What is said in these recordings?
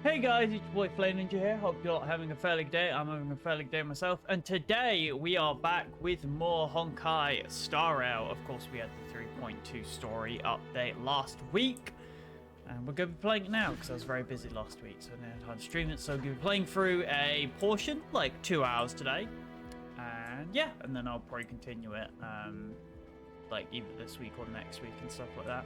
Hey guys, it's your boy Flame Ninja here. Hope you're having a fairly good day. I'm having a fairly good day myself. And today we are back with more Honkai Star Rail. Of course, we had the 3.2 story update last week. And we're going to be playing it now because I was very busy last week. So I didn't have time to stream it. So I'm going to be playing through a portion, like 2 hours today. And yeah, and then I'll probably continue it like either this week or next week and stuff like that.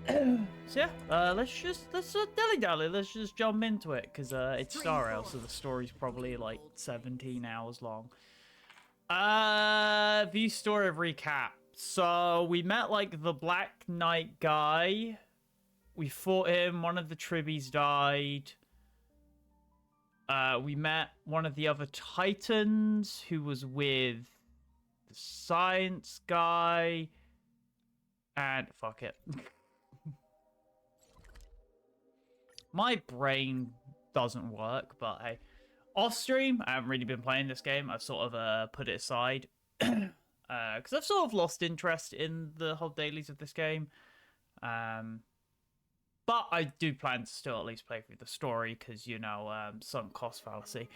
So yeah, let's dilly dally. Let's just jump into it because it's Star Rail, so the story's probably like 17 hours long. View story of recap. So we met like the Black Knight guy. We fought him. One of the tribbies died. We met one of the other Titans who was with the science guy. And fuck it. My brain doesn't work, but hey. Off stream, I haven't really been playing this game. I've sort of put it aside. Because I've sort of lost interest in the whole dailies of this game. But I do plan to still at least play through the story, because, you know, sunk cost fallacy.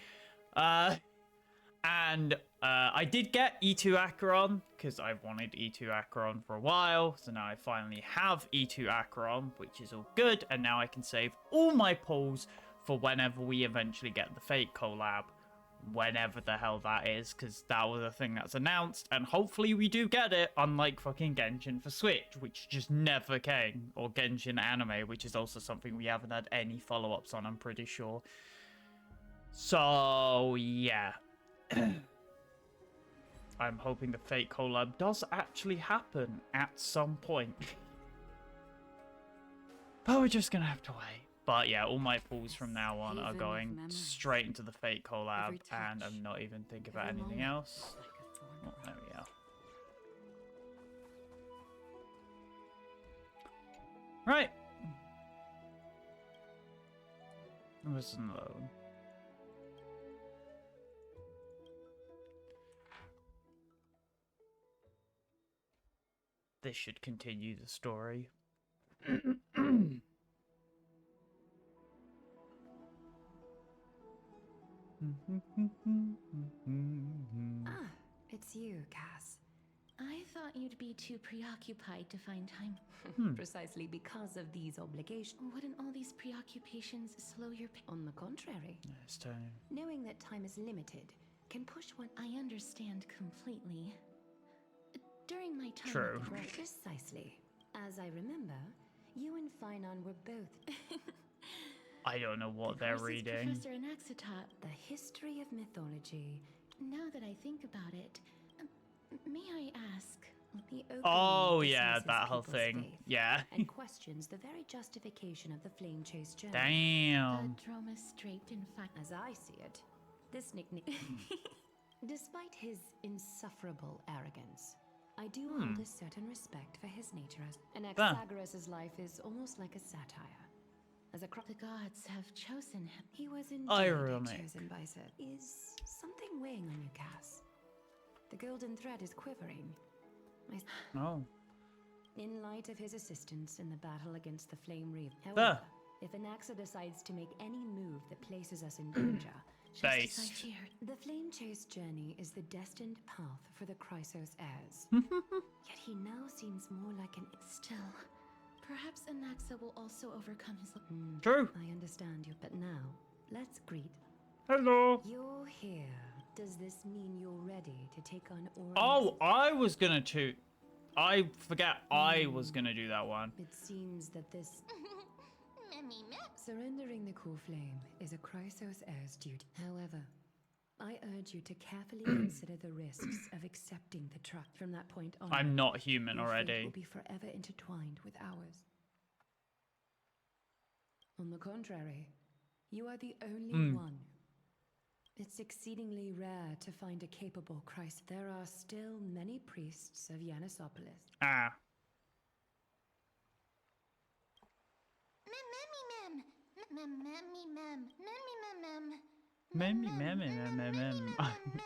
And I did get E2 Acheron, because I've wanted E2 Acheron for a while. So now I finally have E2 Acheron, which is all good. And now I can save all my pulls for whenever we eventually get the Fate collab. Whenever the hell that is, because that was a thing that's announced. And hopefully we do get it, unlike fucking Genshin for Switch, which just never came. Or Genshin Anime, which is also something we haven't had any follow-ups on, I'm pretty sure. So, yeah. I'm hoping the Fate collab does actually happen at some point. But we're just gonna have to wait. But yeah, all my pulls from now on are going straight into the Fate collab, and I'm not even thinking about anything else. Oh, there we go. Right. Where's another one? This should continue the story. Ah, it's you, Cass. I thought you'd be too preoccupied to find time. Precisely because of these obligations. Wouldn't all these preoccupations slow your pace? On the contrary. It's time. Knowing that time is limited can push one. I understand completely. During my time True. at the break, precisely. As I remember, you and Finon were both. I don't know what they're reading. Professor Anaxatot, the history of mythology. Now that I think about it, may I ask? The oh yeah, that whole thing. Yeah. And questions the very justification of the flame chase journey. Damn. Drama straight in fact. As I see it, this nickname, despite his insufferable arrogance, I do hold a certain respect for his nature as Anaxagoras' life is almost like a satire. As a the gods have chosen him. He was indeed chosen by Sir. Is something weighing on you, Cass? The golden thread is quivering. Oh. In light of his assistance in the battle against the Flame Reeve. However, if Anaxa decides to make any move that places us in danger, Based. the Flame Chase journey is the destined path for the Chrysos heirs. Yet he now seems more like an... Still, perhaps Anaxa will also overcome his... True. I understand you, but now, let's greet. Hello. You're here. Does this mean you're ready to take on Orin? Oh, I was gonna to... I forget I was gonna do that one. It seems that this... Surrendering the core flame is a Chrysos heir's duty. However, I urge you to carefully consider the risks of accepting the trust. From that point on, I'm not human your already. fate will be forever intertwined with ours. On the contrary, you are the only one. It's exceedingly rare to find a capable Christ. There are still many priests of Yanisopolis. Ah.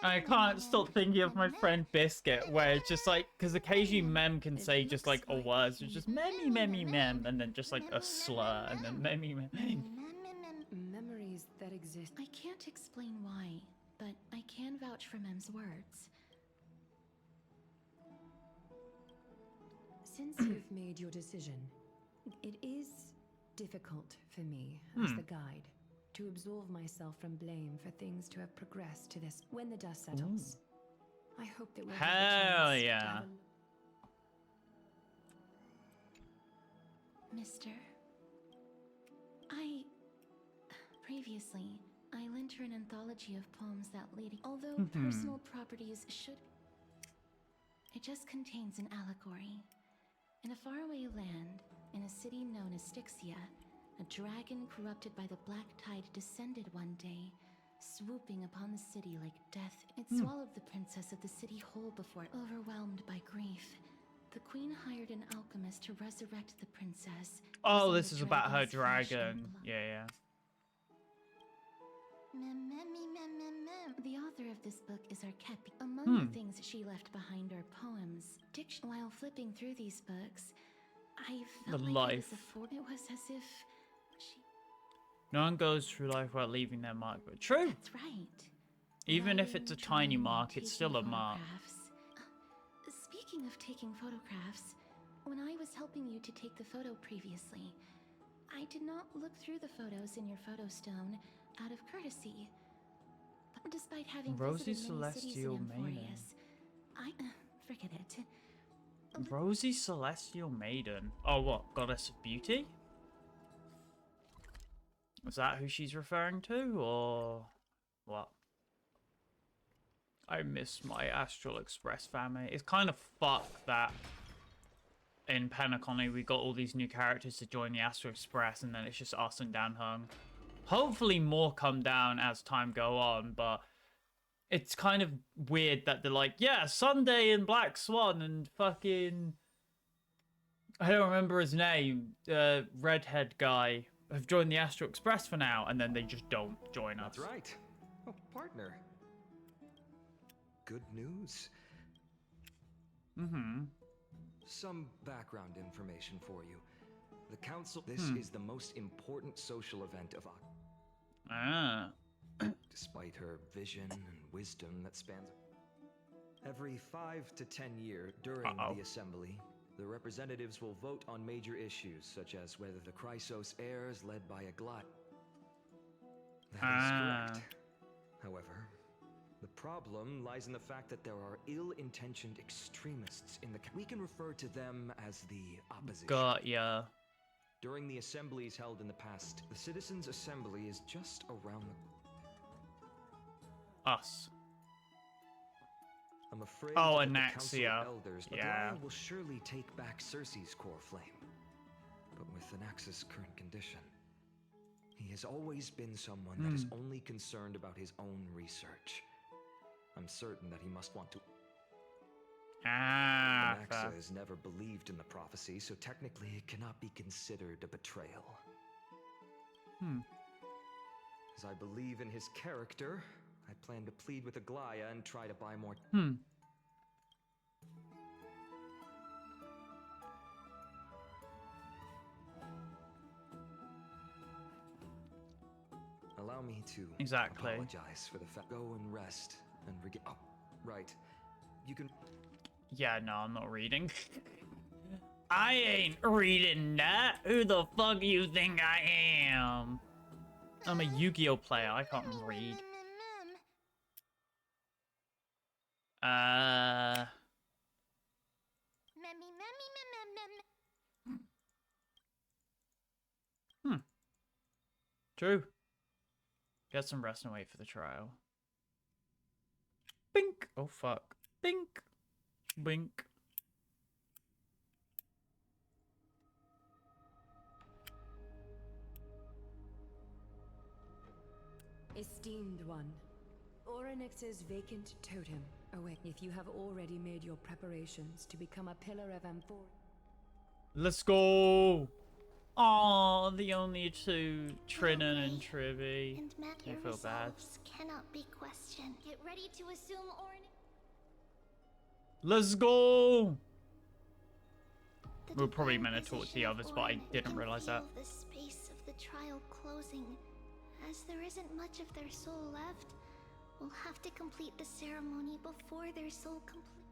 I can't stop thinking of my friend Biscuit, where it's just like, because occasionally Mem can say just like a word, so it's just memmy, and then just like a slur, and then memmy, mem. exist. I can't explain why, but I can vouch for Mem's words. Since you've made your decision, it is difficult for me as the guide to absolve myself from blame for things to have progressed to this. When the dust settles, I hope that we'll have a Hell chance to yeah. have Mister, previously, I lent her an anthology of poems that lady, although personal properties should... It just contains an allegory. In a faraway land, in a city known as Styxia, a dragon corrupted by the black tide descended one day, swooping upon the city like death. It swallowed the princess of the city whole before, overwhelmed by grief. The queen hired an alchemist to resurrect the princess. Oh, using this the is about her dragon's flesh and dragon. blood. Yeah. The author of this book is Arkepi. Among the things she left behind are poems. While flipping through these books, I felt like it was as if she... No one goes through life without leaving their mark, but true. That's right. Even if it's a Writing, tiny drawing, mark, it's still a taking mark. photographs. Speaking of taking photographs, when I was helping you to take the photo previously, I did not look through the photos in your photo stone out of courtesy. Despite having Rosie visited many cities in Celestial Maiden. Amphorius, I forget it. Rosie Celestial Maiden. Oh, what? Goddess of Beauty? Is that who she's referring to, or what? I miss my Astral Express family. It's kind of fucked that in Penacony we got all these new characters to join the Astral Express, and then it's just us and Dan Hung. Hopefully more come down as time go on, but it's kind of weird that they're like, yeah, Sunday and Black Swan and fucking... I don't remember his name. Redhead guy have joined the Astro Express for now, and then they just don't join us. That's right. Oh, partner. Good news. Some background information for you. The council... This is the most important social event of... Despite her vision and wisdom that spans... Every 5 to 10 years during the assembly, the representatives will vote on major issues, such as whether the Chrysos heirs led by a glot. That is correct. However, the problem lies in the fact that there are ill-intentioned extremists in the... We can refer to them as the opposition. Got ya. During the assemblies held in the past, the Citizens' Assembly is just around the... Us. I'm afraid Oh, that the Council Anaxia. of Elders, Yeah. will surely take back Cersei's core flame. But with Anax's current condition, he has always been someone that is only concerned about his own research. I'm certain that he must want to... Anaxa has never believed in the prophecy, so technically it cannot be considered a betrayal. As I believe in his character, I plan to plead with Aglaya and try to buy more... Allow me to apologize for the fact. Go and rest and oh, right. You can... Yeah, no, I'm not reading. I ain't reading that. Who the fuck you think I am? I'm a Yu-Gi-Oh player. I can't read. True. Get some rest and wait for the trial. Bink. Oh, fuck. Bink. Bink. Esteemed one, Orynyx's vacant totem away. If you have already made your preparations to become a pillar of Amphor... Let's go! Oh, the only two, Trinan and Trivy. And matter I feel bad. Cannot be questioned. Get ready to assume Let's go! We were probably meant to talk to the others, but I didn't realize that. The space of the trial closing As there isn't much of their soul left, we'll have to complete the ceremony before their soul complete.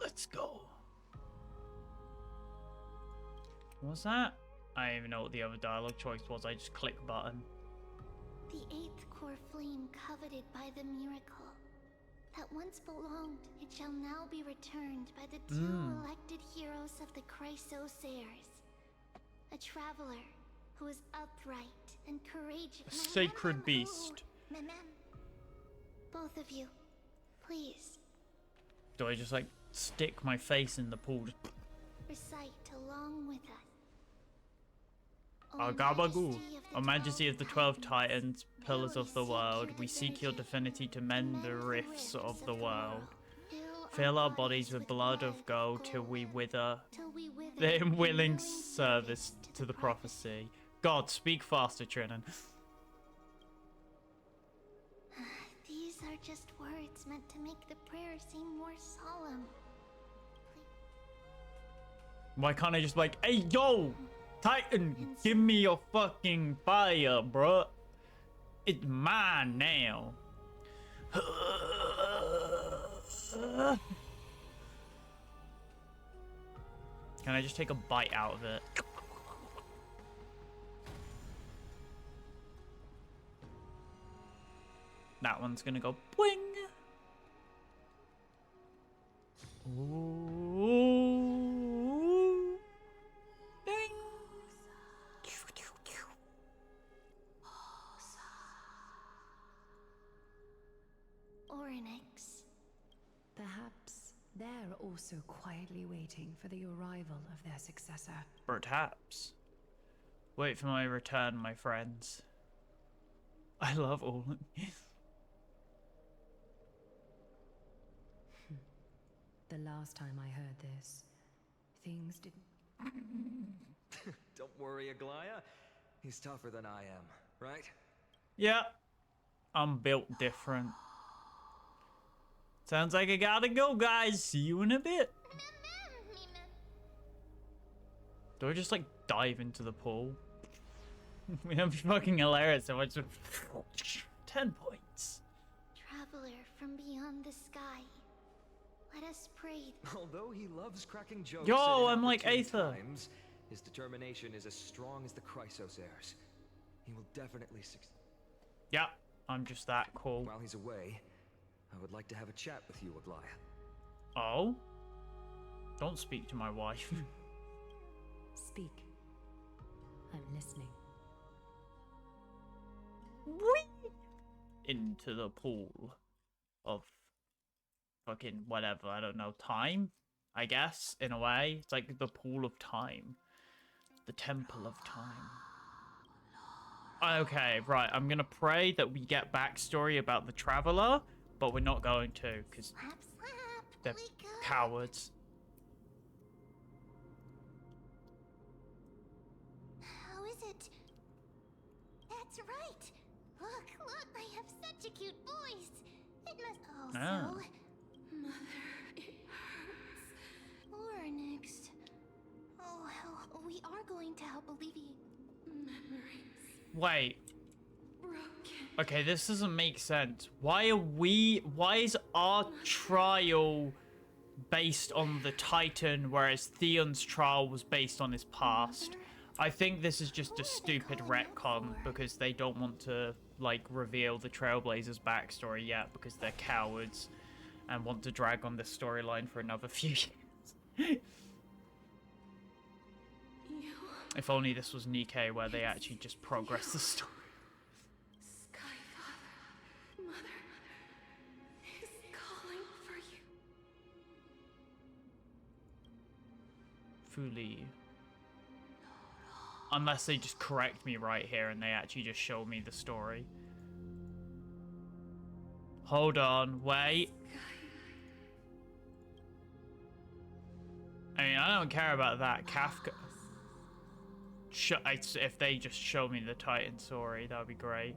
Let's go. What's that? I don't even know what the other dialogue choice was. I just click button. The eighth core flame coveted by the miracle that once belonged, it shall now be returned by the two elected heroes of the Chrysosairs. A traveler who is upright and courageous. A sacred beast. Both of you, please. Do I just like stick my face in the pool? Recite along with us. Agabagoo, O Majesty of the 12 Titans, Pillars of the World, we seek your divinity to mend the rifts of the world. Fill our bodies with blood of gold till we wither in willing service to the prophecy. God, speak faster, Trinan. These are just words meant to make the prayer seem more solemn. Why can't I just like, hey, yo! Titan, give me your fucking fire, bruh. It's mine now. Can I just take a bite out of it? That one's gonna go boing. Ooh. Ding. Orynyx. Perhaps they're also quietly waiting for the arrival of their successor. Perhaps. Wait for my return, my friends. I love all of you. The last time I heard this, things didn't... Don't worry, Aglaya. He's tougher than I am, right? Yeah. I'm built different. Sounds like I gotta go, guys. See you in a bit. Do I just, like, dive into the pool? That'd be fucking hilarious if I just... 10 points. Traveler from beyond the sky. Let us pray. Although he loves cracking jokes Yo, at I'm like inopportune Aether. times, his determination is as strong as the Chrysosairs. He will definitely succeed. Yeah, I'm just that cool. While he's away, I would like to have a chat with you, Aglaya. Oh? Don't speak to my wife. Speak. I'm listening. Into the pool of fucking whatever, I don't know, time? I guess, in a way. It's like the pool of time. The temple of time. Okay, right, I'm gonna pray that we get backstory about the traveler, but we're not going to, because they're cowards. How is it? That's right. Look, I have such a cute voice. It must also... Ah. Mother, it hurts. Orynyx. Oh, hell, we are going to help alleviate memories. Wait. Broken. Okay, this doesn't make sense. Why is our trial based on the Titan, whereas Theon's trial was based on his past? I think this is just a stupid retcon because they don't want to, like, reveal the Trailblazers' backstory yet because they're cowards and want to drag on this storyline for another few years. If only this was Nikkei where they actually just progress the story. Skyfather, Mother is calling for you. Fully. Unless they just correct me right here and they actually just show me the story. Hold on, wait. I mean, I don't care about that. Kafka... If they just show me the Titan story, that would be great.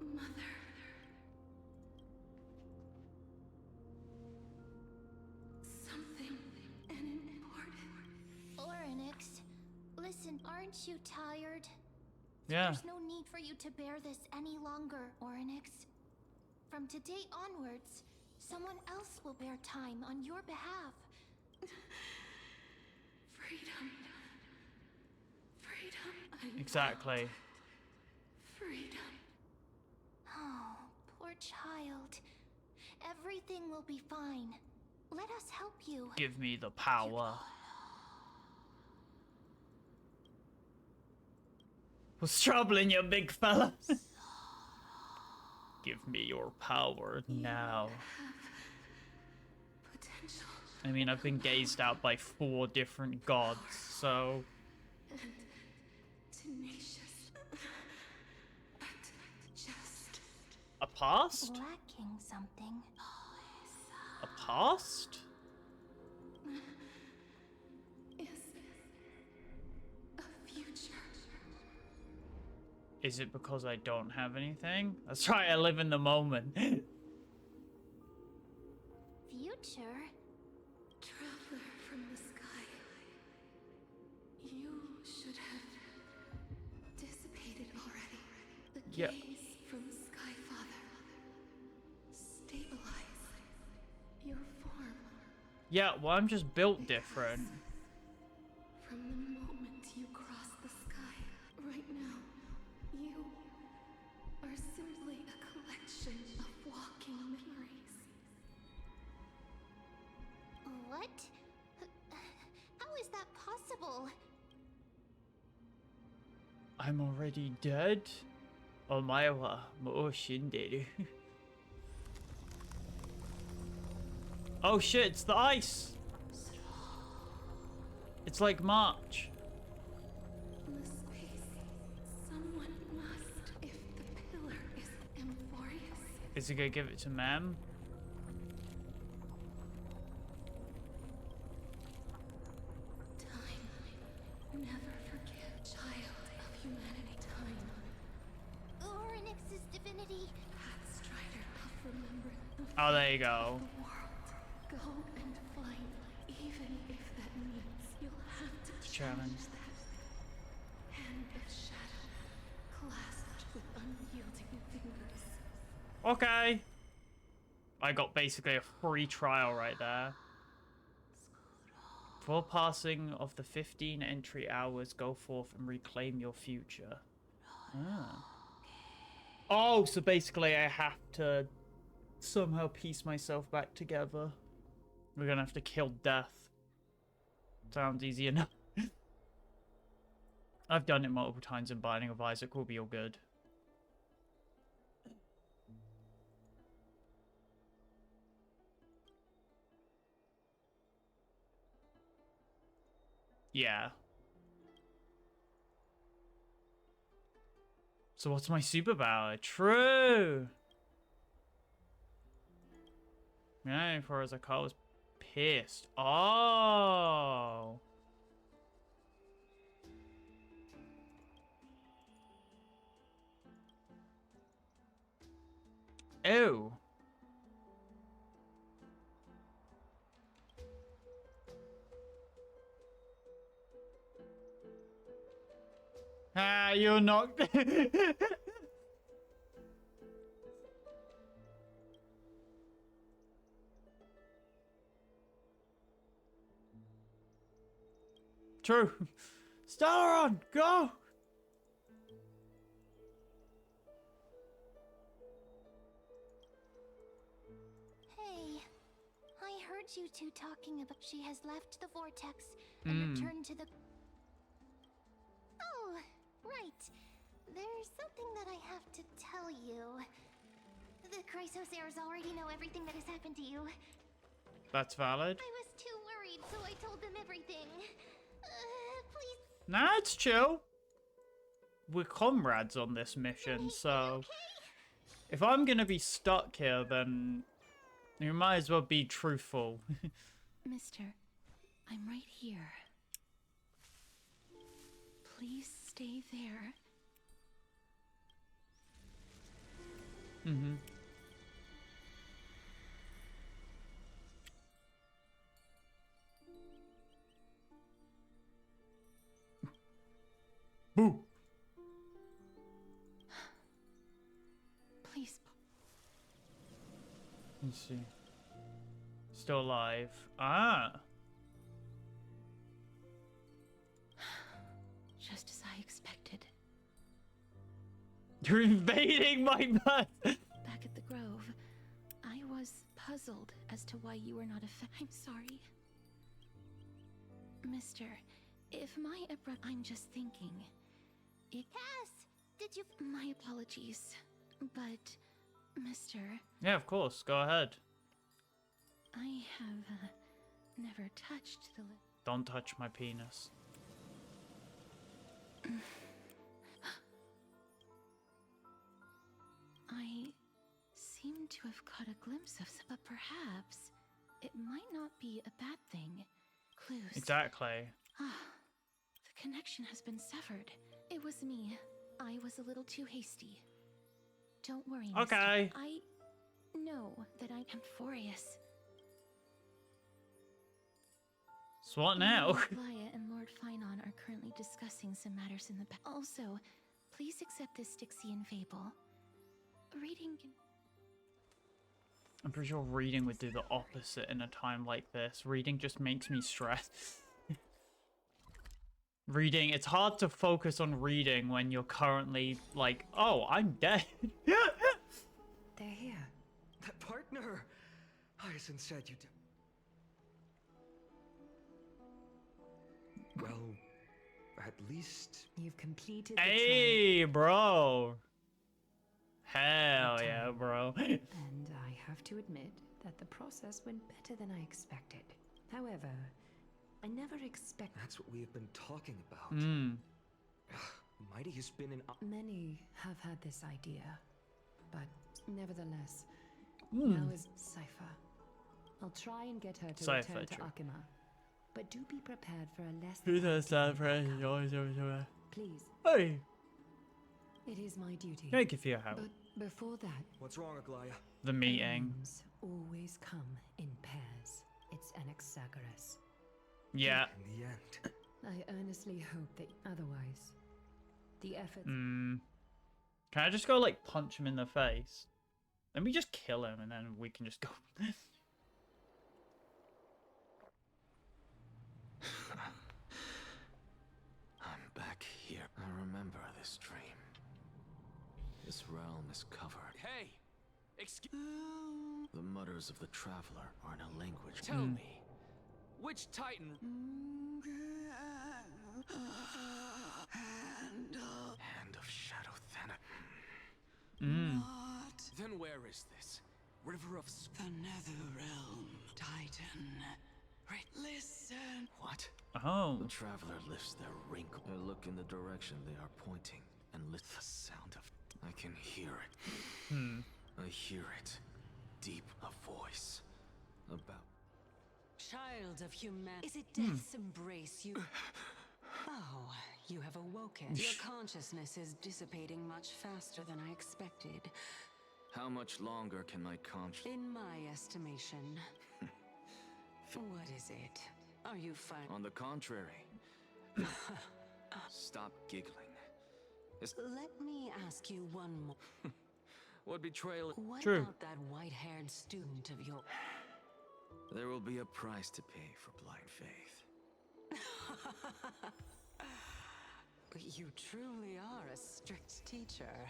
Mother. Something important. Orynyx, listen, aren't you tired? Yeah. There's no need for you to bear this any longer, Orynyx. From today onwards, someone else will bear time on your behalf. Freedom. Freedom. Exactly. Freedom. Oh, poor child. Everything will be fine. Let us help you. Give me the power. What's troubling you, big fella? Give me your power now. Potential. I mean, I've been gazed at by 4 different gods, so... Tenacious. But just... A past? Lacking something. A past? Is a future. Is it because I don't have anything? That's right, I live in the moment. Future? Traveler from the sky. You should have dissipated already. The Yeah. gaze from Sky Father. Stabilize your form. Yeah, well, I'm just built different. From the moment you cross the sky, right now, you are simply a collection of walking memories. What? How is that possible? I'm already dead? Omae wa mou shinderu. Oh shit, it's the ice! It's like March. The space. Someone must. If the pillar is Amphorius. Is he gonna give it to Mem? Time. Never forget. Child of humanity. Time. Orynyx's divinity. Pathstrider of remembrance. Oh, there you go. The world. Go and find. Even if that means you'll have to challenge that. Hand of shadow. Clasped with unyielding fingers. Okay. I got basically a free trial right there. Before passing of the 15 entry hours, go forth and reclaim your future. Ah. Oh, so basically I have to somehow piece myself back together. We're gonna have to kill death. Sounds easy enough. I've done it multiple times in Binding of Isaac. We'll be all good. Yeah. So what's my superpower? True! Yeah, for as a car was pissed. Oh! Oh! Ah, you're not. True. Stellaron, go! Hey, I heard you two talking about she has left the vortex and returned to the... Oh, right. There's something that I have to tell you. The Chrysosairs already know everything that has happened to you. That's valid. I was too worried, so I told them everything. Please. Nah, it's chill. We're comrades on this mission, so... If I'm gonna be stuck here, then... You might as well be truthful. Mister, I'm right here. Please stay there. Mm-hmm. Boo! Let's see. Still alive. Ah. Just as I expected. You're invading my birth. Back at the Grove, I was puzzled as to why you were not I'm sorry. Mister, if my I'm just thinking. Yes! Did you... My apologies, but, Mister... Yeah, of course. Go ahead. I have never touched the Don't touch my penis. I seem to have caught a glimpse of some, but perhaps it might not be a bad thing. Clues. Exactly. Ah, the connection has been severed. It was me. I was a little too hasty. Don't worry, mister. Okay. I know that I am furious. So what now? Laya and Lord Finon are currently discussing some matters in the back. Also, please accept this Styxian fable. Reading can... I'm pretty sure reading would do the opposite in a time like this. Reading just makes me stressed. Reading, it's hard to focus on reading when you're currently like, oh, I'm dead. They're here. That partner! Hyacinth said you did. Well, at least... You've completed the Hey, bro. Hell yeah, bro. and I have to admit that the process went better than I expected. However, I never expected... That's what we have been talking about. Mighty has been in... Many have had this idea, but nevertheless, now is Cypher. I'll try and get her to Cypher, return to true. Akima, but do be prepared for a less Who does that for Please, Hey, it is my duty. thank you for your help. But before that, What's wrong, Aglaya? The meeting. ends always come in pairs. It's Anaxagoras. Yeah. In the end. I earnestly hope that otherwise, the efforts... Can I just go like punch him in the face? Let me just kill him and then we can just go. I'm back here. I remember this dream. This realm is covered. Hey! Excuse... The mutters of the traveler are in a language. Tell me, which Titan... Hand of Shadow Thana. Then where is this? River of... The Nether Realm, Titan. Right, listen. What? Oh. The traveler lifts their wrinkle. I look in the direction they are pointing and listen the sound of... I can hear it. I hear it. Deep a voice. About... Child of humanity. Is it death's embrace you... Oh, you have awoken. Your consciousness is dissipating much faster than I expected. How much longer can my conscience... In my estimation. What is it? Are you fine? On the contrary. Stop giggling. Let me ask you one more. What betrayal... What True. about that white-haired student of your... There will be a price to pay for blind faith. You truly are a strict teacher.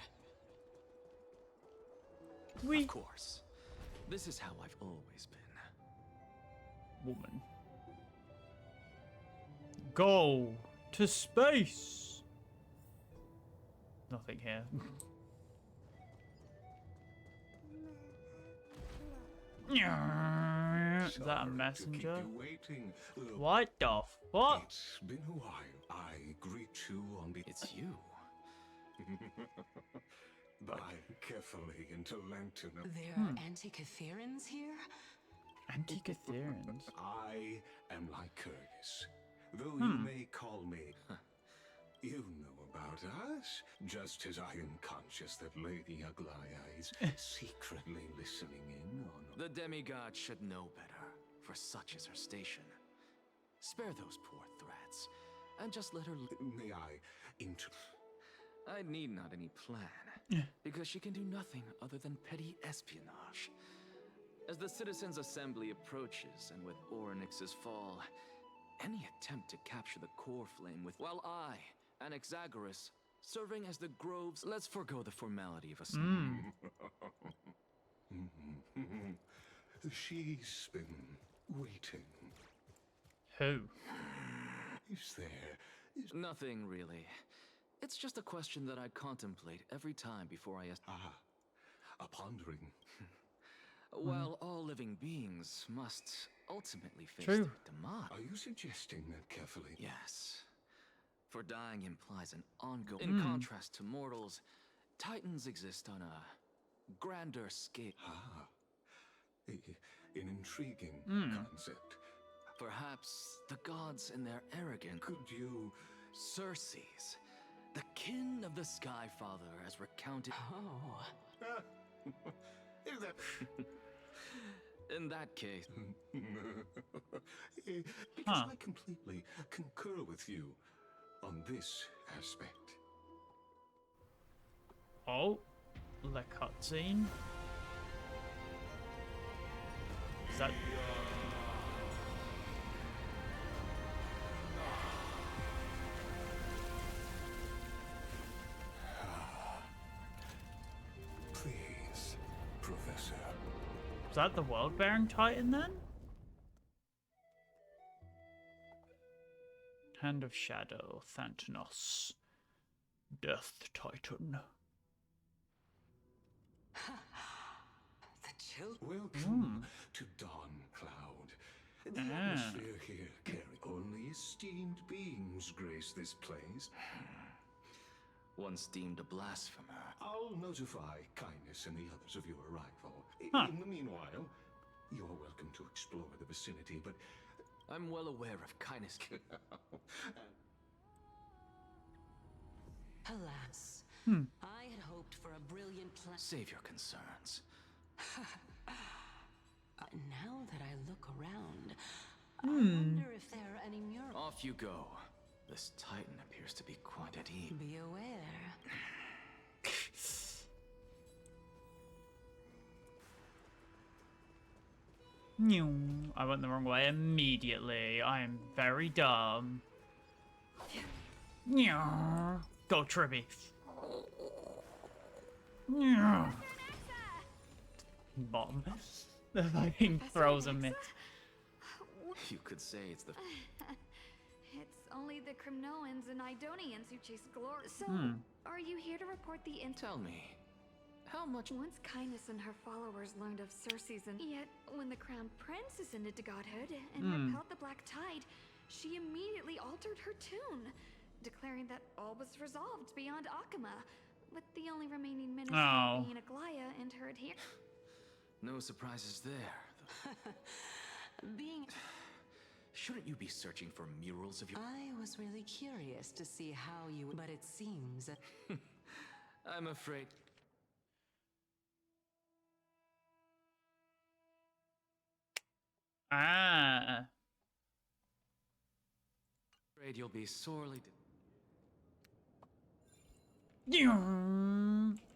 Of course. This is how I've always been. Woman. Go to space. Nothing here. Is that a messenger? What the fuck? It's been a while. I greet you on the... It's you. By carefully into Langton. There are Antikytherans here? Antikytherans. I am Lycurgus, though you may call me... You know about us, just as I am conscious that Lady Aglaya is secretly listening in on... The demigod should know better, for such is her station. Spare those poor threats, and just let her... May I I need not any plan, because she can do nothing other than petty espionage. As the Citizens' Assembly approaches, and with Orynyx's fall, any attempt to capture the core flame with... While I, Anaxagoras, serving as the Grove's... Let's forego the formality of a... She's been waiting. Who? Is there... Nothing, really. It's just a question that I contemplate every time before I... a pondering. Well, all living beings must ultimately face True. their demise. Are you suggesting that carefully? Yes. For dying implies an ongoing... In contrast to mortals, Titans exist on a grander scale. An intriguing concept. Perhaps the gods in their arrogance... Could you... Circes, the kin of the Sky Father, as recounted... Oh. Is that... In that case... Because I completely concur with you on this aspect. Oh, the cutscene. Is that... Please, Professor. Is that the world-bearing Titan then? Hand of Shadow, Thanatos. Death Titan. The chill. Welcome to Dawn Cloud. The atmosphere here carry only esteemed beings grace this place. Once deemed a blasphemer. I'll notify Kindness and the others of your arrival. In the meanwhile, you're welcome to explore the vicinity, but... I'm well aware of Kindness. Alas, I had hoped for a brilliant plan. Save your concerns. Now that I look around, I wonder if there are any murals. Off you go. This Titan appears to be quite at ease. Be aware. I went the wrong way immediately. I am very dumb. Go, Tribby. Bottom. The fucking throws a miss. You could say it's the... It's only the Cremnoans and Idonians who chase glory. So, are you here to report the Tell me, how much... Once Kindness and her followers learned of Circes and yet when the Crown Prince ascended to godhood and repelled the Black Tide, she immediately altered her tune, declaring that all was resolved beyond Akama, with the only remaining menace being Aglaya and her adherents. No surprises there. Being... Shouldn't you be searching for murals of your... I was really curious to see how you... But it seems... I'm afraid... Afraid you'll be sorely...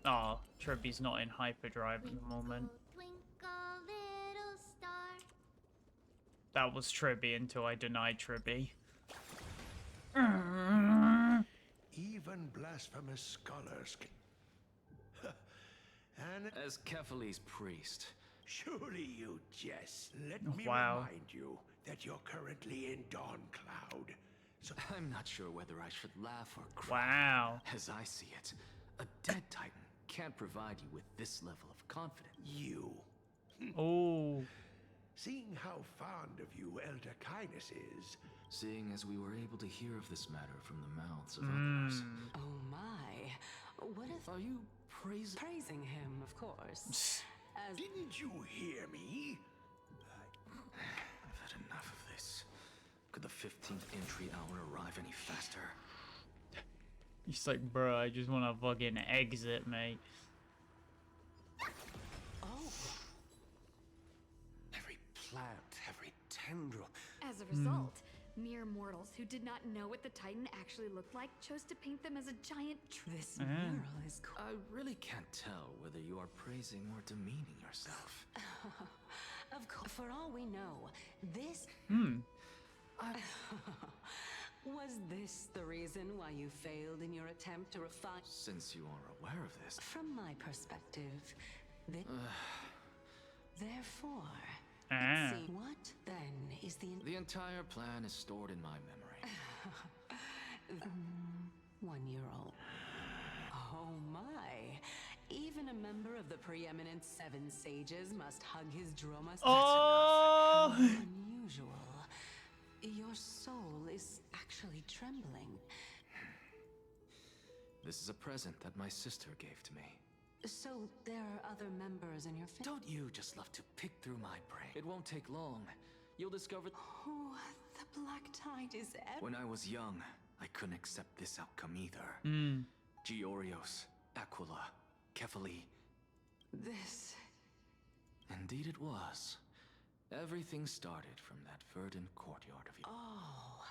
Oh, Tribby's not in hyperdrive at the moment. Twinkle, little star. That was Tribby until I denied Tribby. Even blasphemous scholars can... And As Kephalis' priest, surely you jest. Let me remind you that you're currently in Dawn Cloud. So I'm not sure whether I should laugh or cry. Wow. As I see it, a dead Titan can't provide you with this level of confidence. you, Oh. seeing how fond of you Elder Kindness is, Seeing as we were able to hear of this matter from the mouths of others. Oh my. What if... Are you praising... Praising him, of course. As... didn't you hear me? I've had enough of this. Could the 15th entry hour arrive any faster? He's like, bro, I just want to fucking exit, mate. Oh. Every plant, every tendril. As a result, Mere mortals who did not know what the Titan actually looked like chose to paint them as a giant This mural is cool. I really can't tell whether you are praising or demeaning yourself. Of course, for all we know, this... Was this the reason why you failed in your attempt to refine... Since you are aware of this... From my perspective, therefore... What then is The entire plan is stored in my memory. 1-year-old. Oh my. Even a member of the preeminent 7 sages must hug his droma. Oh! Unusual. Your soul is actually trembling. This is a present that my sister gave to me. So there are other members in your family? Don't you just love to pick through my brain? It won't take long. You'll discover... Oh, the Black Tide is When I was young, I couldn't accept this outcome either. Georios, Aquila, Kefali. This... Indeed it was. Everything started from that verdant courtyard of you. Oh,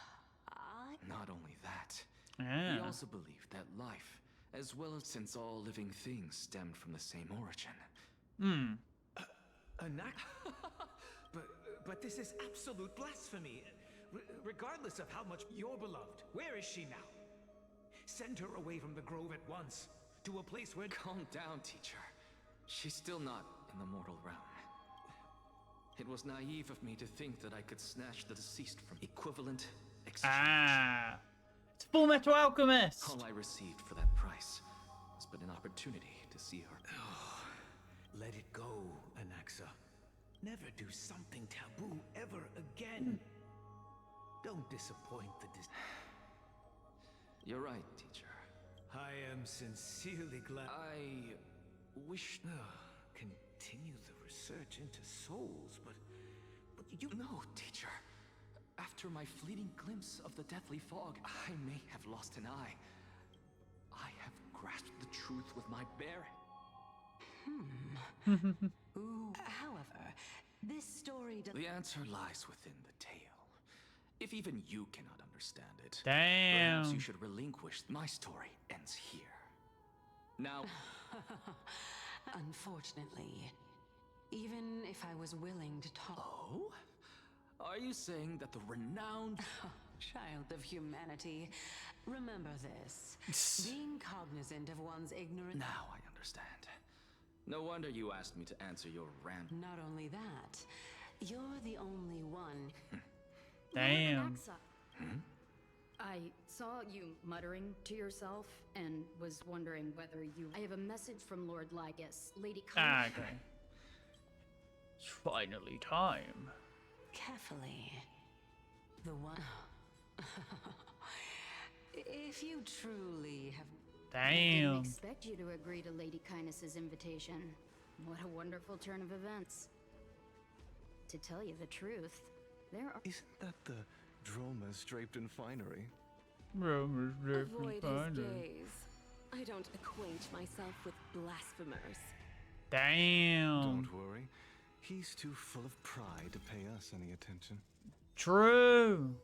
Not only that, Yeah. we also believed that life, as well as since all living things stemmed from the same origin. But this is absolute blasphemy. Regardless of how much you're beloved, where is she now? Send her away from the grove at once, to a place where... Calm down, teacher. She's still not in the mortal realm. It was naive of me to think that I could snatch the deceased from equivalent exchange. It's Full Metal Alchemist! All I received for that price was but an opportunity to see her. Let it go, Anaxa. Never do something taboo ever again. Don't disappoint the You're right, teacher. I am sincerely glad. I wish... Continue the research into souls, but you... No, teacher. After my fleeting glimpse of the deathly fog, I may have lost an eye. I have grasped the truth with my bare... However, this story does... The answer lies within the tale. If even you cannot understand it, Damn. perhaps you should relinquish. My story ends here. Now... Unfortunately, even if I was willing to talk... Oh? Are you saying that the renowned... Child of humanity, remember this. Being cognizant of one's ignorance... Now I understand. No wonder you asked me to answer your rant. Not only that, you're the only one... Damn. I saw you muttering to yourself and was wondering whether you... I have a message from Lord Lygus, Lady Okay. It's finally time. Carefully. The one... If you truly have... I didn't Damn. expect you to agree to Lady Kindness's invitation. What a wonderful turn of events. To tell you the truth, there are... Isn't that the dromas draped in finery? Avoid his gaze. I don't acquaint myself with blasphemers. Damn. Don't worry. He's too full of pride to pay us any attention. True.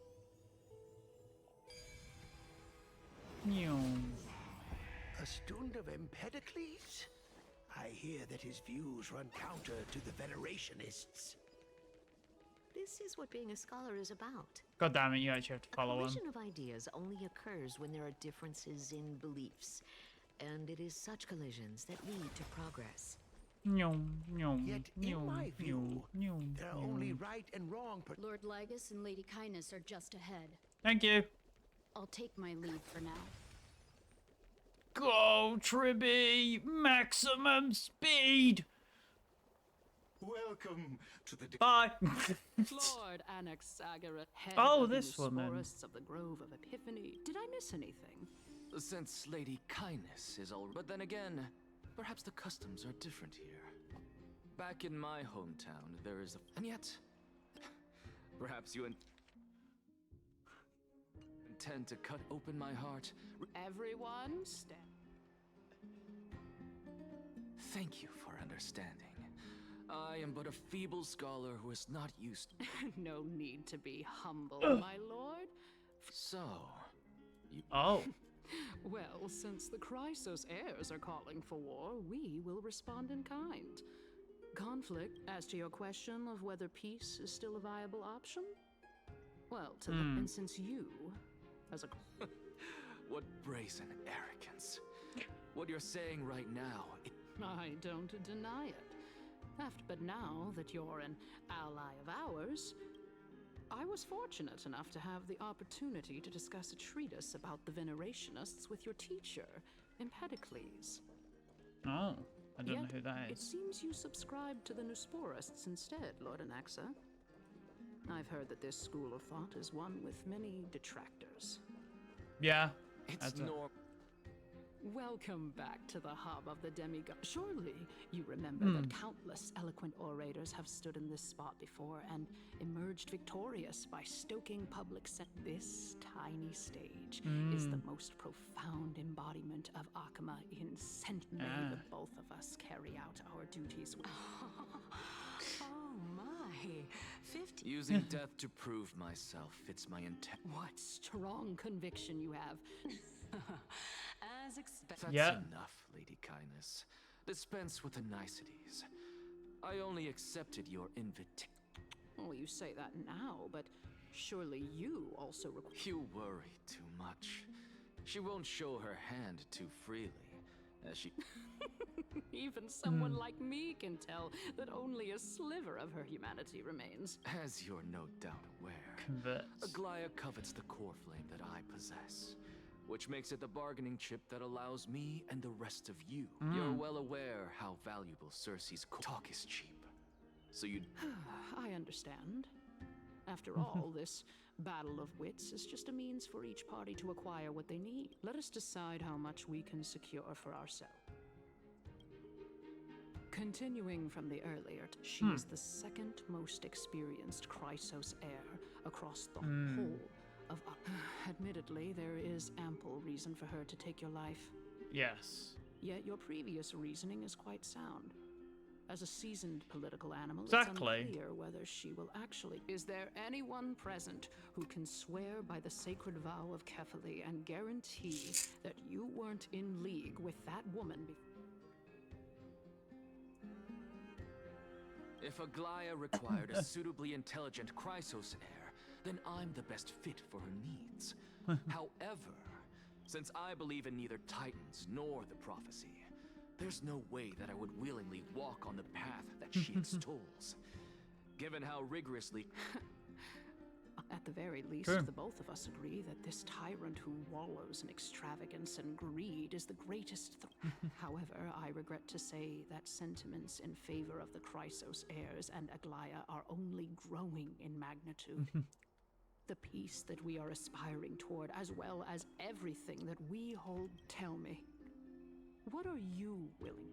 A student of Empedocles? I hear that his views run counter to the Venerationists. This is what being a scholar is about. God damn it, you actually have to follow him. A collision of ideas only occurs when there are differences in beliefs. And it is such collisions that lead to progress. Yet, in my view, there are only right and wrong. Lord Lygus and Lady Kindness are just ahead. Thank you. I'll take my leave for now. Go, Tribby! Maximum speed! Welcome to the... Bye! Lord Anaxagoras, head Oh, of this the woman. forests of the Grove of Epiphany. Did I miss anything? Since Lady Kindness is all... But then again, perhaps the customs are different here. Back in my hometown, there is a... And yet, perhaps you intend to cut open my heart. Everyone, stand. Thank you for understanding. I am but a feeble scholar who is not used... No need to be humble, my lord. So, you... Oh. Well, since the Chrysos heirs are calling for war, we will respond in kind. Conflict, as to your question of whether peace is still a viable option? Well, and since you, as a... What brazen arrogance. What you're saying right now, I don't deny it. But now that you're an ally of ours, I was fortunate enough to have the opportunity to discuss a treatise about the Venerationists with your teacher, Empedocles. Oh, I don't know who that It is. seems you subscribe to the Nusporists instead, Lord Anaxa. I've heard that this school of thought is one with many detractors. Yeah. It's normal. Welcome back to the hub of the demigod. Surely you remember that countless eloquent orators have stood in this spot before and emerged victorious by stoking public This tiny stage is the most profound embodiment of Akama in May the both of us carry out our duties with. Oh my, 50. Using death to prove myself, it's my intent. What strong conviction you have. As expected. That's enough, Lady Kindness. Dispense with the niceties. I only accepted your invitation. Well, you say that now, but surely you also require. You worry too much. She won't show her hand too freely, as she... Even someone like me can tell that only a sliver of her humanity remains. As you're no doubt aware, Aglaya covets the core flame that I possess, which makes it the bargaining chip that allows me and the rest of you. You're well aware how valuable Cersei's talk is cheap. So you... I understand. After all, this battle of wits is just a means for each party to acquire what they need. Let us decide how much we can secure for ourselves. Continuing from the earlier, she is the second most experienced Chrysos heir across the whole of... Admittedly, there is ample reason for her to take your life. Yes. Yet your previous reasoning is quite sound. As a seasoned political animal, exactly. It's unclear whether she will actually... Is there anyone present who can swear by the sacred vow of Kefali and guarantee that you weren't in league with that woman If Aglaya required a suitably intelligent Chrysos heir, then I'm the best fit for her needs. However, since I believe in neither Titans nor the prophecy, there's no way that I would willingly walk on the path that she extols. Given how rigorously... At the very least, the both of us agree that this tyrant who wallows in extravagance and greed is the greatest However, I regret to say that sentiments in favor of the Chrysos heirs and Aglaya are only growing in magnitude. The peace that we are aspiring toward, as well as everything that we hold... Tell me, what are you willing?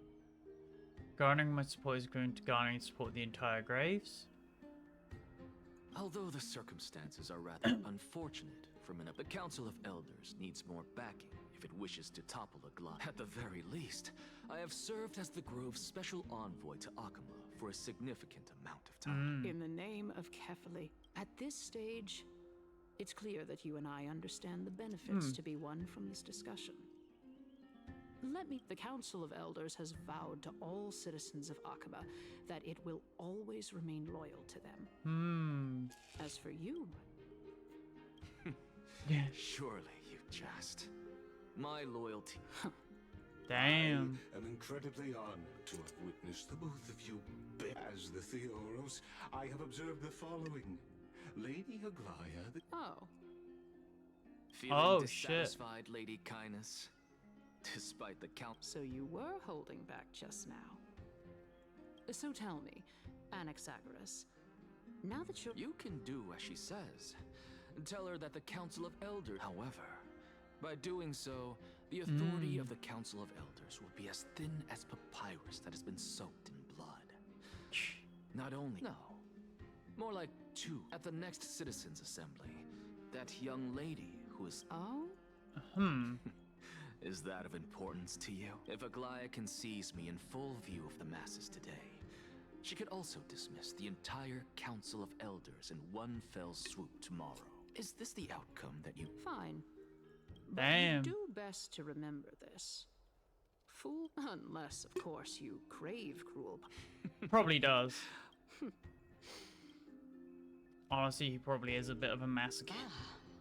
Garnering my support is going to garner and support the entire Graves. Although the circumstances are rather unfortunate from the Council of Elders needs more backing if it wishes to topple Aglaya. At the very least, I have served as the Grove's special envoy to Akama for a significant amount of time. In the name of Kefali, at this stage, it's clear that you and I understand the benefits to be won from this discussion. The Council of Elders has vowed to all citizens of Akaba that it will always remain loyal to them. As for you... Surely you jest. My loyalty... Damn. I am incredibly honored to have witnessed the both of you. As the Theoros, I have observed the following. Lady Aglaya... Feeling dissatisfied, Lady Kindness? Despite the count... So you were holding back just now. So tell me, Anaxagoras, now that you're... You can do as she says. Tell her that the Council of Elders... However, by doing so, the authority of the Council of Elders will be as thin as papyrus that has been soaked in blood. Not only... No. More like two. At the next Citizens' Assembly, that young lady who is... Is that of importance to you? If Aglaya can seize me in full view of the masses today, she could also dismiss the entire Council of Elders in one fell swoop tomorrow. Is this the outcome that you... Fine. Damn. But you do best to remember this. Fool, unless, of course, you crave cruel... Probably does. Honestly, he probably is a bit of a masochist.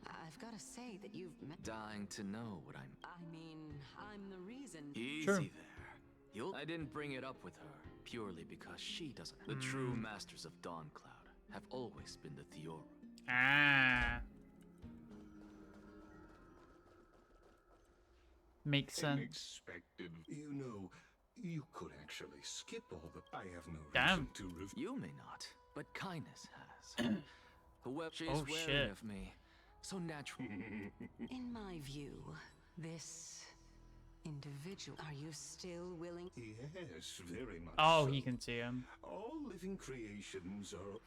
I've got to say that you've met... Dying to know what I'm... I mean, I'm the reason... Easy Sure. there. I didn't bring it up with her, purely because she doesn't. The true masters of Dawncloud have always been the Theoru. Ah. Makes sense. Unexpected. You know, you could actually skip all the... I have no Damn. reason to... You may not, but kindness has. Whoever she's Oh, wary shit. of me, so natural. In my view, this individual... Are you still willing... Yes, very much Oh, so. he can see him. All living creations are...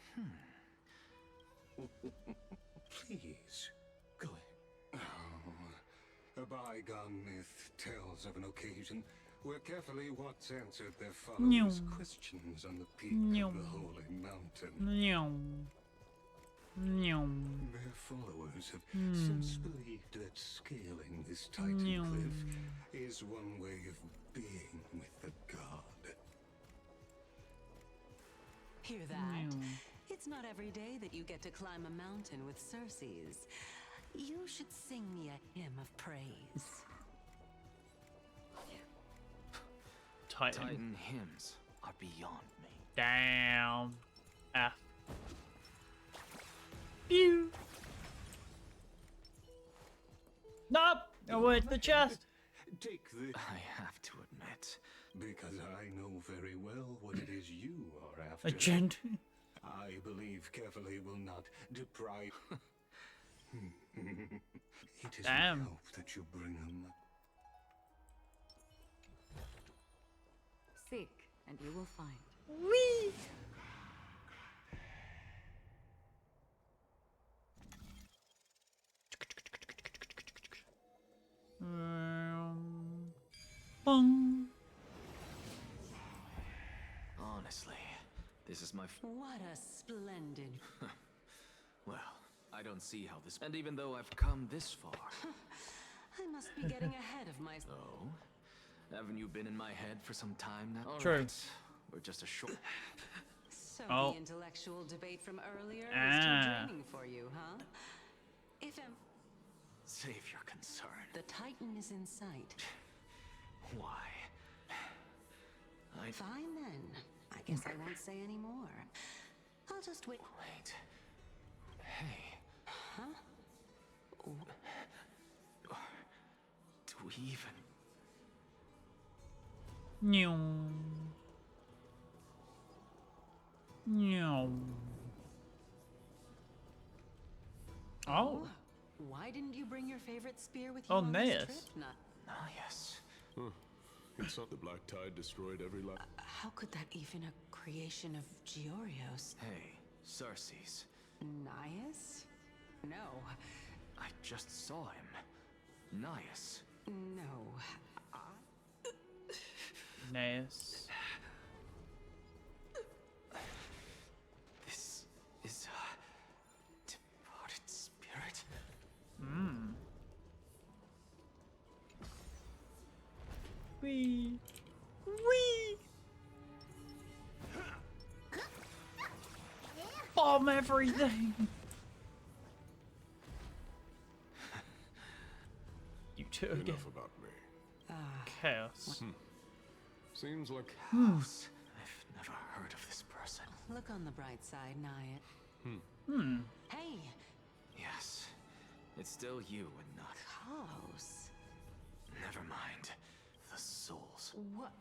Please, go ahead. Oh, a bygone myth tells of an occasion where carefully Watts answered their followers' questions on the peak of the Holy Mountain. Their followers have since believed that scaling this Titan cliff is one way of being with the god. Hear that? It's not every day that you get to climb a mountain with Circes. You should sing me a hymn of praise. Titan hymns are beyond me. Damn. F. Pew. Nope. Avoid the chest. Take this. I have to admit. Because I know very well what it is you are after. A gent. I believe carefully will not deprive... It is my hope that you bring him... Seek, and you will find. Whee! Bong. Honestly, this is my... What a splendid... Well, I don't see how this... And even though I've come this far... I must be getting ahead of myself. Oh? Haven't you been in my head for some time now? All True. right. We're just a short... So Oh. the intellectual debate from earlier is too draining for you, huh? If Save your concern. the Titan is in sight. Why? Fine then. I guess I won't say any more. I'll just wait. Wait. Hey. Huh? Do we even... Nyum. Nyum. Oh. Why didn't you bring your favorite spear with you Oh, on this Naeus. trip? Naeus. It's not the Black Tide destroyed every life. How could that even a creation of Georios? Hey, Circes. Naeus? No. I just saw him. Naeus. No. Naeus. This is a departed spirit. Wee. Wee. Bomb everything. You two again. Enough about me. Chaos. Seems like Chaos. I've never heard of this person. Look on the bright side, Naya. Hey! Yes. It's still you and not... Chaos. Never mind. The souls. What?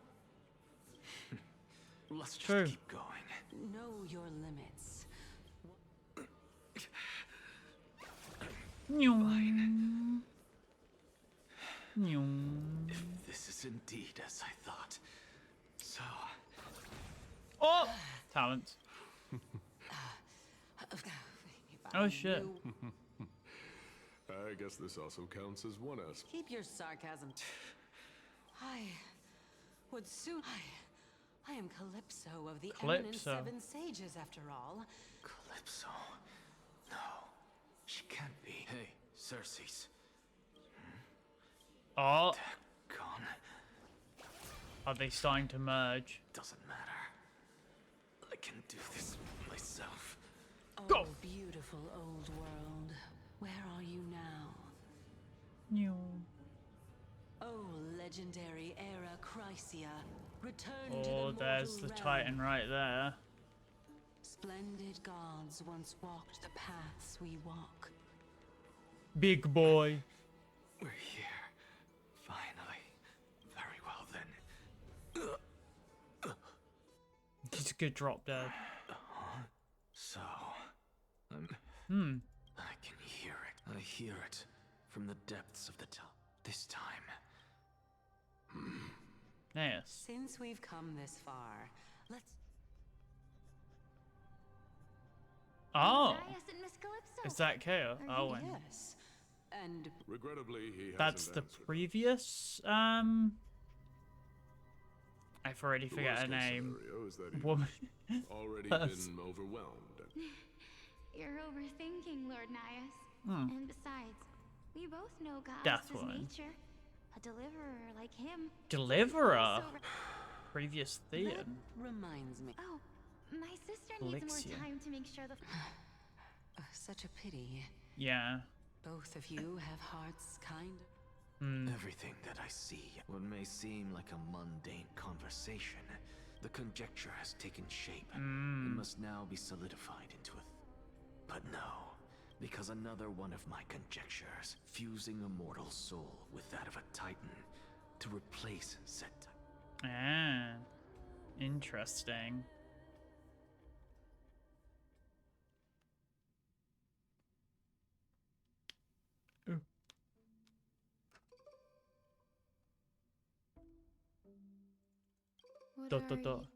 Let's just True. keep going. Know your limits. Nyum. Nyum. If this is indeed as I thought, so... Oh! Talent. Oh shit. I guess this also counts as one aspect. Keep your sarcasm. I would soon... I am Calypso of the Eminent Calypso. Seven Sages, after all. Calypso. No. She can't be. Hey, Cersei's. Oh. Gone. Are they starting to merge? Doesn't matter. I can do this myself. Oh, go! Beautiful old world. Where are you now? New. Oh, legendary era Chrysia. Return to the Oh, mortal there's the realm. Titan right there. Splendid gods once walked the paths we walk. Big boy. We're here. Finally. Very well then. He's a good drop dead. So, I can hear it. I hear it from the depths of the this time. Yes. Since we've come this far, let's... Oh. Darius and Miss Calypso. Is that KO? Oh, and Yes. And Regrettably, he that's hasn't the answered. previous, I've already The forgot her worst-case name. scenario is that he's Woman. already Yes. been overwhelmed. You're overthinking, Lord Nias. And besides, we both know God Death is his one. nature. A deliverer like him. Deliverer. Also Previous that Thean. reminds me. Oh, my sister needs Elixir. more time to make sure the... Such a pity. Yeah. Both of you have hearts kind of... Everything that I see, what may seem like a mundane conversation, the conjecture has taken shape and must now be solidified into a... But no, because another one of my conjectures, fusing a mortal soul with that of a titan to replace said titan. Ah. Interesting. Ooh. What Dot, are dot, dot. you-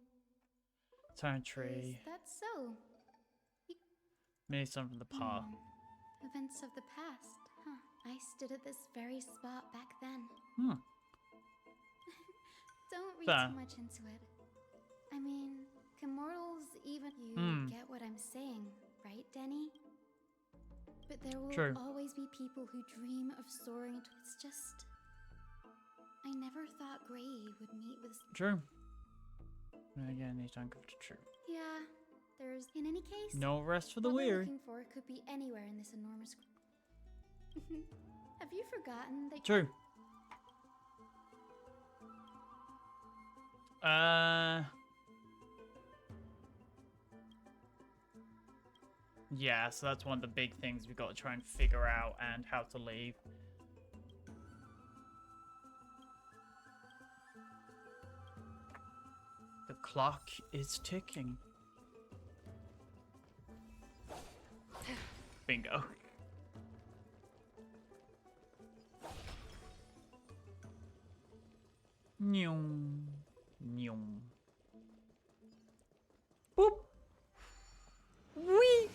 Turn Is tree. that so? Maybe some from the past. Events of the past, huh? I stood at this very spot back then. Don't read Fair. too much into it. I mean, can mortals even... You get what I'm saying, right, Denny? But there will True. always be people who dream of soaring. It's just... I never thought Gray would meet with... True. Again, he's uncomfortable. True. Yeah, there's... In any case... No rest for the what we're weary. looking for could be anywhere in this enormous... Have you forgotten that... True. Yeah, so that's one of the big things we've got to try and figure out and how to leave. The clock is ticking. Bingo. Nyum. Nyum. Boop. Wee.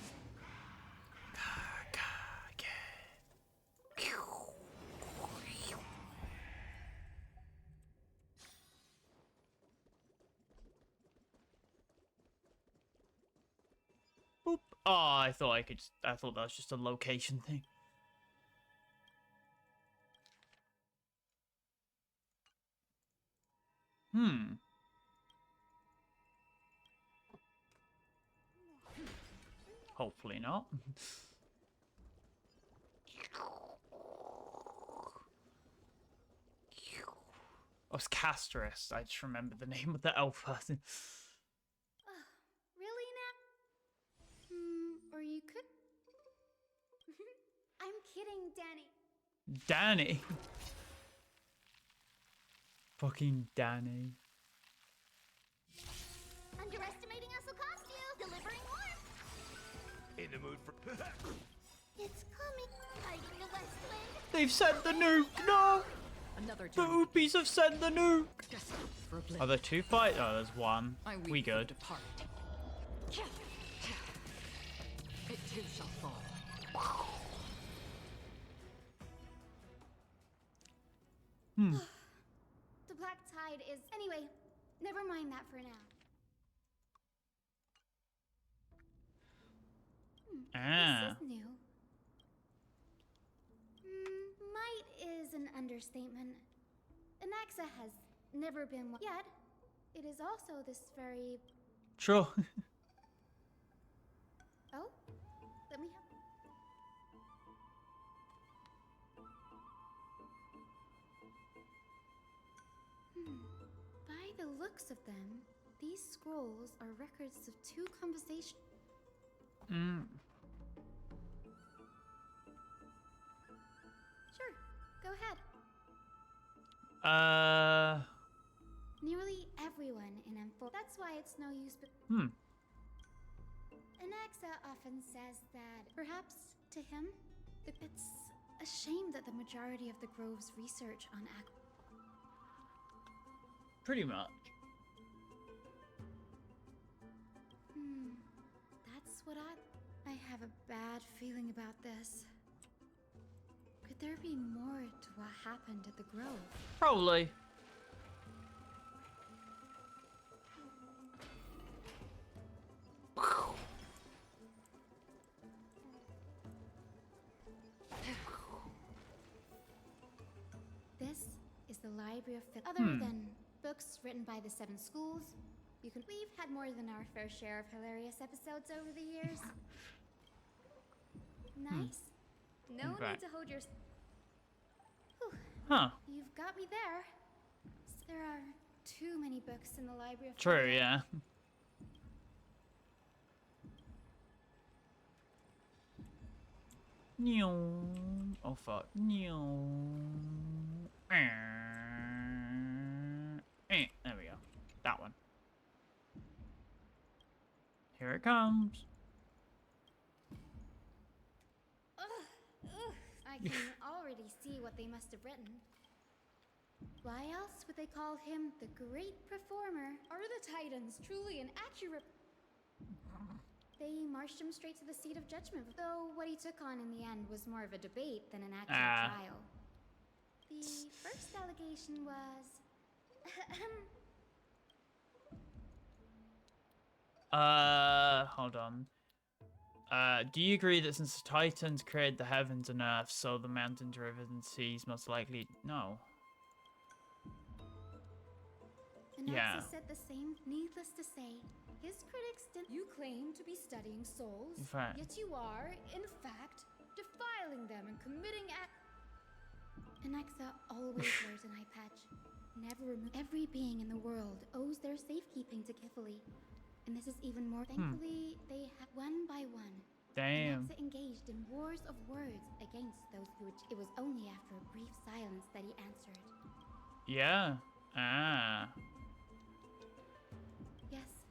Boop. Oh, I thought I could. I thought that was just a location thing. Hopefully not. Oh, it's Castress. I just remember the name of the elf person. Really, Nat? Or you could... I'm kidding, Danny. Danny. Fucking Danny. Underestimating us will cost you. Delivering warmth. In the mood for... It's coming. Hiding the west wind. They've sent the nuke. No. Another The journey. Oopies have sent the nuke. Destined for oblivion. Are there two fights? Oh, there's one. I weep We for the good. departed. It too shall fall. The black tide is... Anyway, never mind that for now. Ah. This is new. is an understatement. Anaxa has never been one. Yet, it is also this very... True. Oh? Let me... By the looks of them, these scrolls are records of 2 conversations. Sure, go ahead. Nearly everyone in M4. That's why it's no use, but... Anaxa often says that, perhaps to him, it's a shame that the majority of the Grove's research on Pretty much. That's what I have a bad feeling about this. Could there be more to what happened at the Grove? Probably. This is the Library of Other than books written by the 7 schools, we've had more than our fair share of hilarious episodes over the years. Nice. No need to hold your... You've got me there. There are too many books in the Library of... True, yeah. Oh fuck. There we go. That one. Here it comes. I can already see what they must have written. Why else would they call him the Great Performer? Are the Titans truly an accurate... They marched him straight to the seat of judgment, though what he took on in the end was more of a debate than an actual trial. The first allegation was... Hold on. Do you agree that since the Titans created the heavens and earth, so the mountains, rivers, and seas most likely... No. Anaxa said the same. Needless to say, his critics didn't... You claim to be studying souls, yet you are, in fact, defiling them and committing Anaxa always wears an eye patch. Never remove... Every being in the world owes their safekeeping to Kifli. And this is even more... Thankfully, they had one by one. Damn. Anaxa engaged in wars of words against those who... It was only after a brief silence that he answered. Yeah. Yes.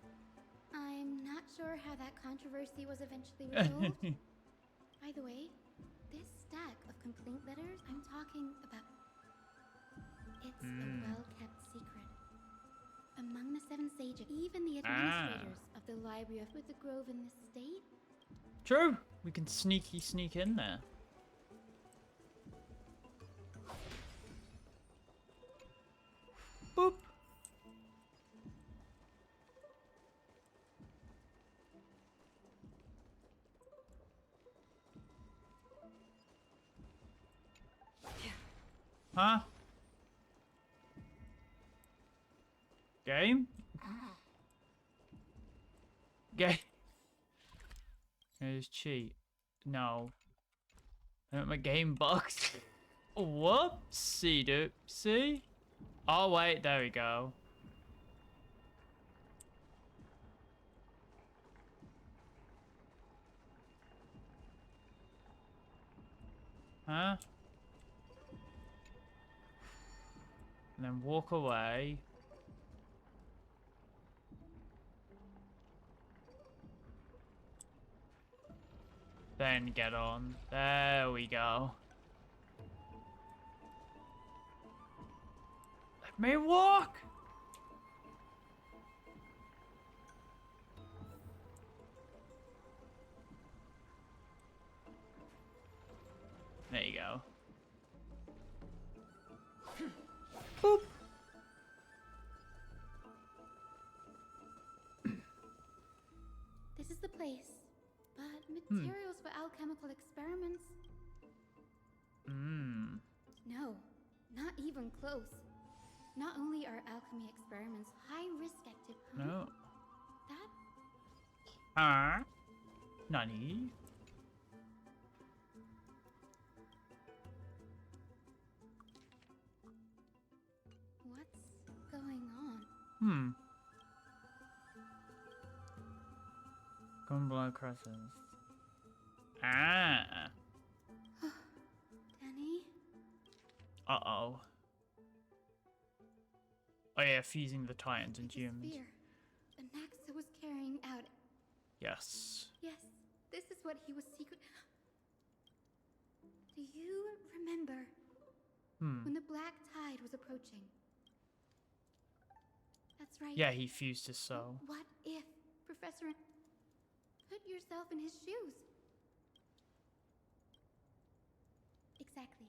I'm not sure how that controversy was eventually resolved. By the way, this stack of complaint letters I'm talking about... It's a well-kept secret. Among the 7 sages, even the administrators of the Library of the Grove in this state... True. We can sneak in there. Boop. Huh? Game? Game? There's cheat. No. I want my game box. Whoopsie doopsie. Oh wait, there we go. Huh? And then walk away. Then get on. There we go. Let me walk! There you go. Boop! This is the place. But materials for alchemical experiments? No, even close. Not only are alchemy experiments high-risk activity... No. That... Nani? What's going on? Golden blood crescents. Ah. Danny? Uh-oh. Oh yeah, fusing the Titans and humans. Fear Anaxa was carrying out. Yes. Yes, this is what he was secret. Do you remember when the black tide was approaching? That's right. Yeah, he fused his soul. What if Professor... Put yourself in his shoes. Exactly.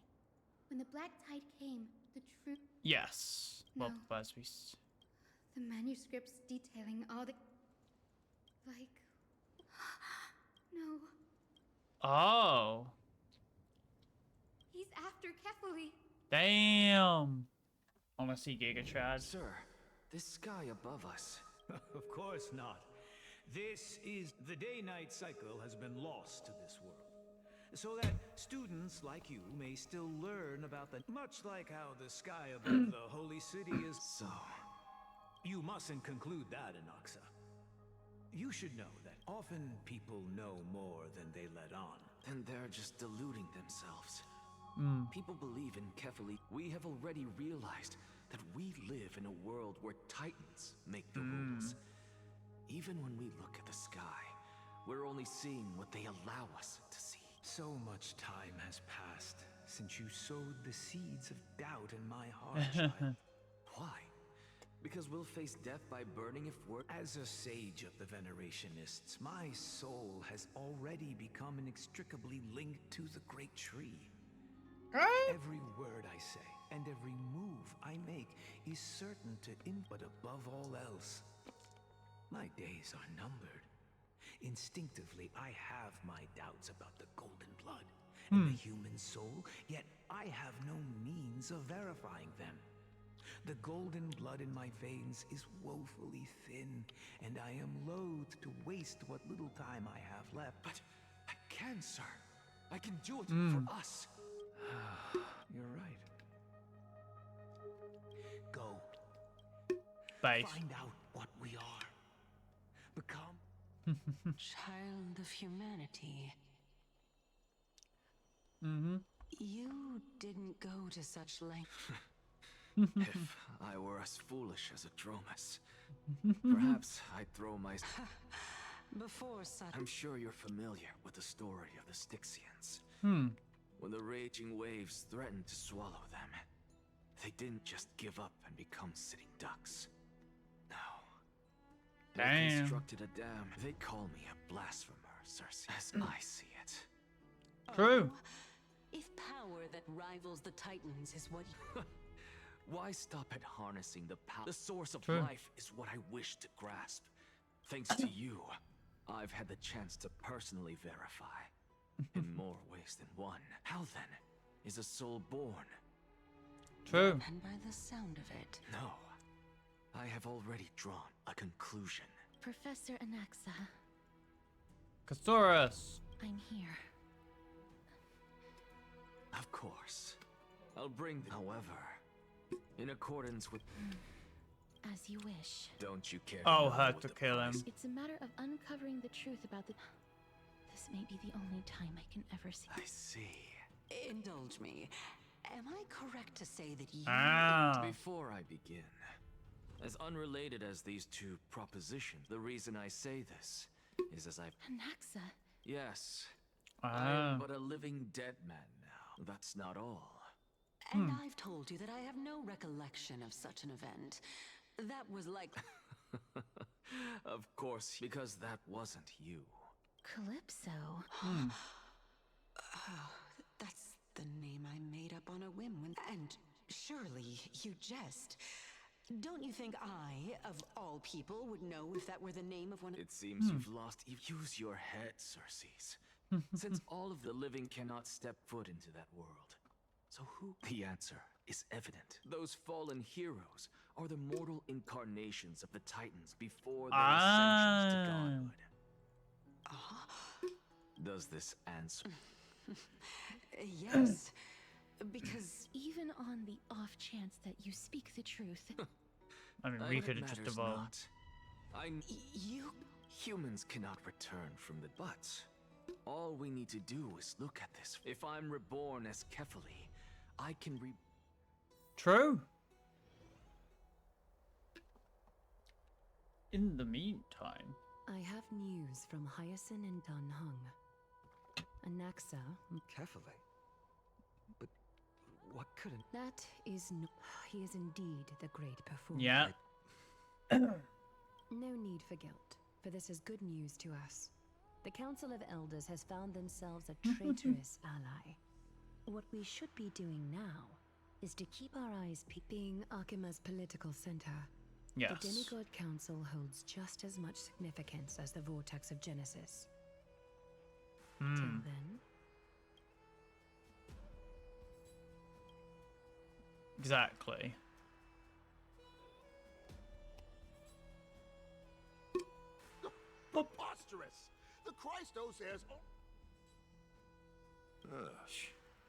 When the black tide came, the truth... Yes. No. Well, as we... The manuscripts detailing all the... Like... No. Oh. He's after Kefali. Damn. Honestly, Giga Chad. Sir, this sky above us. Of course not. This is the day-night cycle has been lost to this world. So that students like you may still learn about the... Much like how the sky above the holy city is... So... You mustn't conclude that, Anaxa. You should know that often people know more than they let on. Then they're just deluding themselves. People believe in Kefali. We have already realized that we live in a world where Titans make the rules. Even when we look at the sky, we're only seeing what they allow us to see. So much time has passed since you sowed the seeds of doubt in my heart, child. Why? Because we'll face death by burning if we're... As a sage of the Venerationists, my soul has already become inextricably linked to the great tree. Every word I say and every move I make is certain to but above all else, my days are numbered. Instinctively, I have my doubts about the golden blood and the human soul, yet I have no means of verifying them. The golden blood in my veins is woefully thin, and I am loath to waste what little time I have left. But I can, sir. I can do it for us. You're right. Go. Base. Find out what we are. Become... Child of humanity. You didn't go to such length. If I were as foolish as a Dromus, perhaps I'd throw my... Before such... I'm sure you're familiar with the story of the Styxians. When the raging waves threatened to swallow them, they didn't just give up and become sitting ducks. No. They constructed a dam. They call me a blasphemer, Cersei, as I see it. True. If power that rivals the Titans is what you... Why stop at harnessing the power? The source of life is what I wish to grasp. Thanks to you, I've had the chance to personally verify. In more ways than one. How then is a soul born? True. And by the sound of it. No. I have already drawn a conclusion. Professor Anaxa. Castoris. I'm here. Of course. I'll bring the... However, in accordance with... As you wish. Don't you care? Oh, had to kill him. It's a matter of uncovering the truth about the... This may be the only time I can ever see. I see. Indulge me. Am I correct to say that you... Before I begin, as unrelated as these two propositions, the reason I say this is as I've... Anaxa? Yes. I am but a living dead man now. That's not all. And I've told you that I have no recollection of such an event. That was like... Of course, because that wasn't you. Calypso. That's the name I made up on a whim when... And surely you jest. Don't you think I, of all people, would know if that were the name of one of... It seems you've lost... Use your head, Cersei. Since all of the living cannot step foot into that world. So who... The answer is evident. Those fallen heroes are the mortal incarnations of the Titans before their ascensions to godhood. Does this answer? Yes, because even on the off chance that you speak the truth, I mean, we could have just evolved. You humans cannot return from the but. All we need to do is look at this. If I'm reborn as Kefali, I can True. In the meantime, I have news from Hyacinth and Danhung. Anaxa. Kefali? But what could it... That is no... He is indeed the great performer. Yeah. No need for guilt, for this is good news to us. The Council of Elders has found themselves a traitorous ally. What we should be doing now is to keep our eyes peeled. Being Akima's political center, yes. The Demigod Council holds just as much significance as the Vortex of Genesis. Till then... Exactly. Preposterous! The Christos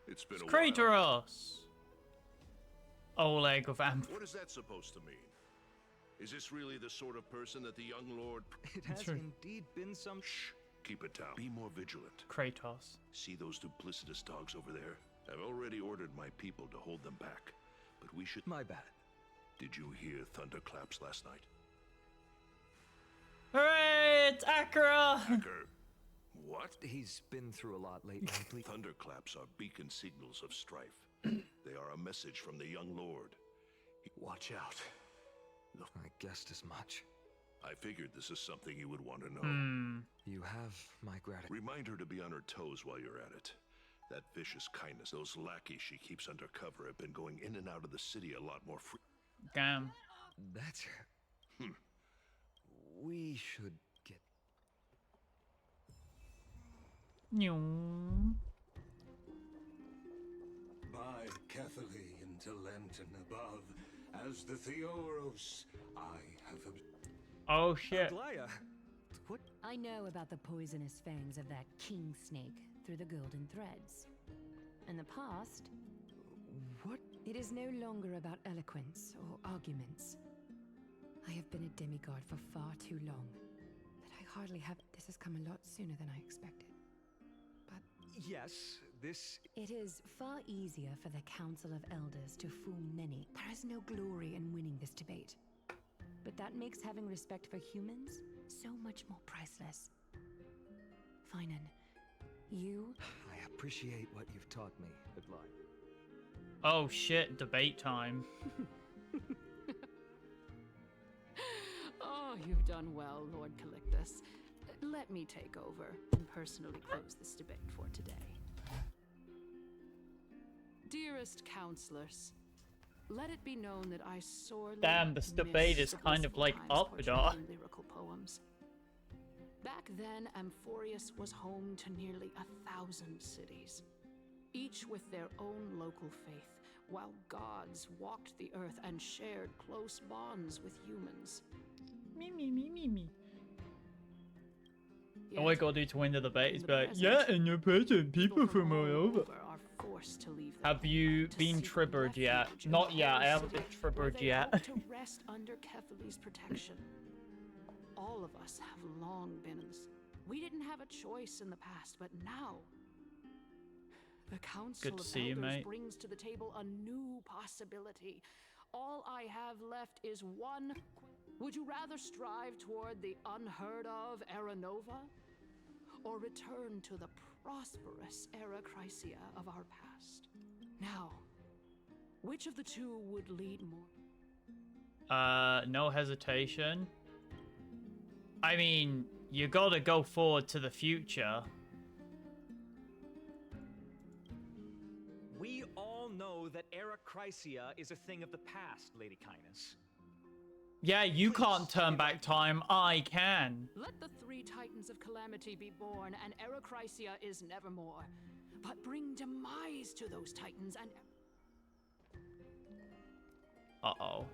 It's been a Kratos! Oleg of Amp. What is that supposed to mean? Is this really the sort of person that the young lord... It has indeed been some... Shh! Keep it down. Be more vigilant. Kratos. See those duplicitous dogs over there? I've already ordered my people to hold them back. But we should... My bad. Did you hear thunderclaps last night? Hooray! It's Akira! Acker. What? He's been through a lot lately. Thunderclaps are beacon signals of strife. They are a message from the young lord. Watch out. Look, I guessed as much. I figured this is something you would want to know. You have my gratitude. Remind her to be on her toes while you're at it. That vicious kindness, those lackeys she keeps under cover have been going in and out of the city a lot more Damn. That's... We should get... By Kefali into Lenten above, as the Theoros, I have... Oh shit. Aglaya. What? I know about the poisonous fangs of that king snake through the golden threads. In the past... What? It is no longer about eloquence or arguments. I have been a demigod for far too long, that I hardly have... This has come a lot sooner than I expected. But... Yes, this... It is far easier for the Council of Elders to fool many. There is no glory in winning this debate. But that makes having respect for humans so much more priceless. Finan, you... I appreciate what you've taught me, Aglaya. Oh shit, debate time. Oh, you've done well, Lord Calictus. Let me take over and personally close this debate for today. Dearest counselors, let it be known that I sorely Damn, this debate is kind of like Updot. Lyrical poems. Back then, Amphorius was home to nearly 1,000 cities, each with their own local faith, while gods walked the earth and shared close bonds with humans. Me. All I gotta do to win the debate is be like, yeah, in your present, people from all over. Are forced to leave Have you been triggered yet? Not yet, I haven't been triggered yet. To rest under Kefali's protection. All of us have long been in this. We didn't have a choice in the past, but now the Council of Elders brings to the table a new possibility. All I have left is one. Would you rather strive toward the unheard of Era Nova, or return to the prosperous Era Chrysia of our past? Now, which of the two would lead more? No hesitation. I mean, you gotta go forward to the future. We all know that Era Chrysia is a thing of the past, Lady Kindness. Yeah, you can't turn back time. I can. Let the three Titans of Calamity be born, and Era Chrysia is nevermore. But bring demise to those Titans and... Uh-oh.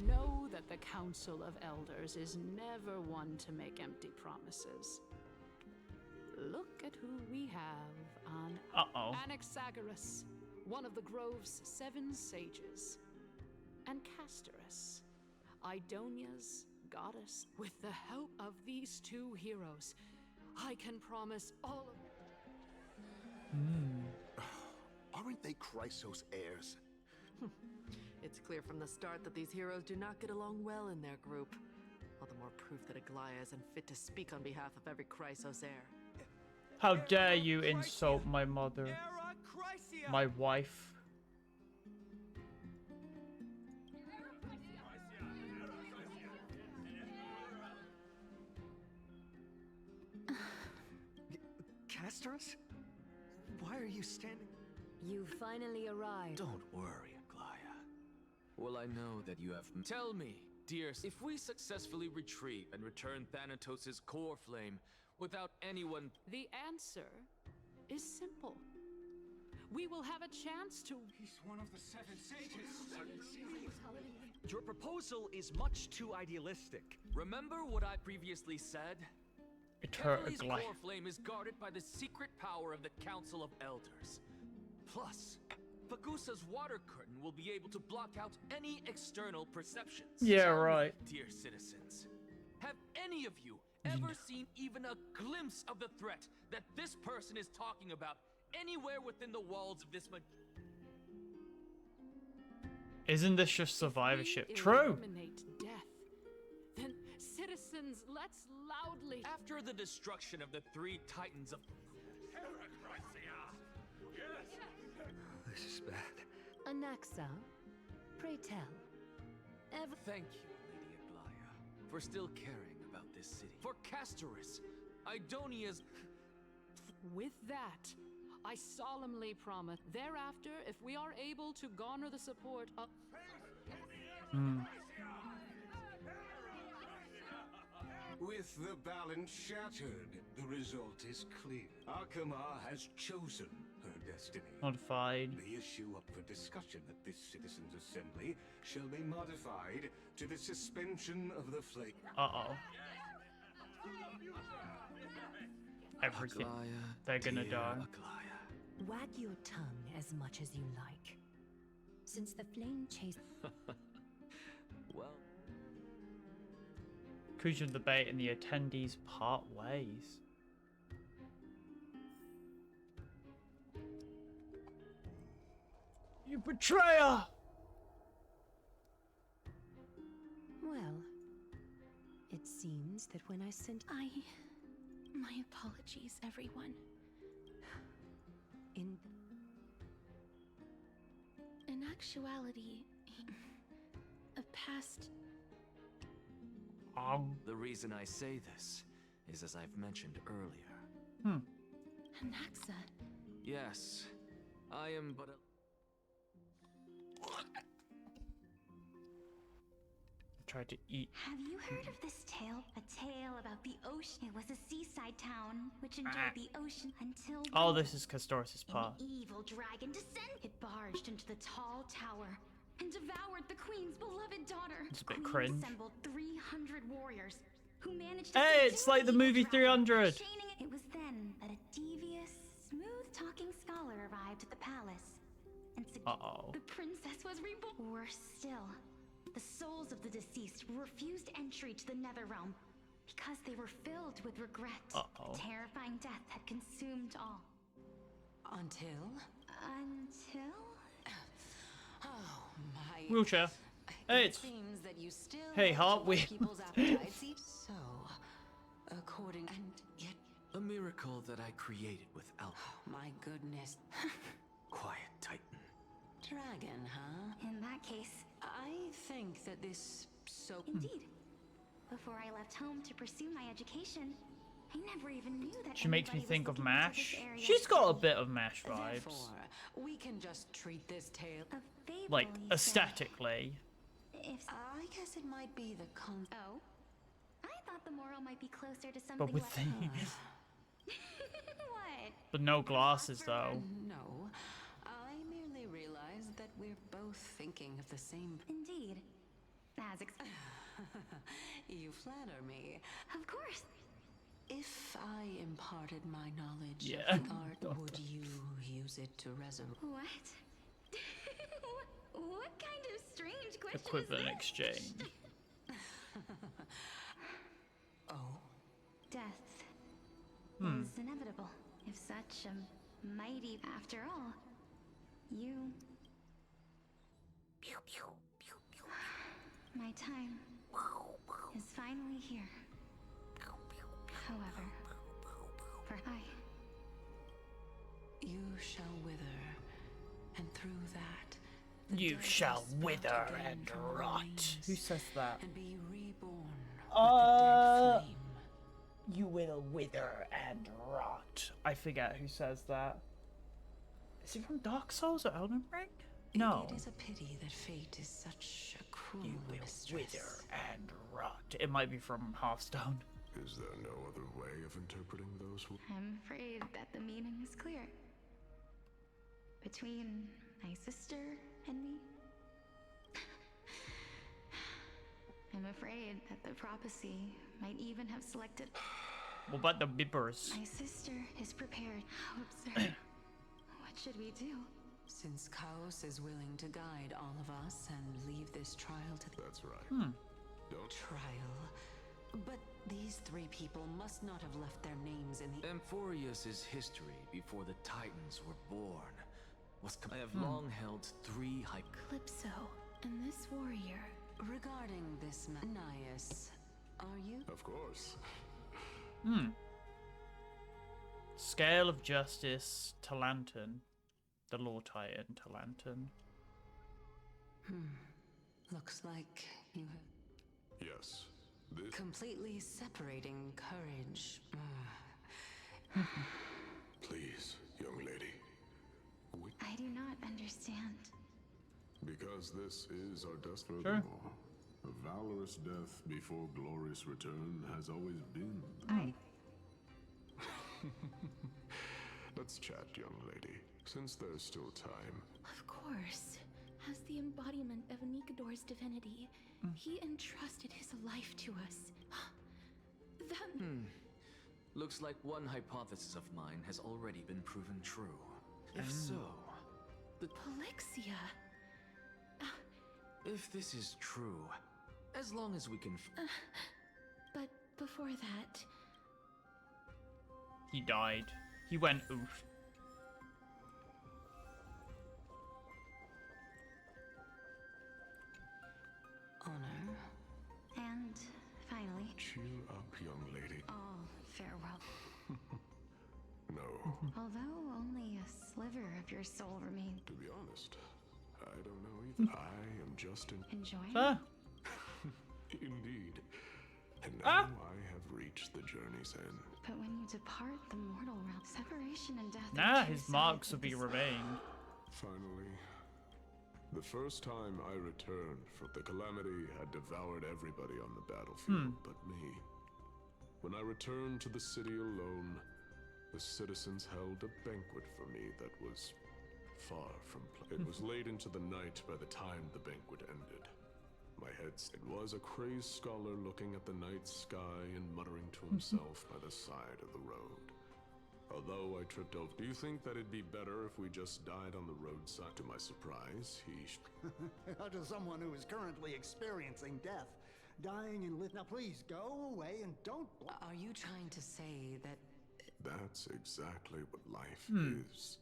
Know that the Council of Elders is never one to make empty promises. Look at who we have on Anaxagoras, one of the Grove's 7 sages, and Castorus, Idonia's goddess. With the help of these 2 heroes, I can promise all of... Aren't they Chrysos heirs? It's clear from the start that these heroes do not get along well in their group. All the more proof that Aglaya is unfit to speak on behalf of every Chrysos heir. How dare you insult my mother, my wife. Castorus? Why are you standing? You finally arrived. Don't worry, Aglaya. Well, I know that you have... Tell me, dears, if we successfully retrieve and return Thanatos' core flame without anyone... The answer is simple. We will have a chance to... He's one of the 7 sages. Your proposal is much too idealistic. Remember what I previously said? Heavenly's core flame is guarded by the secret power of the Council of Elders. Plus, Fagusa's water curtain will be able to block out any external perceptions. Yeah, right. Dear citizens, have any of you ever seen even a glimpse of the threat that this person is talking about anywhere within the walls of this... Isn't this just survivorship? True. Eliminate death. Then, citizens, let's loudly... After the destruction of the 3 titans of... This is bad. Anaxa, pray tell. Thank you, Lady Aglaya, for still caring about this city. For Castorus, Idonia's... With that, I solemnly promise, thereafter, if we are able to garner the support of... With the balance shattered, the result is clear. Akama has chosen her destiny. Modified. The issue up for discussion at this citizens' assembly shall be modified to the suspension of the flame. Uh-oh. Everything. They're gonna die. Wag your tongue as much as you like. Since the flame chase... Well... Conclusion of the debate and the attendees part ways. You betrayer! Well, it seems that when I sent... My apologies, everyone. In actuality, a past... The reason I say this is as I've mentioned earlier. Anaxa. Yes, I am but a... Tried to eat. Have you heard of this tale? A tale about the ocean. It was a seaside town which enjoyed the ocean until... Oh, this is Castorus' part. An evil dragon descended. It barged into the tall tower and devoured the queen's beloved daughter. It's a bit Queen cringe. assembled 300 warriors who managed to... Hey, it's like the movie 300. It was then that a devious, smooth-talking scholar arrived at the palace. And the princess was reborn. Worse still, the souls of the deceased were refused entry to the Netherrealm because they were filled with regret. The terrifying death had consumed all. Until? Oh, my... Wheelchair. Hey, it's... seems that you still Hey, Heartwheel. people's appetites. So, according... And yet... A miracle that I created without... My goodness. Quiet, Titan. Dragon, huh? In that case... I think that this so... Indeed. Before I left home to pursue my education, I never even knew that... She makes me think of MASH. She's got a bit of MASH vibes. Therefore, we can just treat this tale... Like, aesthetically. I guess it might be the Oh? I thought the moral might be closer to something But with less... these. What? But no glasses, though. No. I merely realized that we're both thinking of the same. Indeed. You flatter me. Of course. If I imparted my knowledge Yeah. of the art, would you use it to resurrect? What? What kind of strange question Equivalent is this? exchange. Oh. Death is inevitable. If such a mighty, after all, you. My time is finally here. However, for you shall wither, and through that, You shall wither and rot. Who says that? and be reborn with the dead flame. You will wither and rot. I forget who says that. Is it from Dark Souls or Elden Ring? No. It is a pity that fate is such a cruel You will mistress. wither and rot. It might be from Hearthstone. Is there no other way of interpreting those words? I'm afraid that the meaning is clear. Between my sister and me. I'm afraid that the prophecy might even have selected. What about the bippers? My sister is prepared. How absurd. What should we do? Since Chaos is willing to guide all of us and leave this trial to... That's right. Don't... Trial. But these three people must not have left their names in the... Amphorius' history before the Titans were born was... I have long held three Calypso and this warrior. Regarding this Nias, are you? Of course. Scale of Justice, Talanton. The Law Titan, Talanton. Looks like you have... Yes. This... Completely separating courage. Please, young lady. I do not understand. Because this is our destiny. Sure. Furthermore, a valorous death before glorious return has always been. Let's chat, young lady, since there's still time. Of course. As the embodiment of Nikador's divinity, he entrusted his life to us. That... Looks like one hypothesis of mine has already been proven true. If so, the... Polixia. If this is true, as long as we can... But before that... He died. He went oof. Honor. And finally... Cheer up, young lady. All farewell. No. Although only a sliver of your soul remains. To be honest, I don't know either. I am just Enjoying? Indeed. And now I have reached the journey's end. But when you depart the mortal realm, separation and death... Nah, his marks will be remained. Finally, the first time I returned from the calamity had devoured everybody on the battlefield but me. When I returned to the city alone, the citizens held a banquet for me that was far from It was late into the night by the time the banquet ended. My head... It was a crazed scholar looking at the night sky and muttering to himself by the side of the road. Although I tripped over... Do you think that it'd be better if we just died on the roadside? To my surprise, he... How does someone who is currently experiencing death, dying and living... Now please, go away and don't... Are you trying to say that... That's exactly what life is.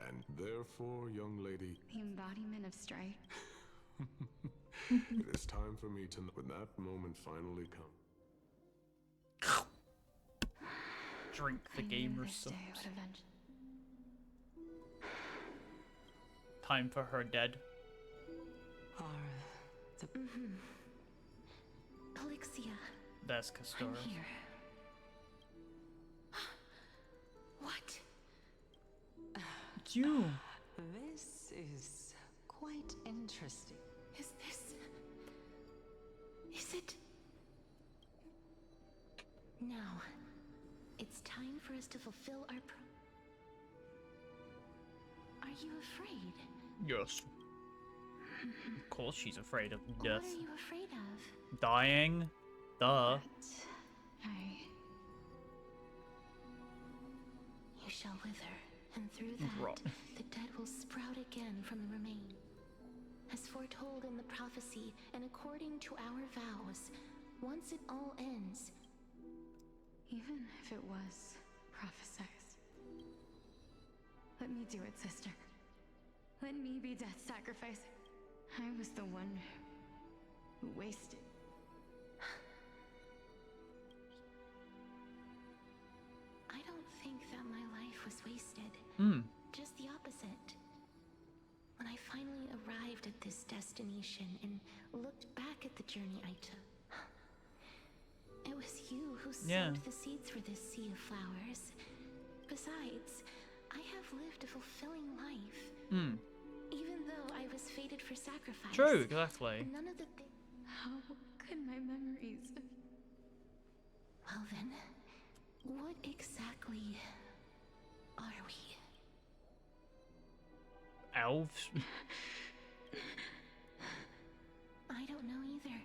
And therefore, young lady... The embodiment of strife. It is time for me to... When that moment finally comes... Drink the gamer subs. Time for her dead. Polixia. There's Castor. I'm here. What? It's you. This is quite interesting. Is this... Is it... Now, it's time for us to fulfill our Are you afraid? Yes. Of course she's afraid of What death. are you afraid of? Dying. Duh. You shall wither, and through that, Rot. the dead will sprout again from the remain. As foretold in the prophecy, and according to our vows, once it all ends. Even if it was prophesized. Let me do it, sister. Let me be death sacrifice. I was the one who wasted. I don't think that my life was wasted. Just the opposite. When I finally arrived at this destination and looked back at the journey I took, it was you who sowed the seeds for this sea of flowers. Besides, I have lived a fulfilling life. Even though I was fated for sacrifice. True, exactly. None of the How could my memories of... Well then, what exactly are we? Elves? I don't know either.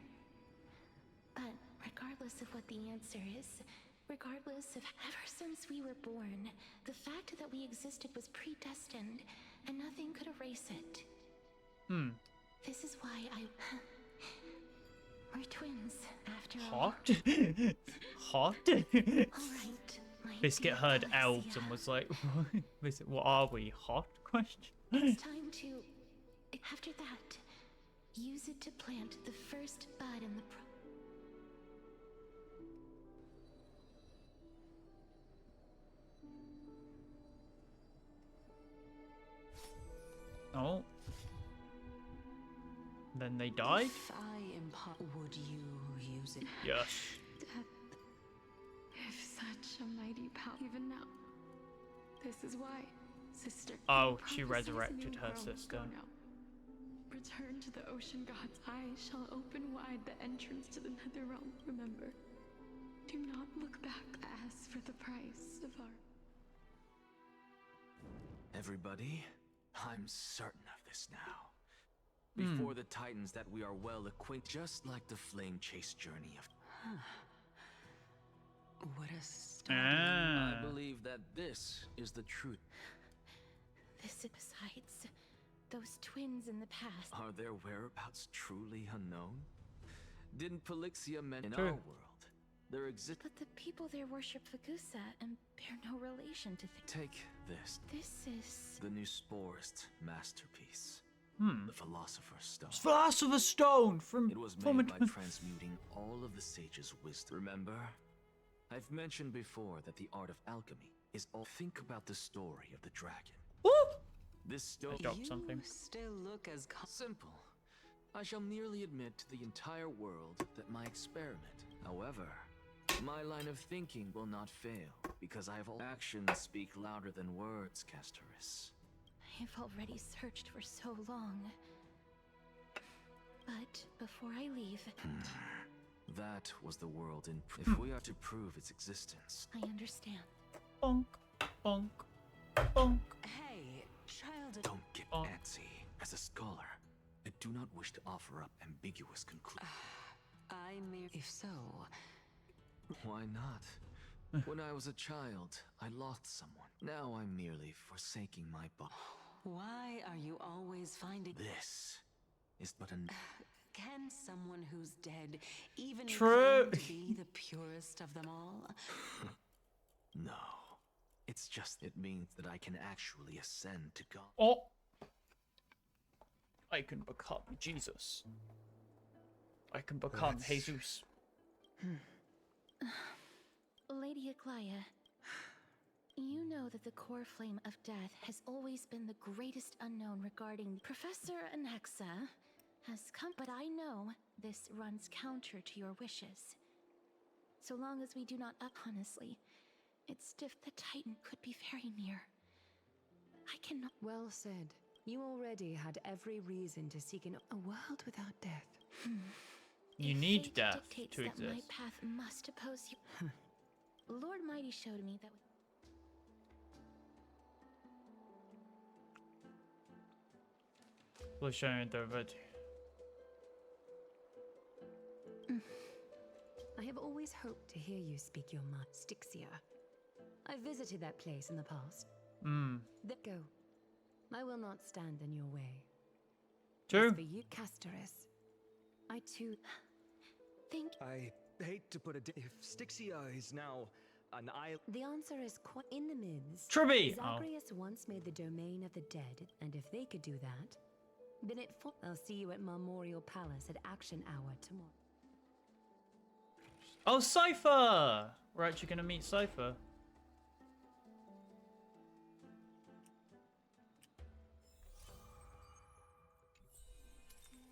But regardless of what the answer is, regardless of ever since we were born, the fact that we existed was predestined, and nothing could erase it. This is why we're twins, after all. Hot? Alright, my Biscuit dear heard Alexia. elves and was like, what are we? Hot? Question. It's time to, after that, use it to plant the first bud in the Oh. Then they died? If I impart, would you use it? Yes. If such a mighty power, even now. This is why, sister. Oh, she prophesies resurrected new her world. sister. Go now. Return to the ocean gods. I shall open wide the entrance to the nether realm. Remember, do not look back. As for the price of our... Everybody, I'm certain of this now. Before the Titans that we are well acquainted, just like the flame chase journey of... What a story. I believe that this is the truth. This, besides, those twins in the past. Are their whereabouts truly unknown? Didn't Polixia mention in True. our world? There exists... But the people there worship Fagusa and bear no relation to Take this. This is... The new Sporist masterpiece. The Philosopher's Stone. Philosopher's Stone from... It was made by transmuting all of the sage's wisdom. Remember? I've mentioned before that the art of alchemy is all... Think about the story of the dragon. This stone... dropped something. Still look as... Simple. I shall merely admit to the entire world that my experiment, however, my line of thinking will not fail, because I have all... Actions speak louder than words, Castoris. I've already searched for so long. But before I leave... That was the world in... If we are to prove its existence... I understand. Bonk, bonk, bonk. Hey, child... Don't get antsy. As a scholar, I do not wish to offer up ambiguous conclusions. If so... Why not? When I was a child, I lost someone. Now I'm merely forsaking my body. Why are you always finding... This is but an... Can someone who's dead even True. claim to be the purest of them all? No. It's just... It means that I can actually ascend to God. Oh! I can become Jesus. I can become Jesus. Lady Aglaya, you know that the core flame of death has always been the greatest unknown regarding Professor Anaxa has come, but I know this runs counter to your wishes. So long as we do not honestly, it's stiff the Titan could be very near. I cannot... Well said. You already had every reason to seek a world without death. You If need fate death dictates to that my exist. path must oppose you. Lord Mighty showed me that... We'll show you the red. I have always hoped to hear you speak your mind, Styxia. I visited that place in the past. Go. I will not stand in your way. True. As for you, Casterus, I too think... I hate to put it... If Styxia is now an island... The answer is quite in the midst. Trubby! Zagreus once made the domain of the dead, and if they could do that, then I'll see you at Memorial Palace at Action Hour tomorrow. Oh, Cypher! We're actually going to meet Cypher.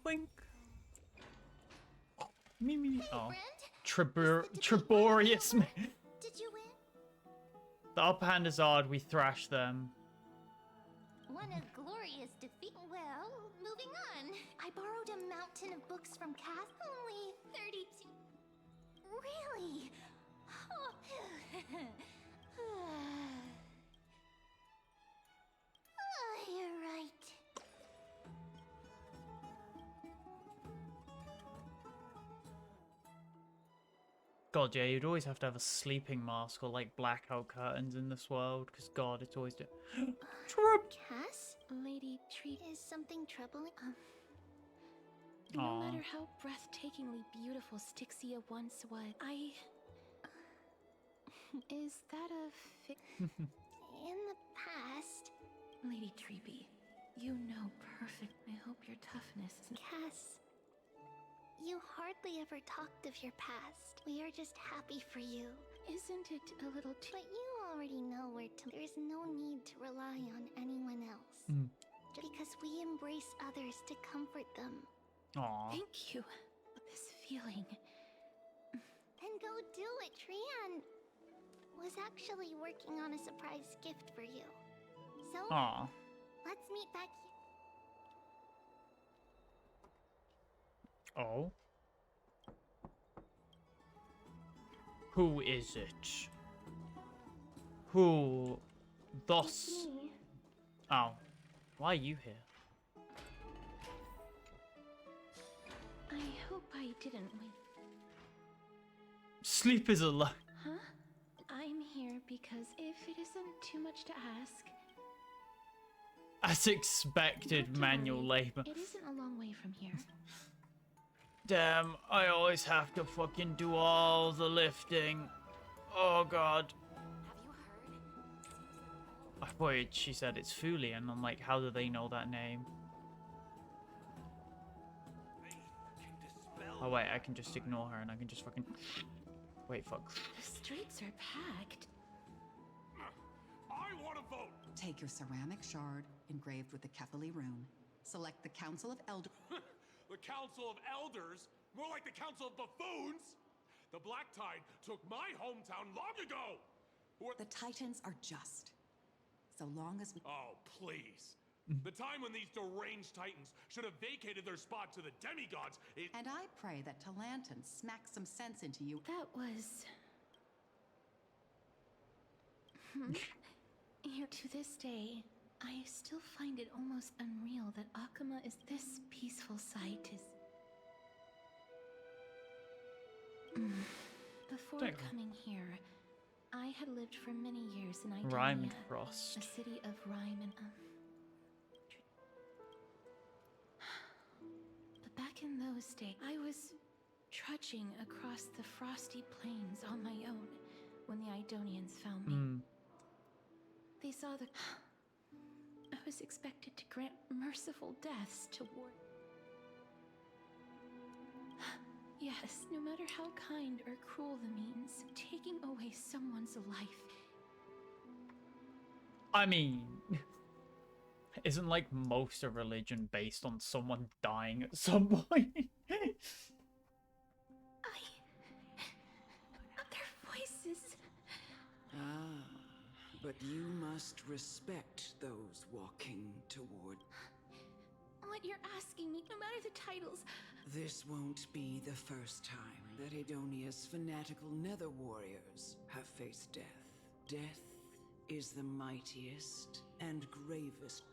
Wink. Me. Hey, oh. friend. Triborius. Did you win? The upper hand is hard. We thrash them. What a glorious defeat. Well, moving on. I borrowed a mountain of books from Cass. Only 30. Really? Oh. You're right. God, yeah, you'd always have to have a sleeping mask or like blackout curtains in this world, because God, it's always Cass? Lady Tree, is something troubling? No matter how breathtakingly beautiful Styxia once was, is that a In the past... Lady Treeby, you know perfect. I hope your toughness is... Cass, you hardly ever talked of your past. We are just happy for you. Isn't it a little too... But you already know where to... There's no need to rely on anyone else. Just because we embrace others to comfort them. Aww. Thank you. This feeling. Then go do it. Trian was actually working on a surprise gift for you. So, let's meet back here. Oh. Who is it? Who? Thus? Oh. Why are you here? I hope I didn't wait. Sleep is alone. Huh? I'm here because if it isn't too much to ask... As expected, manual labor. It isn't a long way from here. Damn, I always have to fucking do all the lifting. Oh God. I thought she said it's Fuli, and I'm like, how do they know that name? Oh wait, I can just ignore her and I can just fucking... Wait, fuck. The streets are packed. I want to vote! Take your ceramic shard engraved with the Kefali rune. Select the Council of Elders. The Council of Elders? More like the Council of Buffoons? The Black Tide took my hometown long ago! The Titans are just. So long as we... Oh, please. The time when these deranged Titans should have vacated their spot to the demigods is... And I pray that Talanton smacks some sense into you. That was... Here to this day, I still find it almost unreal that Akama is this peaceful sight is... Before coming here, I had lived for many years in Idonia, Rhyme and Frost. a city of rhyme and But back in those days, I was trudging across the frosty plains on my own when the Idonians found me. They saw the... I was expected to grant merciful deaths toward... Yes, no matter how kind or cruel the means, taking away someone's life. I mean, isn't like most of religion based on someone dying at some point? Other voices. Ah, but you must respect those walking toward... What you're asking me, no matter the titles... This won't be the first time that Idonia's fanatical nether warriors have faced death. Death is the mightiest and gravest.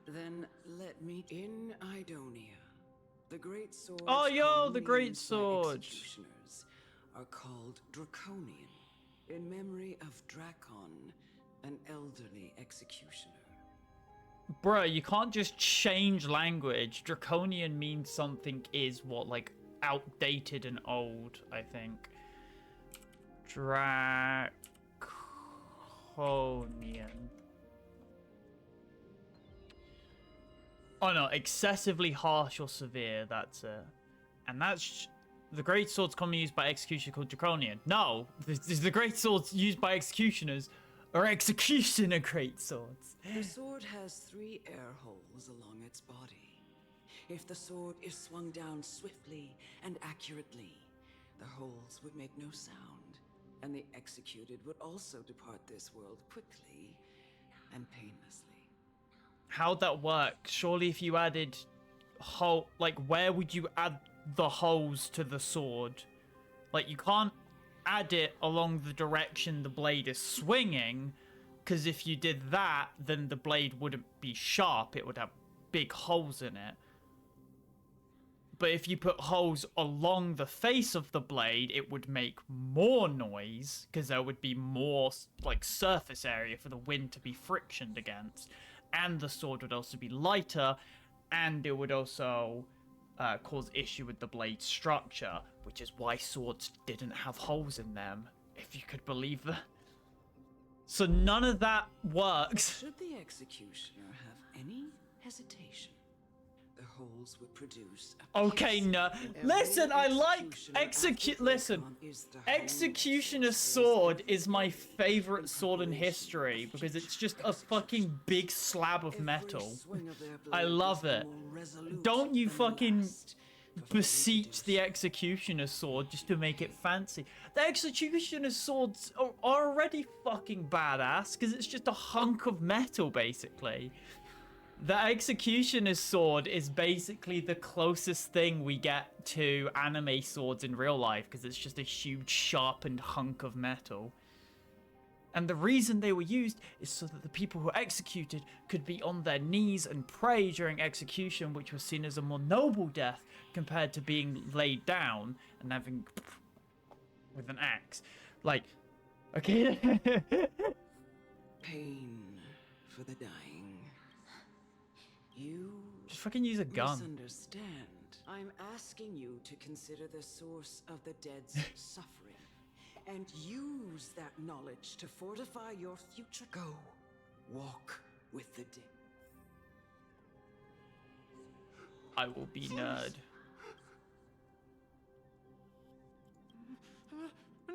Then let me in Idonia. The great sword. Oh, yo, the great sword. Executioners are called Draconian, in memory of Drakon, an elderly executioner. Bruh, you can't just change language. Draconian means something is what, like, outdated and old, I think. Draconian. Oh no, excessively harsh or severe, that's it. And that's... The great swords commonly used by executioners called Draconian. No, the great swords used by executioners are executioner great swords. The sword has 3 air holes along its body. If the sword is swung down swiftly and accurately, the holes would make no sound, and the executed would also depart this world quickly and painlessly. How'd that work? Surely if you added hole, like, where would you add the holes to the sword? Like, you can't add it along the direction the blade is swinging, because if you did that, then the blade wouldn't be sharp. It would have big holes in it. But if you put holes along the face of the blade, it would make more noise, because there would be more, like, surface area for the wind to be frictioned against. And the sword would also be lighter, and it would also cause issue with the blade structure, which is why swords didn't have holes in them, if you could believe that. So none of that works. Should the executioner have any hesitation, the holes would produce a Okay, no. Listen, I like Executioner's sword is my favorite sword in history because it's just a fucking big slab of metal. I love it. Don't you fucking beseech the Executioner's sword just to make it fancy. The Executioner's swords are already fucking badass because it's just a hunk of metal, basically. The Executioner's sword is basically the closest thing we get to anime swords in real life because it's just a huge sharpened hunk of metal. And the reason they were used is so that the people who were executed could be on their knees and pray during execution, which was seen as a more noble death compared to being laid down and having with an axe. Like, okay. Pain for the dying. You just fucking use a gun. Misunderstand. I'm asking you to consider the source of the dead's suffering and use that knowledge to fortify your future. Go, walk with the dead. I will be nerd.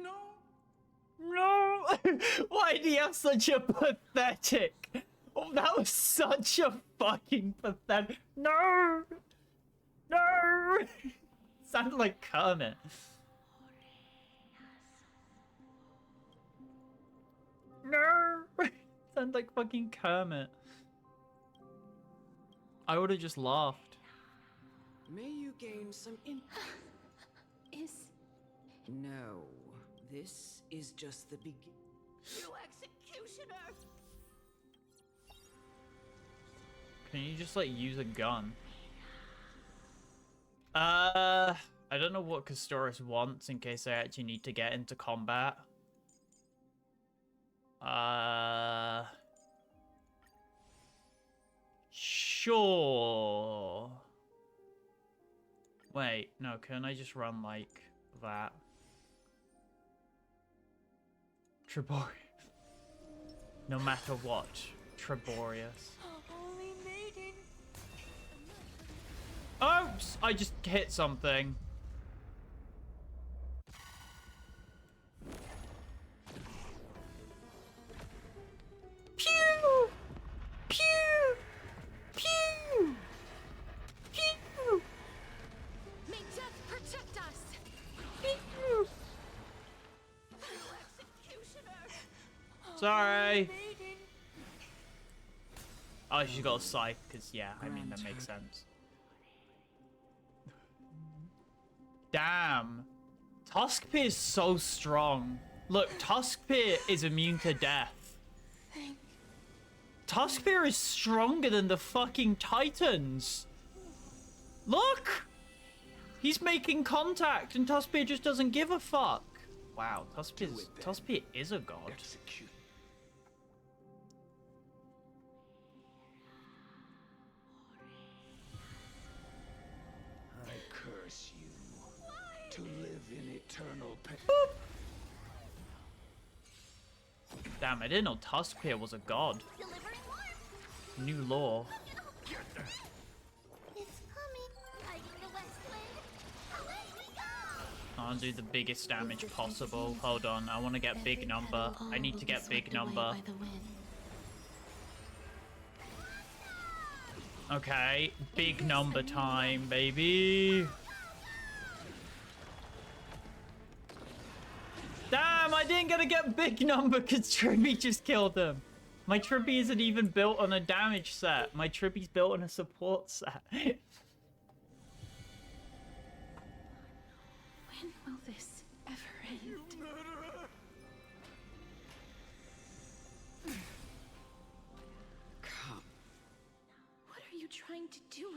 No. No! Why do you have such a pathetic... Oh, that was such a fucking pathetic... No! No! Sounded like Kermit. No! Sounded like fucking Kermit. I would have just laughed. May you gain some No, this is just the beginning. You executioner! Can you just, like, use a gun? I don't know what Castoris wants in case I actually need to get into combat. Sure. Wait, no, can I just run like that? Treborius. No matter what, Treborius. Oops! I just hit something. Pew! Pew! Pew! Pew! May death protect us! Pew! Sorry. Oh, she's got a scythe, because, yeah, I mean, that makes sense. Damn. Tuskpear is so strong. Look, Tuskpear is immune to death. Tuskpear is stronger than the fucking Titans. Look! He's making contact and Tuskpear just doesn't give a fuck. Wow, Tuspia is a god. Execute. I curse you to live in eternal pain. Damn, I didn't know Tuspia was a god. New lore. I'll do the biggest damage possible. Hold on, I want to get big number. I need to get big number. Okay, big number time, baby. Damn, I didn't get to get big number because Trippy just killed him. My Trippy isn't even built on a damage set. My Trippy's built on a support set. When will this ever end? You murderer! Come. What are you trying to do?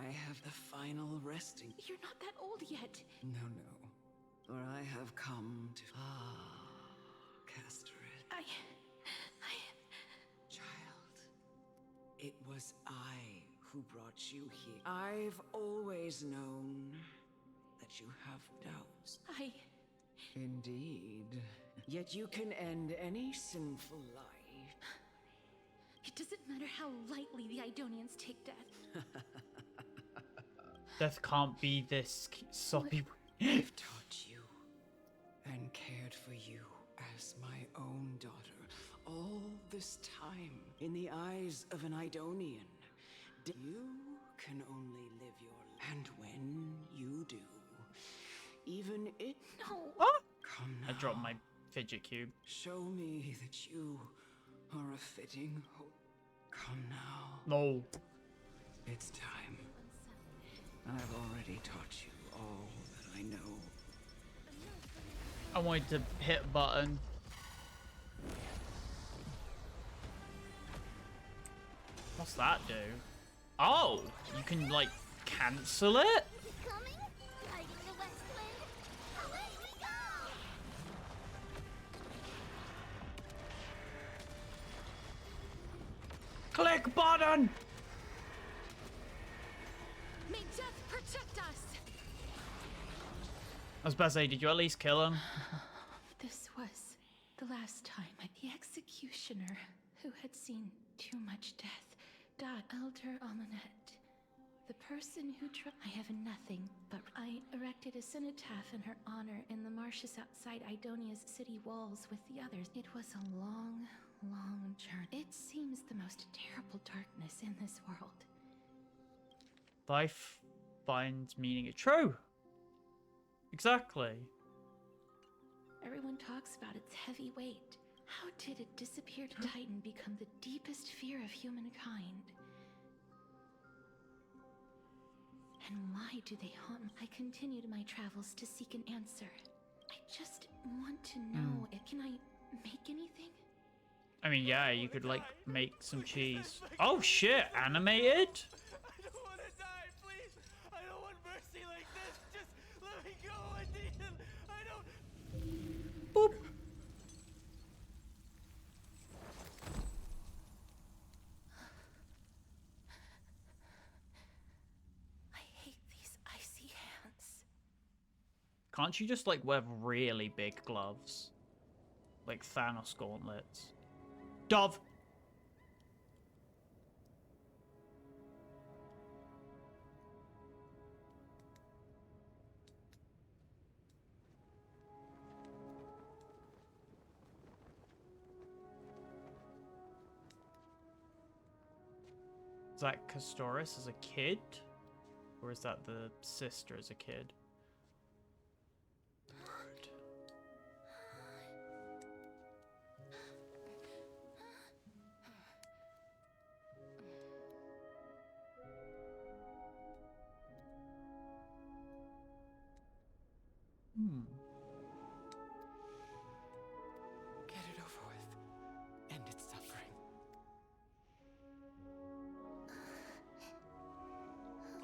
I have the final resting. You're not that old yet. No. For I have come to... Castoret. Child, it was I who brought you here. I've always known that you have doubts. Indeed. Yet you can end any sinful life. It doesn't matter how lightly the Idonians take death. Death can't be this soppy. I've taught you and cared for you as my own daughter all this time in the eyes of an Idonian. You can only live your life, and when you do, even it... No! Come now. I dropped my fidget cube. Show me that you are a fitting hope. Come now. No. It's time. I've already taught you all that I know. I wanted to hit button. What's that do? Oh, you can like cancel it? Click button! May death protect us! I was about to say, did you at least kill him? This was the last time the executioner, who had seen too much death, died. Elder Almanet, the person who I have nothing, but I erected a cenotaph in her honor in the marshes outside Idonia's city walls with the others. It was a long journey. It seems the most terrible darkness in this world. Life finds meaning. True. Exactly. Everyone talks about its heavy weight. How did a disappeared titan become the deepest fear of humankind? And why do they haunt me? I continued my travels to seek an answer. I just want to know, can I make anything? I mean, yeah, you could like make some cheese. Oh shit, animated? I don't want to die, please. I don't want mercy like this. Just let me go. I need him. I don't. Boop. I hate these icy hands. Can't you just like wear really big gloves? Like Thanos gauntlets. Dove! Is that Castoris as a kid? Or is that the sister as a kid? Get it over with. End its suffering.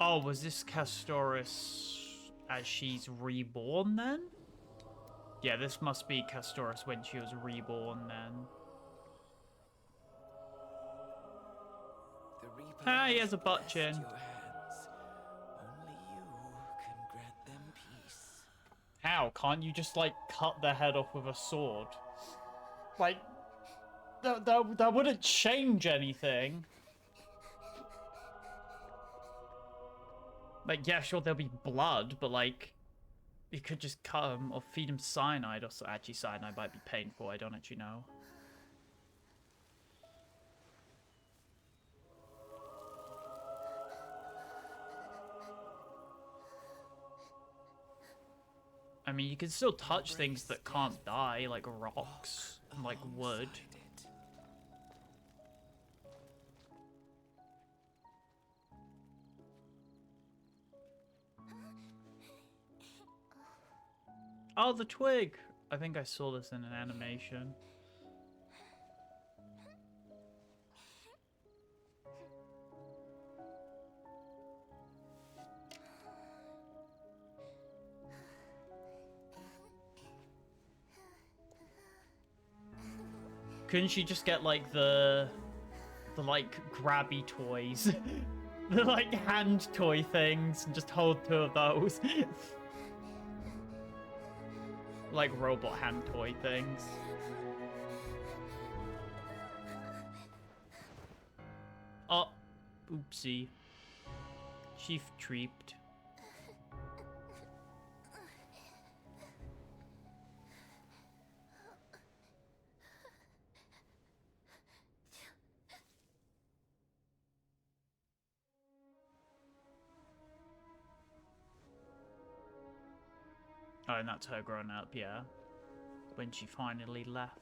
Oh, was this Castoris as she's reborn then? Yeah, this must be Castoris when she was reborn then. Ah, he has a butt chin. How? Can't you just, like, cut their head off with a sword? Like, that wouldn't change anything. Like, yeah, sure, there'll be blood, but, like, you could just cut him or feed him cyanide. Or so. Actually, cyanide might be painful. I don't actually know. I mean, you can still touch things that can't die, like rocks and, like, wood. Oh, the twig! I think I saw this in an animation. Couldn't she just get, like, the like, grabby toys? The, like, hand toy things and just hold 2 of those? Like, robot hand toy things. Oh, oopsie. She tripped. Oh, and that's her grown up, yeah. When she finally left.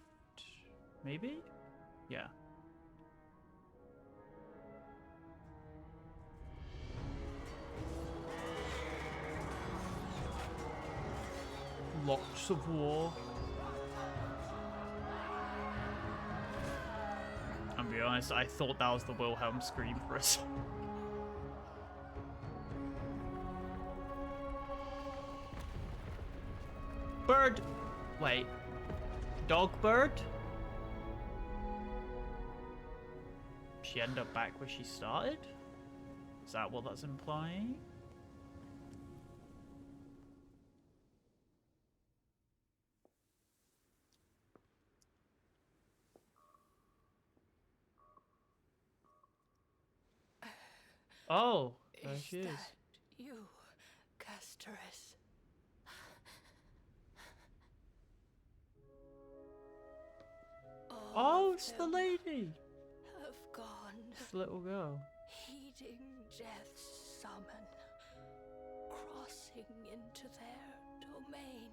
Maybe? Yeah. Lots of war. I'll be honest, I thought that was the Wilhelm scream for us. Bird! Wait. Dog bird? She ended up back where she started? Is that what that's implying? Oh, there she is. You, Castoris. Oh, it's the lady. Have gone. This little girl. Heeding death's summon, crossing into their domain.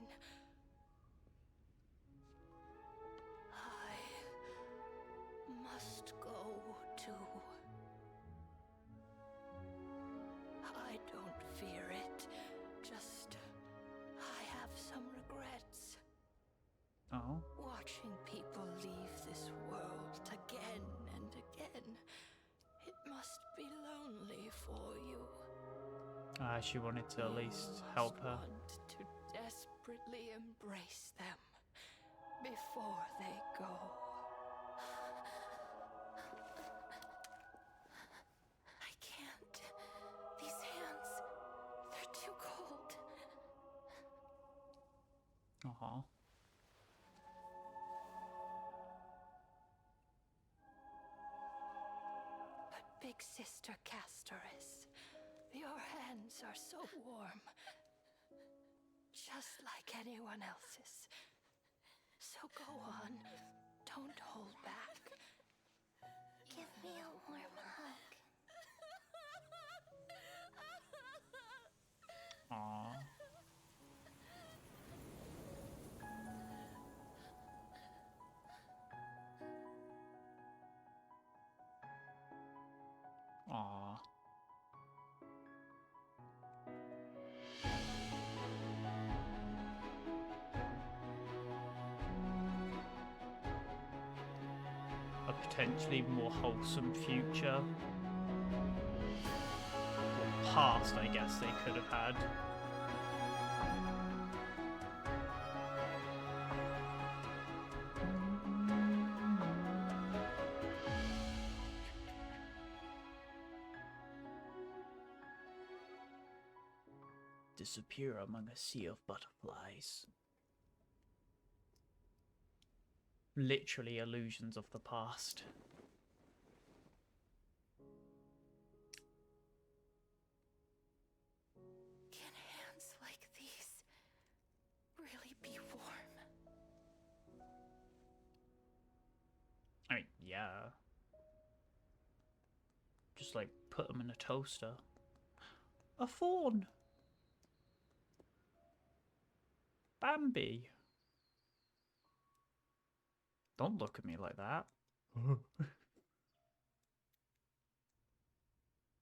I must go too. I don't fear it, just I have some regrets. Oh. Watching people leave this world again and again, it must be lonely for you. She wanted to at least help her. Want to desperately embrace them before they go. I can't. These hands, they're too cold. Uh-huh. But Big Sister Castoris, your hands are so warm. Just like anyone else's. So go on. Don't hold back. Give me a warm hug. Aww. Aww. A potentially more wholesome future. Or past, I guess, they could have had. disappear among a sea of butterflies. Literally illusions of the past. Can hands like these really be warm? I mean, yeah. Just like put them in a toaster. A fawn. Bambi. Don't look at me like that.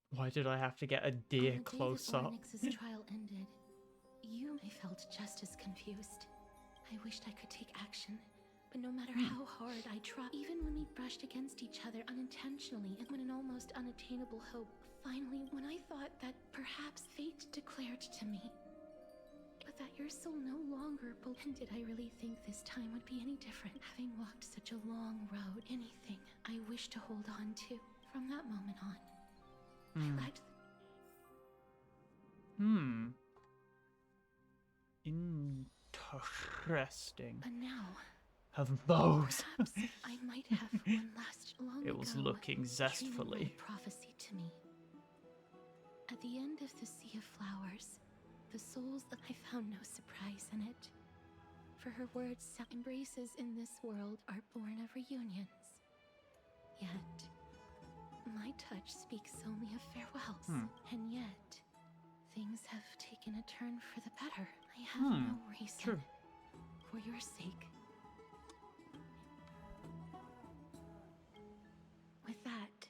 Why did I have to get a deer close up? Onyx's trial ended, I felt just as confused. I wished I could take action, but no matter how hard I tried, even when we brushed against each other unintentionally and when an almost unattainable hope, finally, when I thought that perhaps fate declared to me, but that your soul no longer belonged, did I really think this time would be any different? Having walked such a long road, anything I wished to hold on to from that moment on. I lacked. Interesting. But now, Have both. perhaps I might have one last long It was ago, looking dreaming zestfully. my prophecy to me. At the end of the sea of flowers, the souls that I found no surprise in it. For her words, embraces in this world are born of reunions. Yet, my touch speaks only of farewells. And yet, things have taken a turn for the better. I have no reason, for your sake. With that,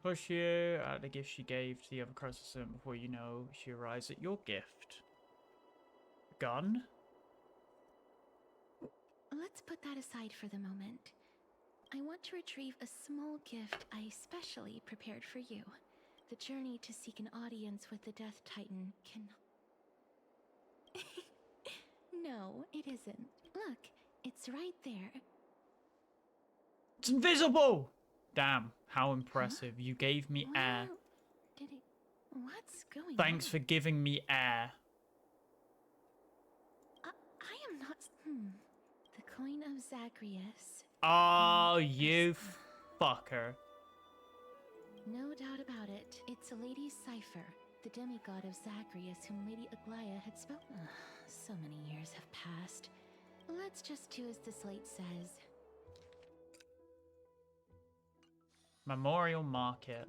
Push you at the gift she gave to the other Crossison before you know she arrives at your gift. Gun? let's put that aside for the moment. I want to retrieve a small gift I specially prepared for you. The journey to seek an audience with the Death Titan can... No, it isn't. Look, it's right there. It's invisible! Damn, how impressive. You gave me air. Did it... What's going on? Thanks for giving me air. I am not... The coin of Zagreus. Oh, you fucker. No doubt about it. It's a Lady Cipher, the demigod of Zagreus whom Lady Aglaia had spoken. So many years have passed. Let's just do as the slate says. Memorial Market.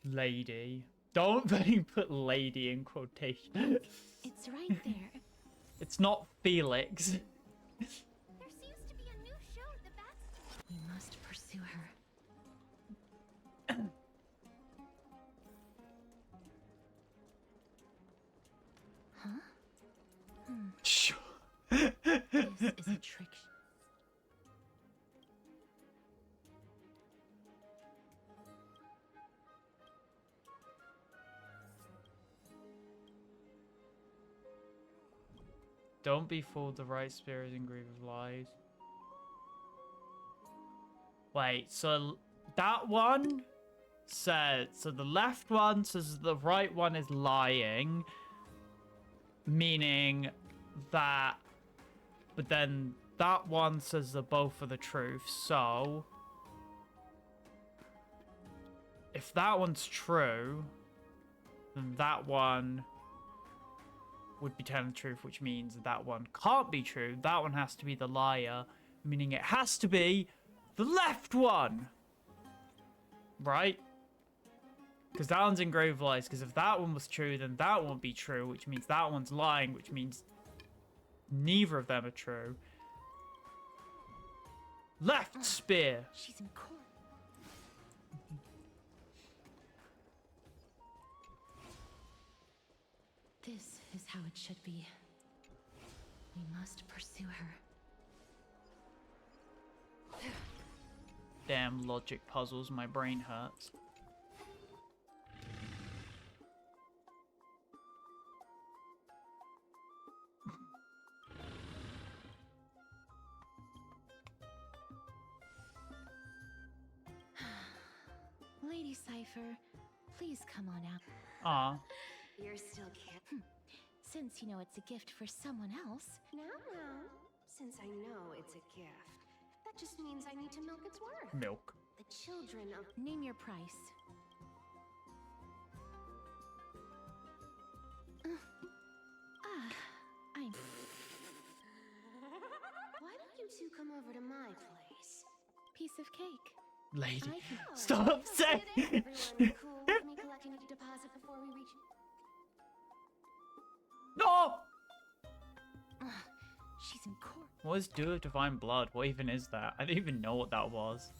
Lady. Don't then put lady in quotation. It's right there. It's not Felix. There seems to be a new show at the Bats. We must pursue her. Huh? Sure. This is a trick. Don't be fooled, the right spirit in grief of lies. Wait, so that one says, so the left one says the right one is lying, meaning that, but then that one says they're both are the truth, so if that one's true, then that one would be telling the truth, which means that one can't be true. That one has to be the liar, meaning it has to be the left one. Right? Because that one's in grave lies, because if that one was true, then that won't be true, which means that one's lying, which means neither of them are true. Left spear. She's in court. This is how it should be. We must pursue her. Damn logic puzzles, my brain hurts. Alrighty, Cypher. Please come on out. Aw. You're still kid. Since you know it's a gift for someone else. Now, since I know it's a gift, that just means I need to milk its worth. Milk. The children of... Name your price. I'm... Why don't you two come over to my place? Piece of cake. Lady, stop saying. Everyone cool with me collecting a deposit before we reach... No! She's in court. What is Dew of Divine Blood? What even is that? I didn't even know what that was.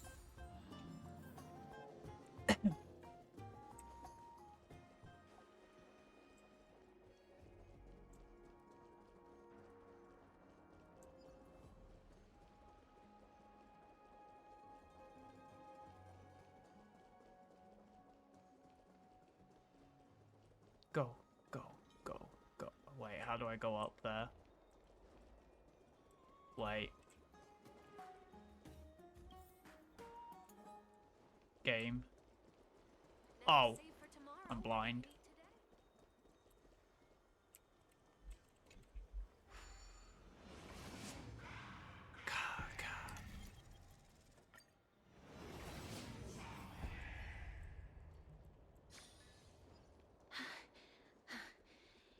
Go, go, go, go. Wait, how do I go up there? Wait. Game. Oh, I'm blind.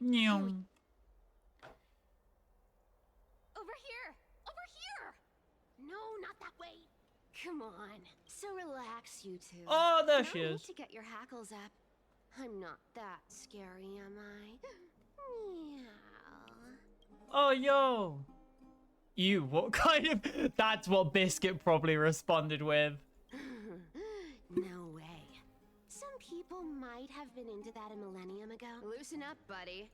Nyong. Over here! Over here! No, not that way. Come on. So relax, you two. Oh, there No she need is. to get your hackles up. I'm not that scary, am I? Meow. Oh, yo. You, what kind of... That's what Biscuit probably responded with. No way. Some people might have been into that a millennium ago. Loosen up, buddy.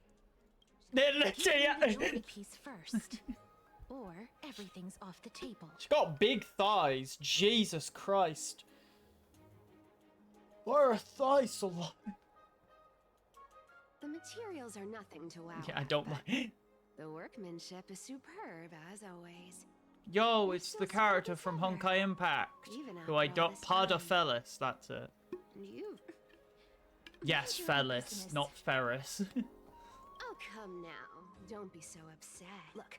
Majority piece first. Or everything's off the table. She got big thighs. Jesus Christ. Why are her thighs so long? The materials are nothing to wow. Yeah, I don't mind. The workmanship is superb, as always. Yo, it's the character from Honkai Impact. Who I don't... Pada Fellis, that's it. You... Yes, Fellis, not Ferris. Oh, come now. Don't be so upset. Look,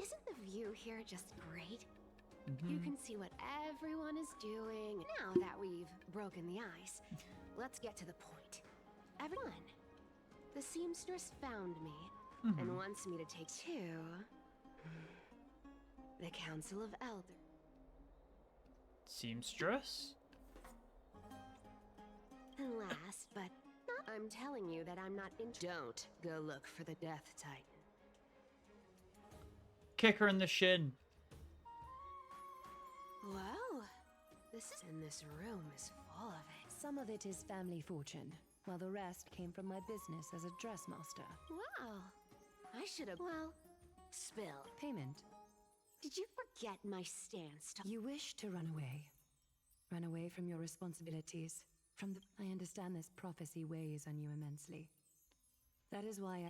isn't the view here just great? You can see what everyone is doing. Now that we've broken the ice, let's get to the point. Everyone, the seamstress found me and wants me to take to the Council of Elders. Seamstress? And last, but not, I'm telling you that I'm not in. Don't go look for the Death Titan. Kick her in the shin. Well, this room is full of it. Some of it is family fortune, while the rest came from my business as a dressmaster. Wow. I should have, well, spill. Payment. Did you forget my stance? You wish to run away. Run away from your responsibilities. From the... I understand this prophecy weighs on you immensely. That is why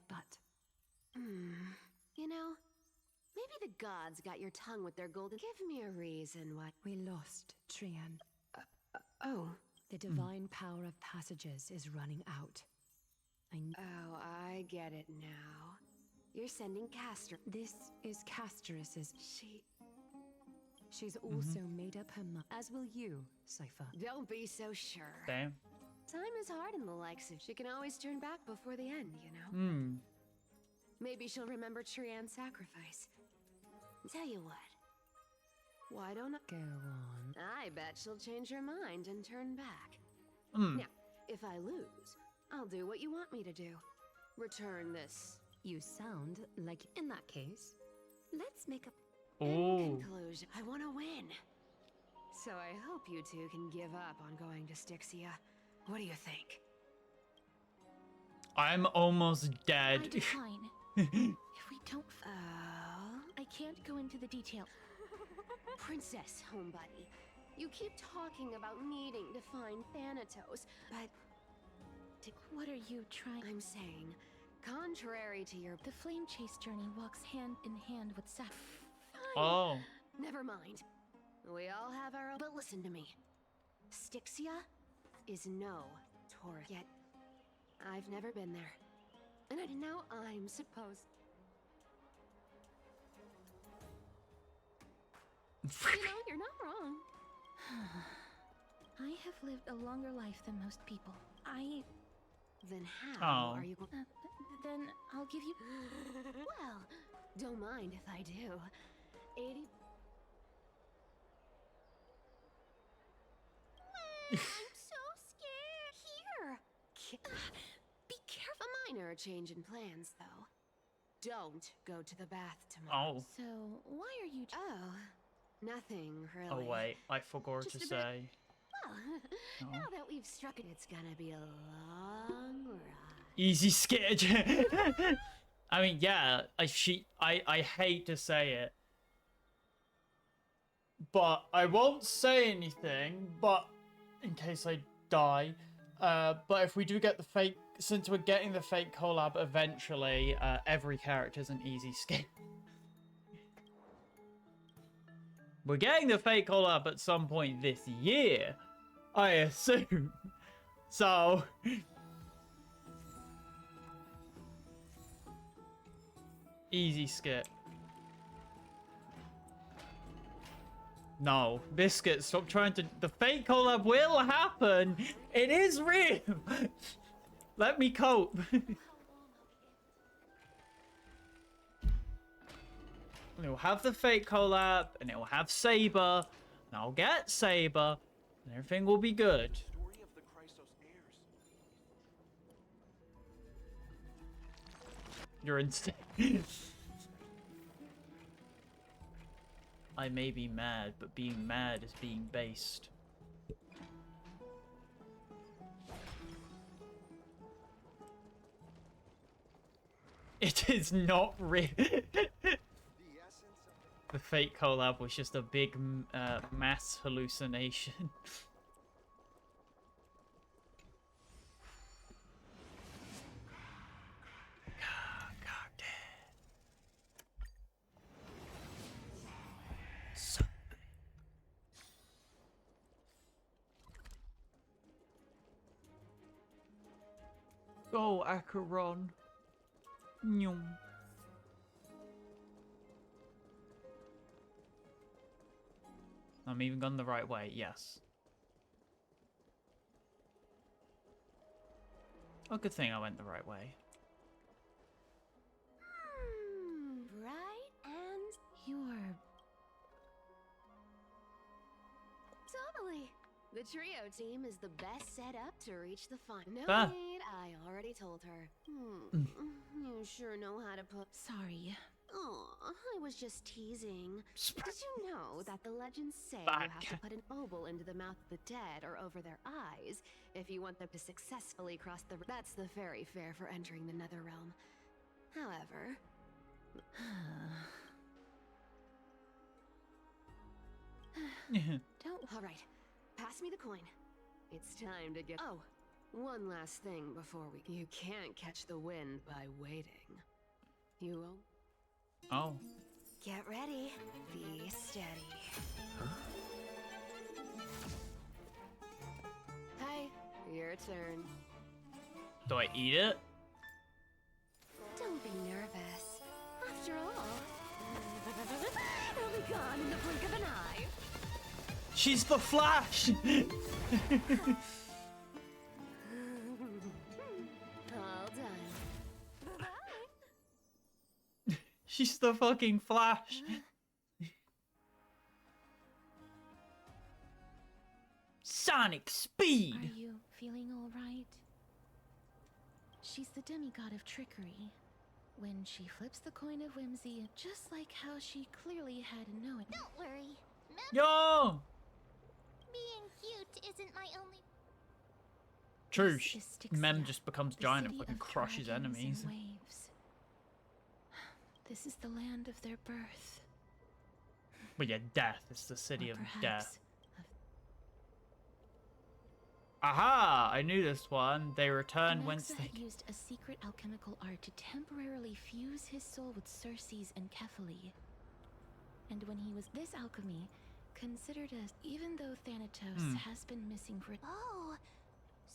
You know, maybe the gods got your tongue with their golden... Give me a reason what... We lost Trian. Oh. The divine power of passages is running out. Oh, I get it now. You're sending Castor. This is Castorus's. She's also made up her mind, as will you, Cypher. Don't be so sure. Damn. Time is hard in the likes of... She can always turn back before the end, you know? Maybe she'll remember Trian's sacrifice. Tell you what. Why don't I... Go on. I bet she'll change her mind and turn back. Now, if I lose, I'll do what you want me to do. Return this. You sound like... In that case, let's make a... In conclusion, I want to win. So I hope you two can give up on going to Styxia. What do you think? I'm almost dead. I decline. If we don't... I can't go into the detail. Princess, homebuddy. You keep talking about needing to find Thanatos, but... What are you trying... I'm saying, contrary to your... The flame chase journey walks hand in hand with Sapphire. Oh. Never mind. We all have our own... But listen to me. Styxia is no tourist. Yet, I've never been there. And now I'm supposed... You know, you're not wrong. I have lived a longer life than most people. Then how Oh. are you going... Then I'll give you... Well, don't mind if I do. 80... I'm so scared. Here. Be careful. A minor change in plans, though. Don't go to the bath tomorrow. Oh. So, why are you... Oh, nothing really. Oh wait, I forgot to say. Well, Oh. now that we've struck it, it's gonna be a long ride. Easy sketch. I mean, yeah, I hate to say it, but I won't say anything, but in case I die. But if we do get the fake, since we're getting the fake collab eventually, every character's an easy skip. We're getting the fake collab at some point this year, I assume. So... easy skip. No, Biscuit, stop trying to... The fake collab will happen! It is real! Let me cope. And it will have the fake collab, and it will have Saber, and I'll get Saber, and everything will be good. You're insane. I may be mad, but being mad is being based. It is not real. The fake collab was just a big mass hallucination. Go, Acheron. Nyum. I'm even gone the right way, yes. Oh, good thing I went the right way. Right? And you're... Totally. The trio team is the best set up to reach the final. No need, I already told her. You sure know how to put... Sorry. Oh, I was just teasing. Did you know that the legends say you Back. have to put an obol into the mouth of the dead or over their eyes if you want them to successfully cross the... That's the fairy fare for entering the nether realm. However... Don't... Alright, pass me the coin. It's time to get... Oh, one last thing before we... You can't catch the wind by waiting. You will... Oh. Get ready. Be steady. Hi, your turn. Do I eat it? Don't be nervous. After all, it'll be gone in the blink of an eye. She's the Flash! All done. She's the fucking Flash. Sonic speed! Are you feeling all right? She's the demigod of trickery. When she flips the coin of whimsy, just like how she clearly had known. Don't worry. Yo! Being cute isn't my only... True, Mem just becomes giant and fucking crushes enemies. Waves. This is the land of their birth. But yeah, death. It's the city Or of perhaps death. Aha! I knew this one. They return whence Anaxa they... had used a secret alchemical art to temporarily fuse his soul with Circe's and Kephalie. And when he was this alchemy, considered as... Even though Thanatos has been missing for... Oh,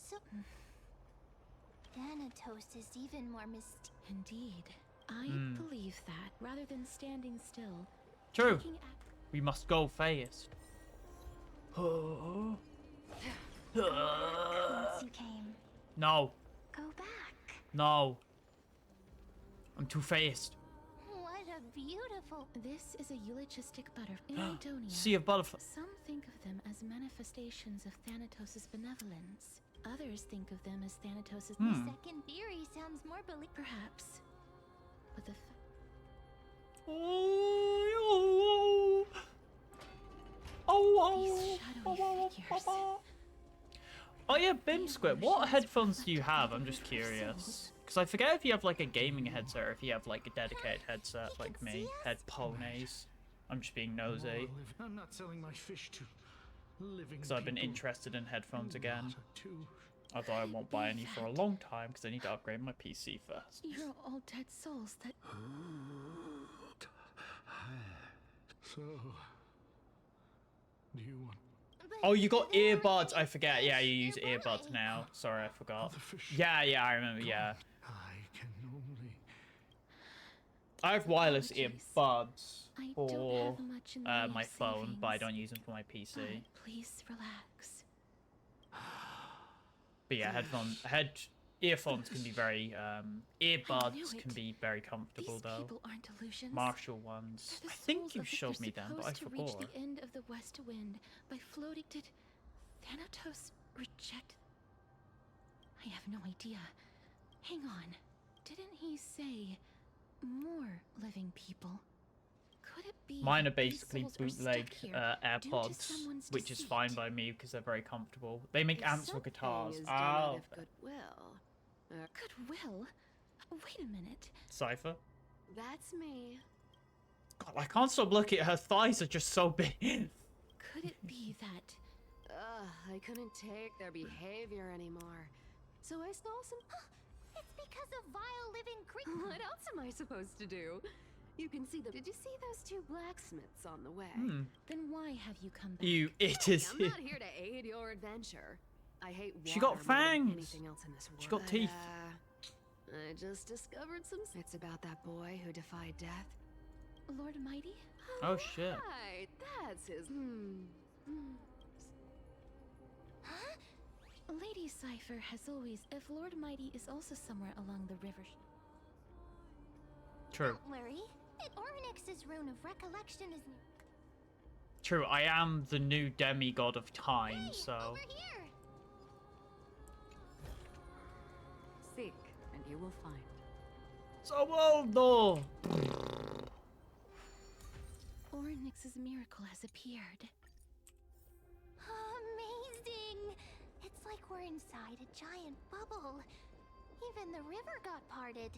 So Thanatos is even more mysterious. Indeed. I believe that, rather than standing still. True. We must go fast. Once you came. No. Go back. No. I'm too fast. What a beautiful. This is a eulogistic butterfly. In Idonia, Sea of butterflies. some think of them as manifestations of Thanatos' benevolence. Others think of them as Thanatos' The second theory sounds more believable. Perhaps. But the These shadowy figures. Oh yeah, Bimsquit, what headphones do you have? I'm just curious. Because I forget if you have like a gaming headset or if you have like a dedicated headset like me. Head ponies. I'm just being nosy. I'm not selling my fish to living Because I've been interested in headphones again. Although I won't buy any for a long time because I need to upgrade my PC first. You're all dead souls that... So... Do you want... Oh, you got earbuds. I forget. Yeah, you use earbuds now. Sorry, I forgot. Yeah, I remember. Yeah. I can only... I have wireless earbuds I for don't have much in the way my of phone, savings. but I don't use them for my PC. Please relax. But yeah, earphones can be very earbuds can be very comfortable These though. people aren't illusions. Martial ones. They're I the think souls you of the showed me them, but I supposed to reach forgot. the end of the west wind by floating. Did Thanatos reject? I have no idea. Hang on. Didn't he say more living people? Could it be Mine are that these basically souls are stuck bootleg here due to AirPods, someone's which is deceit? fine by me because they're very comfortable. They make amps for guitars. Is done out Oh, of goodwill. Goodwill? Wait a minute. Cypher. That's me. God, I can't stop looking at her thighs. Are just so big. Could it be that? I couldn't take their behavior anymore. So I stole some... It's because of vile living creatures. What else am I supposed to do? You can see them. Did you see those two blacksmiths on the way? Then why have you come back? You, it is. I'm not here to aid your adventure. I hate water She got more than fangs. anything else in this world. She got teeth. I just discovered some... It's about that boy who defied death. Lord Mighty? Oh shit. Right, that's his... Lady Cypher has always... If Lord Mighty is also somewhere along the river... True. Don't worry. Ornyx's rune of recollection is new. True, I am the new demigod of time, Hey, so... over here. Seek, and you will find. Soboldo! Ornyx's miracle has appeared. Amazing! It's like we're inside a giant bubble. Even the river got parted.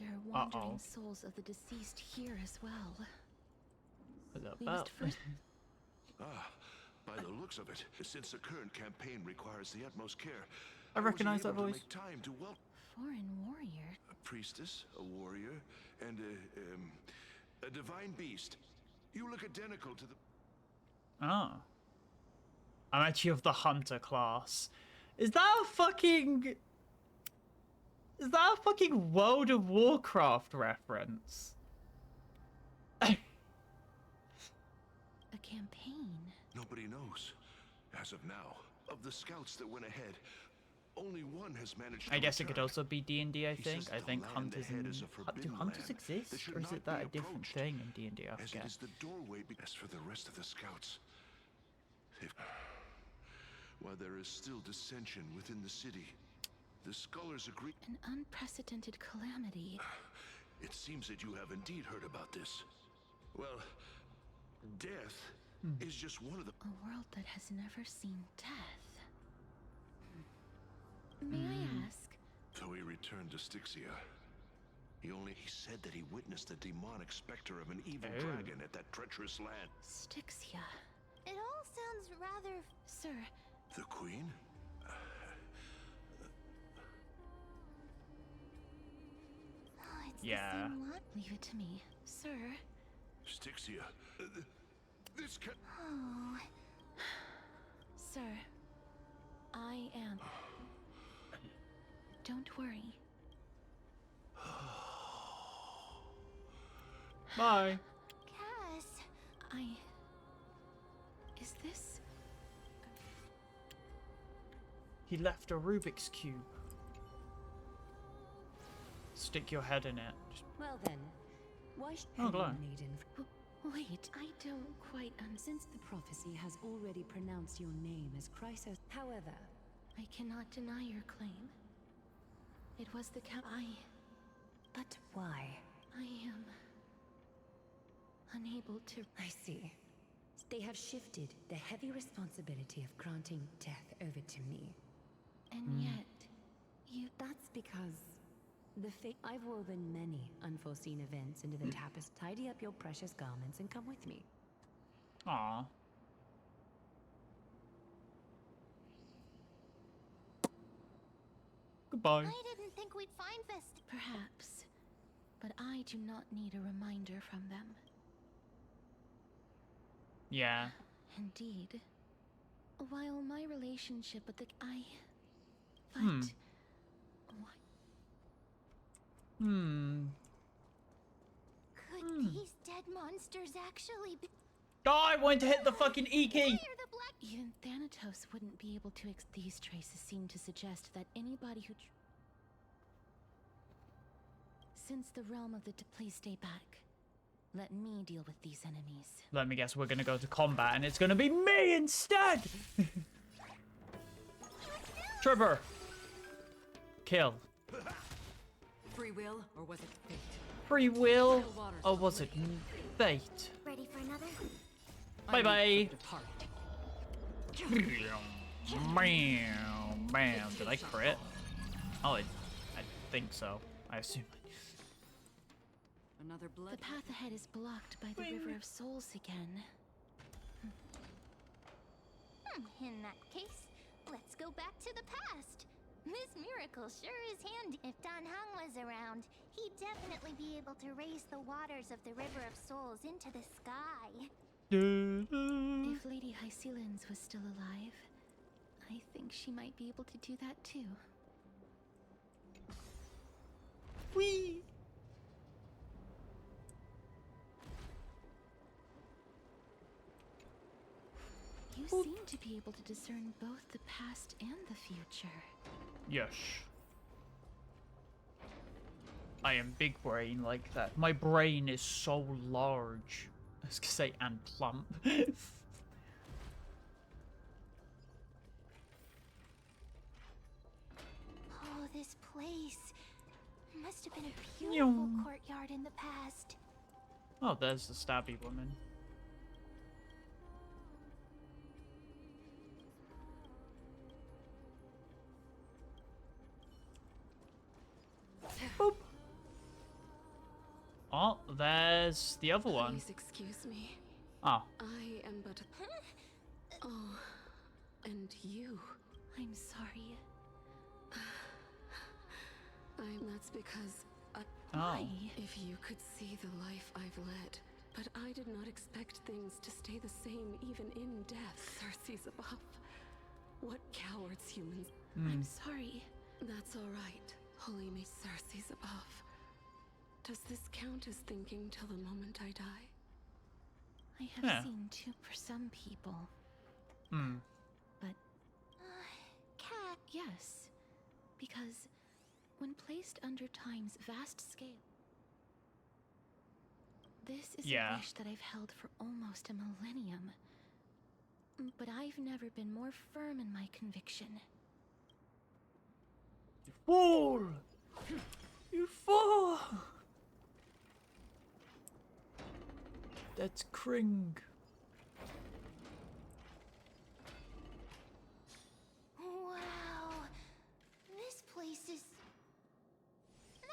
There are wandering souls of the deceased here as well. What's that We about? must first... By the looks of it, since the current campaign requires the utmost care, I recognize that wasn't able voice. to make time to welcome Foreign warrior? a priestess, a warrior, and a divine beast. You look identical to the... Oh. I'm actually of the hunter class. Is that a fucking World of Warcraft reference? A campaign? Nobody knows, as of now, of the scouts that went ahead. Only one has managed to I guess it could return. also be D&D, I He think. says I the think land hunters ahead and... is a Do forbidden hunters land exist? that should Or is not it that be a different approached, thing in D&D? I as forget. it is the doorway as for the rest of the scouts. While there is still dissension within the city, the scholars agree. An unprecedented calamity. It seems that you have indeed heard about this. Well, death is just one of the... A world that has never seen death. May I ask? Though he returned to Styxia, he said that he witnessed the demonic specter of an evil dragon at that treacherous land. Styxia. It all sounds rather... Sir. The Queen? Yeah. Leave it to me, sir. Styxia, this can... Oh. Sir, I am. Don't worry. Bye. Cass. Is this... He left a Rubik's Cube. Stick your head in it. Well then, why should Oh, glow. maiden? Wait, I don't quite since the prophecy has already pronounced your name as Chrysos. However, I cannot deny your claim. It was the But why? I am unable to. I see. They have shifted the heavy responsibility of granting death over to me. And yet, That's because I've woven many unforeseen events into the tapestry. Tidy up your precious garments and come with me. Aww. Goodbye. I didn't think we'd find this. Perhaps, but I do not need a reminder from them. Yeah. Indeed. While my relationship with the but Could these dead monsters actually be? I wanted to hit the fucking E key. Even Thanatos wouldn't be able to. These traces seem to suggest that anybody who. Since the realm of the. Please stay back. Let me deal with these enemies. Let me guess, we're gonna go to combat and it's gonna be me instead! Trevor! Kill. Free will, or was it fate? Free will? Or was it fate? Ready for another? Bye bye! Bam! Bam! Did I crit? Oh, I think so. I assume. Another blood. The path ahead is blocked by the River of Souls again. In that case, let's go back to the past. This miracle sure is handy. If Dan Hang was around, he'd definitely be able to raise the waters of the River of Souls into the sky. If Lady Hycelens was still alive, I think she might be able to do that too. Whee! You seem to be able to discern both the past and the future. Yes. I am big brain like that. My brain is so large. I was gonna say, and plump. Oh, this place must have been a beautiful courtyard in the past. Oh, there's the stabby woman. Boop. Oh, there's the other one. Please excuse me. Oh. I am but Oh, and you. I'm sorry. That's because if you could see the life I've led, but I did not expect things to stay the same even in death. Cersei's above. What cowards humans. I'm sorry. That's all right. Holy me, Cersei's above. Does this count as thinking till the moment I die? I have seen too for some people. But Cat. Yes, because when placed under time's vast scale, this is a wish that I've held for almost a millennium. But I've never been more firm in my conviction. You fool! You fool! That's Kring. Wow. This place is...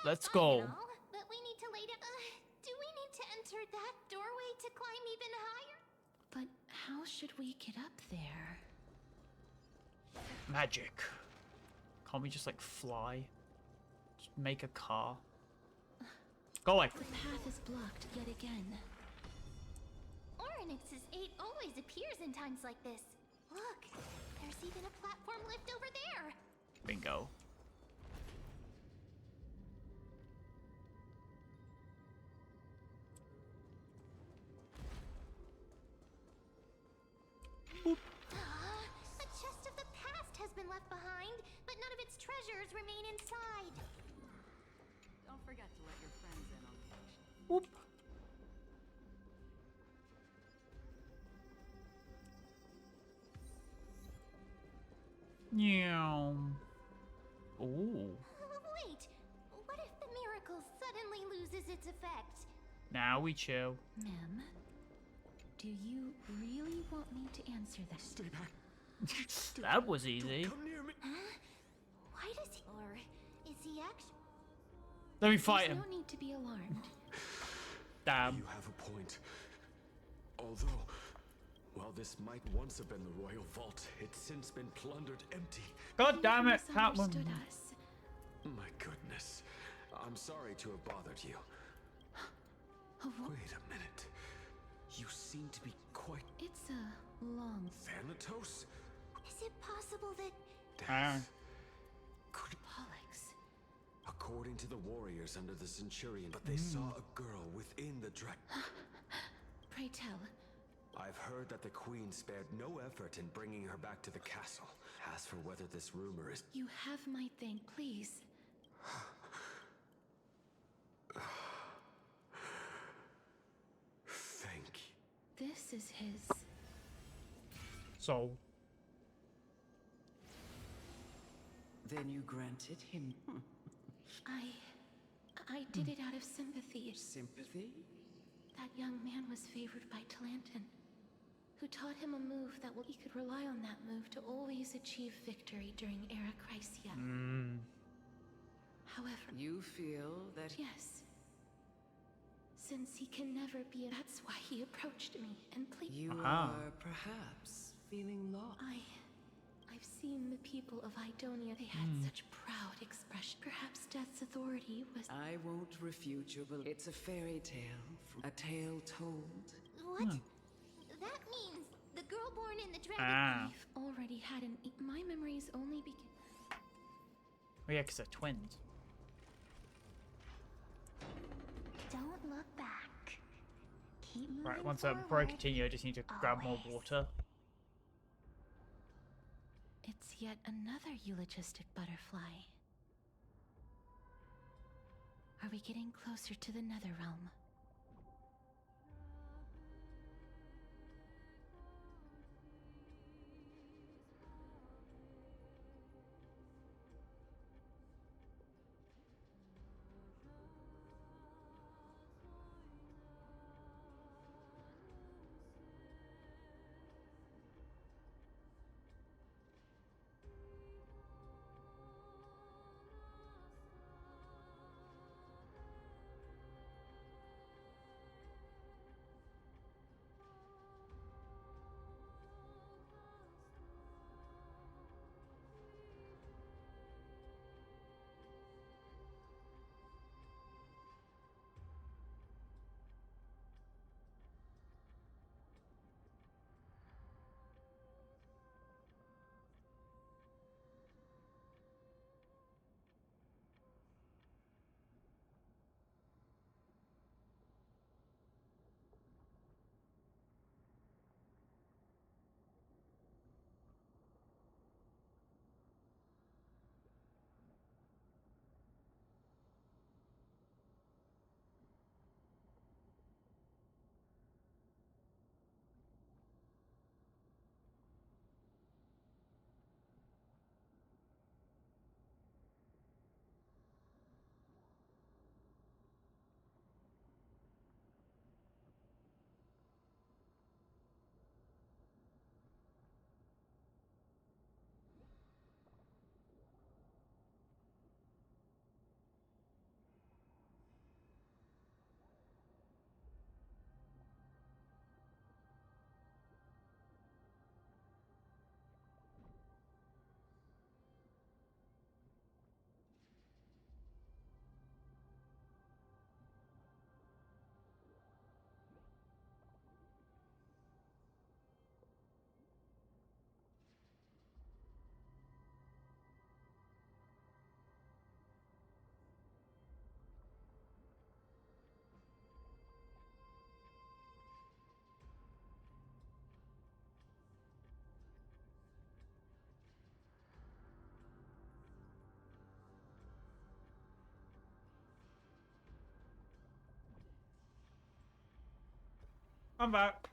Let's go. But we need to lay down... do we need to enter that doorway to climb even higher? But how should we get up there? Magic. Can't we just like fly? Just make a car. Go away. The path is blocked yet again. Oryx's 8 always appears in times like this. Look, there's even a platform lift over there. Bingo. A chest of the past has been left behind, but none of its treasures remain inside. Don't forget to let your friends in on the action. Whoop. Yeah. Ooh. Wait, what if the miracle suddenly loses its effect? Now we chill. Ma'am, do you really want me to answer that? Stay back. That was easy. Come near me. Huh? Why does he... Or is he actually... Let me fight There's him. no need to be alarmed. Damn. You have a point. Although, while this might once have been the royal vault, it's since been plundered empty. God damn it, Misunderstood Catwoman. us. My goodness. I'm sorry to have bothered you. Wait a minute. You seem to be quite... It's a long... Thanatos? Is it possible that... Death. Could... Pollux. According to the warriors under the Centurion, but they saw a girl within the Pray tell. I've heard that the Queen spared no effort in bringing her back to the castle. As for whether this rumor is... You have my thing, please. Thank you. This is his... So. Then you granted him I did it out of sympathy. sympathy? That young man was favored by Talantin, who taught him a move that he could rely on that move to always achieve victory during Era Chrysia. However... You feel that... Yes. Since he can never be... That's why he approached me and please... You are perhaps feeling lost. I've seen the people of Idonia. They had such proud expression. Perhaps Death's authority was... I won't refute your belief. It's a fairy tale. A tale told. What? That means the girl born in the dragon... I've already had an... My memories only begin... Oh yeah, because they're twins. Don't look back. Keep moving Right, before I forward. continue, I just need to grab more water. It's yet another eulogistic butterfly. Are we getting closer to the Netherrealm? I'm back.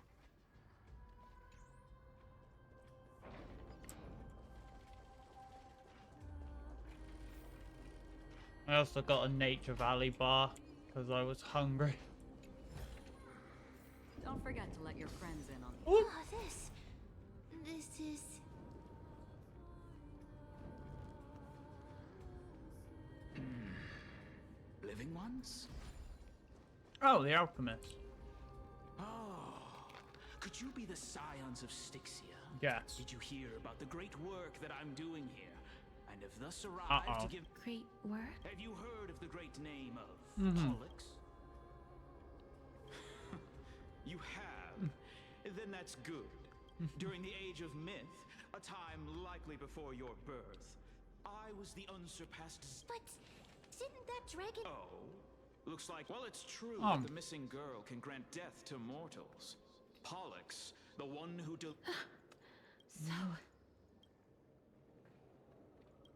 I also got a Nature Valley bar because I was hungry. Don't forget to let your friends in on Oh, this is... Living ones? Oh, the alchemist. Oh, could you be the scions of Styxia? Yes. Did you hear about the great work that I'm doing here? And have thus arrived to give... Great work? Have you heard of the great name of Pollux? You have? Then that's good. During the age of myth, a time likely before your birth, I was the unsurpassed... But didn't that dragon... Oh? Looks like, well, it's true that the missing girl can grant death to mortals. Pollux, the one who So...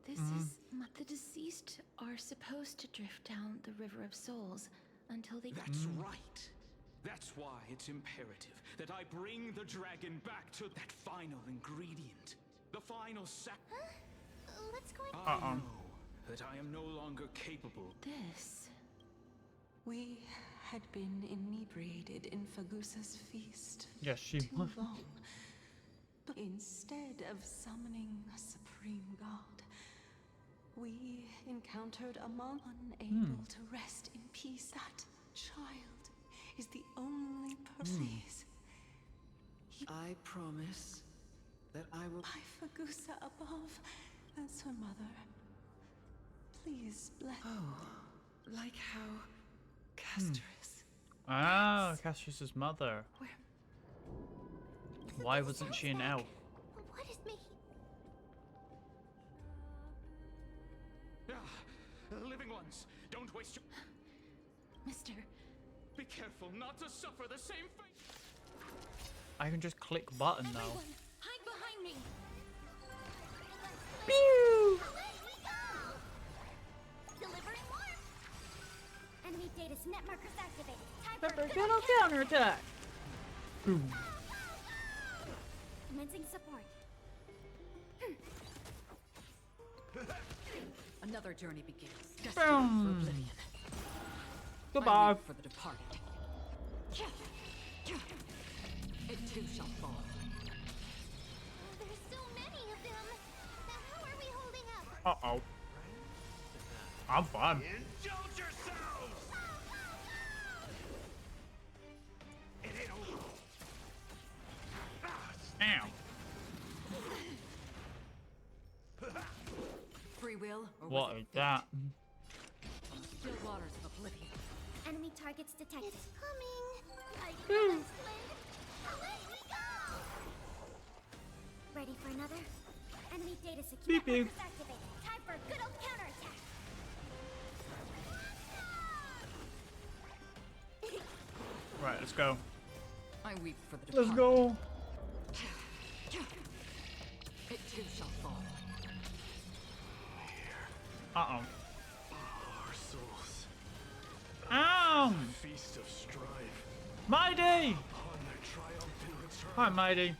This is what the deceased are supposed to drift down the River of Souls until they... That's right. That's why it's imperative that I bring the dragon back to that final ingredient. The final What's going on? I know that I am no longer capable. This... We had been inebriated in Fagusa's feast. Yes, she too was. long. But instead of summoning a supreme god, we encountered a monk unable to rest in peace. That child is the only person. I promise that I will... By Fagusa above, as her mother. Please bless... Oh, like how Castrus... Ah, Castrus's mother. Why wasn't she an elf? What is making... Living ones, don't waste your... Mister... Be careful not to suffer the same fate! I can just click button now. Everyone, hide behind me! Pew! Delivering warmth! Enemy data net markers activated. Time Pepper for Kettle counterattack! Boom. Commencing support. Another journey begins. Boom. For oblivion. Goodbye. For the departed. It too shall fall. There's so many of them. How are we holding up? Uh-oh. I'm fine. Indulge yourselves! It ain't over. Ow. Free will or What was it is fate? that? Still waters of oblivion. Enemy targets detected. It's coming. I Boom. must win. Away we go! Ready for another? Enemy data secure. Beep, beep. Markers activated. Time for a good old counterattack. Right, let's go. I weep for the Let's departed. go. It too shall fall. Uh-oh. Our souls. Ow! Feast of strife. Mighty! On their triumphant return. Hi, Mighty.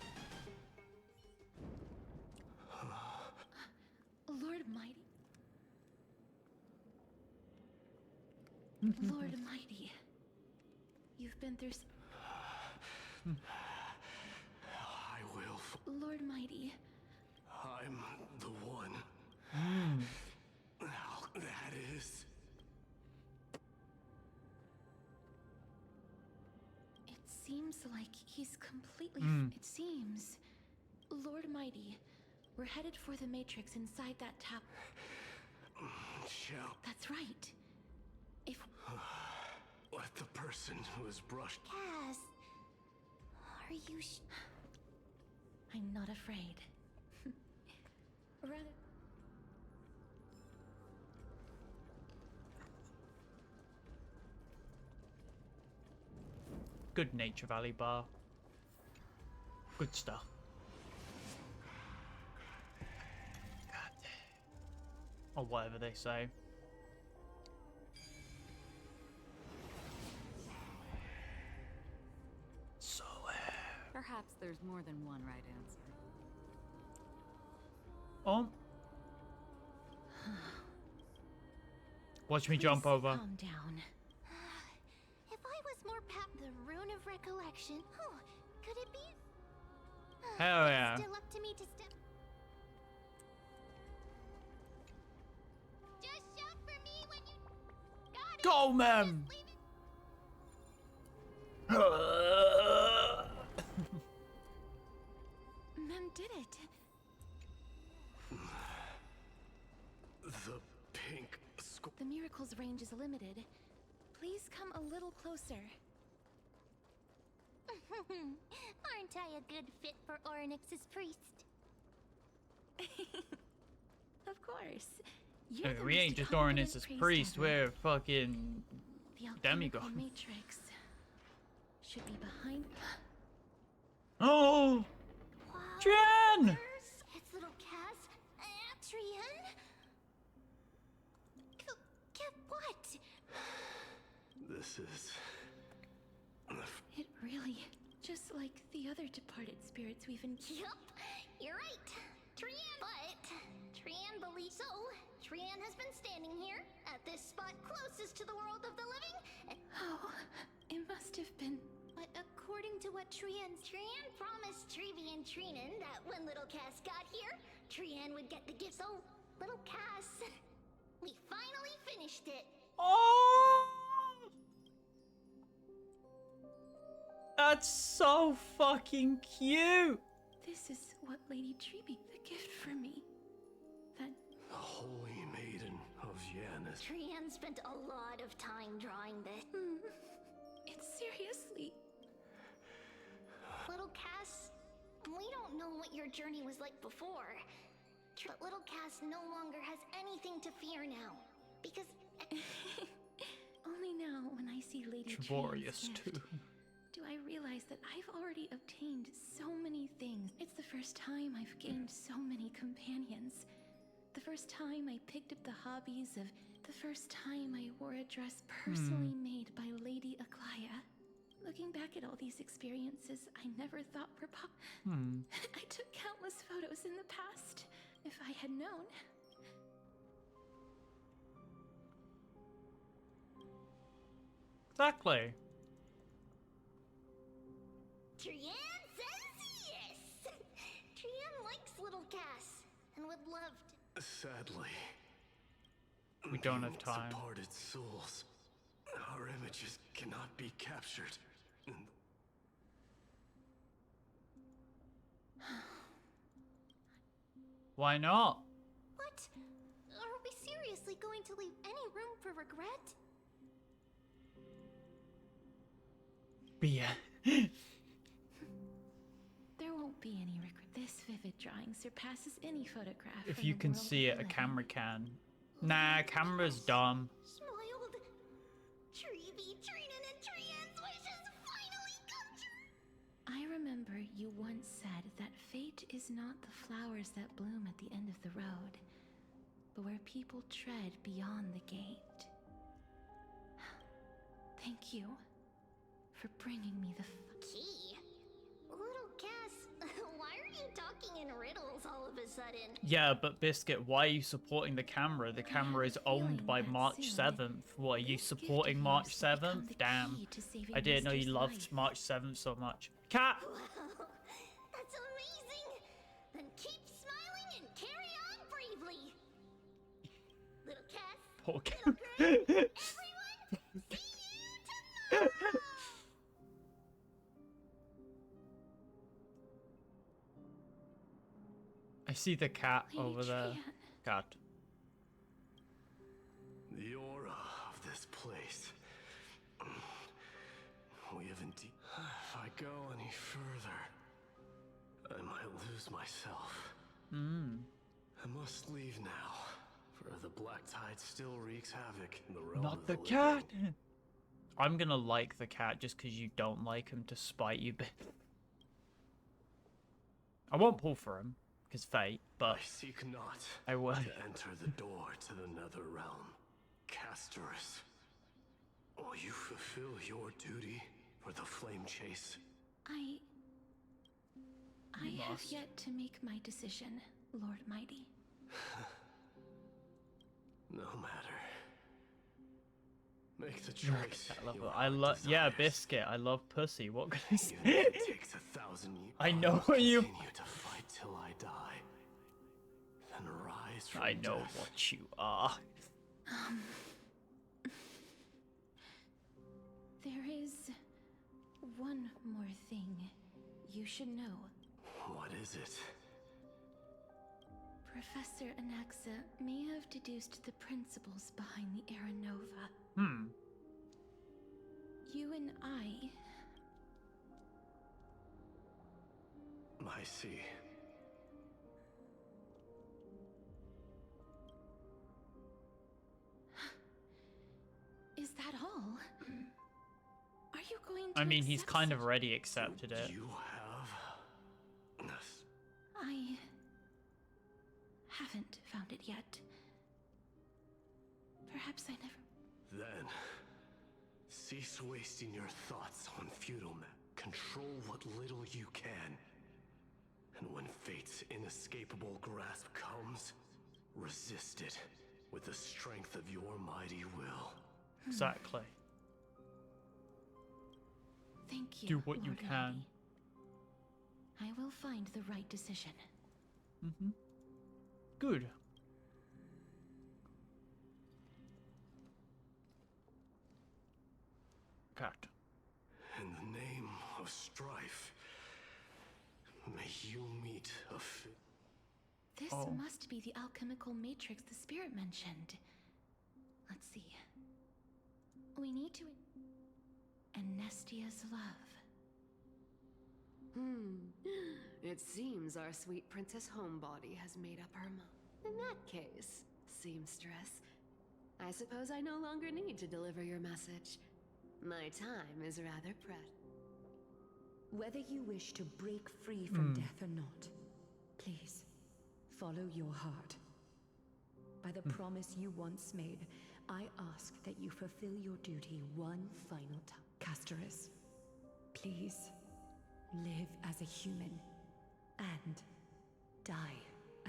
Lord Mighty. Lord Mighty. You've been through... I will. Lord Mighty. I'm the one. Now, that is. It seems like he's completely... It seems. Lord Mighty, we're headed for the Matrix inside that tap... Shall. That's right. If... Let the person who has brushed. Cass, are you I'm not afraid. Rather... Good Nature Valley bar. Good stuff. Or whatever they say. So Perhaps there's more than one right answer. Oh. Watch me jump over. Calm down. If I was more the rune of recollection, could it be? Hell yeah. Still up to me to step. Just shout for me when you got it. Go, man. Mem did it. The pink The miracle's range is limited. Please come a little closer. Aren't I a good fit for Orynyx's priest? Of course. We ain't just Orynyx's priest, we're fucking demigods. The matrix should be behind. Oh! Jen! It's little Cass. Trian? What? This is... It really, just like the other departed spirits we've Yup, you're right. Trian, but Trian believes so. Trian has been standing here at this spot closest to the world of the living. Oh, it must have been. But according to what Trian promised Trevi and Trinan that when little Cass got here, Trian would get the gift. So, little Cass, we finally finished it. Oh! That's so fucking cute. This is what Lady Trevi, the gift for me. That the holy maiden of Janus. Trian spent a lot of time drawing this. It's seriously. Little Cass, we don't know what your journey was like before. But little Cass no longer has anything to fear now. Because... Only now, when I see Lady Treborius too. Do I realize that I've already obtained so many things. It's the first time I've gained so many companions. The first time I picked up the hobbies of... The first time I wore a dress personally made by Lady Aglaya. Looking back at all these experiences, I never thought were I took countless photos in the past. If I had known. Exactly. Trian says yes! Trian likes little Cass and would love to. Sadly, we don't have time. Departed souls. Our images cannot be captured. Why not? What? Are we seriously going to leave any room for regret? Yeah. There won't be any regret. This vivid drawing surpasses any photograph. If you can see it, a camera can. Nah, camera's dumb. Smiled. Trevi, Trinan, and Trian's wishes finally come true. I remember you once said that fate is not the flowers that bloom at the end of the road, but where people tread beyond the gate. Thank you for bringing me the key. Little Cass, why are you talking in riddles all of a sudden? Yeah, but Biscuit, why are you supporting the camera? The camera is owned by March 7th. What, are you supporting March 7th? Damn. I didn't know you loved March 7th so much. Cat! Wow, that's amazing! Then keep smiling and carry on bravely. Little Cass, Poor cat. little Greg, everyone, see you tomorrow! I see the cat over there. Cat. The aura of this place. We have indeed. If I go any further, I might lose myself. I must leave now, for the black tide still wreaks havoc in the realm Not of the cat! I'm gonna like the cat just because you don't like him to spite you. I won't pull for him. His fate, but I seek not I will to enter the door to the nether realm. Casterus, will you fulfill your duty for the flame chase? I have yet to make my decision, Lord Mighty. No matter. Make the choice. I love yeah, biscuit. I love pussy. What can I say? It takes 1,000 years. I know you. Continue to fight till I die. Then rise from I know death. what you are. There is one more thing you should know. What is it? Professor Anaxa may have deduced the principles behind the Era Nova. You and I... I see. Is that all? Are you going to I mean, he's accept kind of such- already accepted it. You have... I haven't found it yet. Perhaps I never... Then, cease wasting your thoughts on futile men. Control what little you can. And when fate's inescapable grasp comes, resist it with the strength of your mighty will. Exactly. Thank you, Do what you Lord can. Mighty. I will find the right decision. Good. Cat. In the name of strife, may you meet a This must be the alchemical matrix the spirit mentioned. Let's see. We need to... Anestia's love. It seems our sweet Princess Homebody has made up her mind. In that case, seamstress, I suppose I no longer need to deliver your message. My time is rather precious. Whether you wish to break free from death or not, please, follow your heart. By the promise you once made, I ask that you fulfill your duty one final time. Castoris, please, live as a human, and die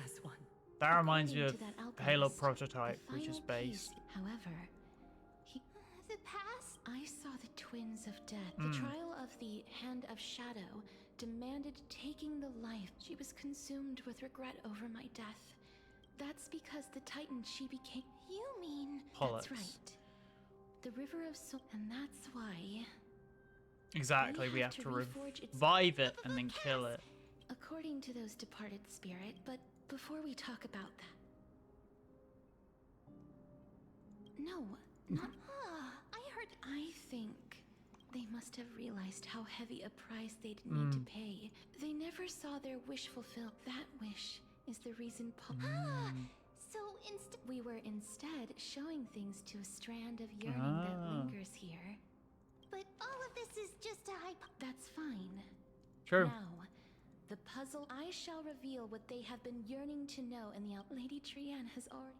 as one. That reminds me of According to that Halo alchemist, Prototype, the which is final based. piece, however, The past? I saw the twins of death. The trial of the Hand of Shadow demanded taking the life. She was consumed with regret over my death. That's because the Titan she became... You mean... Pollux. That's right. The River of Soul... And that's why... Exactly, we have to revive it and then kill it. According to those departed spirit, but before we talk about that... No, not... I think they must have realized how heavy a price they'd need to pay. They never saw their wish fulfilled. That wish is the reason So we were instead showing things to a strand of yearning that lingers here. But all of this is just a That's fine. True. Now, the puzzle I shall reveal what they have been yearning to know, and the Lady Trianne has already...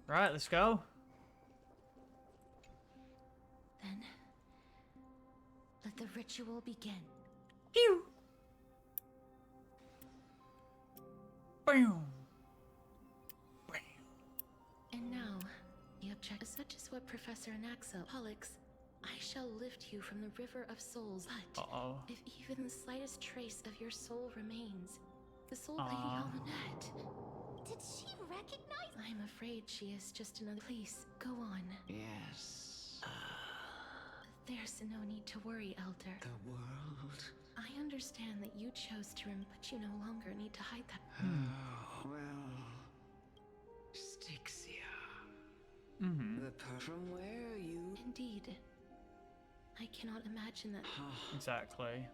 Right, let's go. Then, let the ritual begin. Pew! Boom! And now, the object, such as what Professor Anaxa, Pollux, I shall lift you from the River of Souls. But if even the slightest trace of your soul remains, the soul Lady Almanette... Did she recognize? I'm afraid she is just another... Please, go on. Yes. There's no need to worry, Elder. The world? I understand that you chose to but you no longer need to hide that. Oh, well... Styxia. From where you... Indeed. I cannot imagine that... Exactly.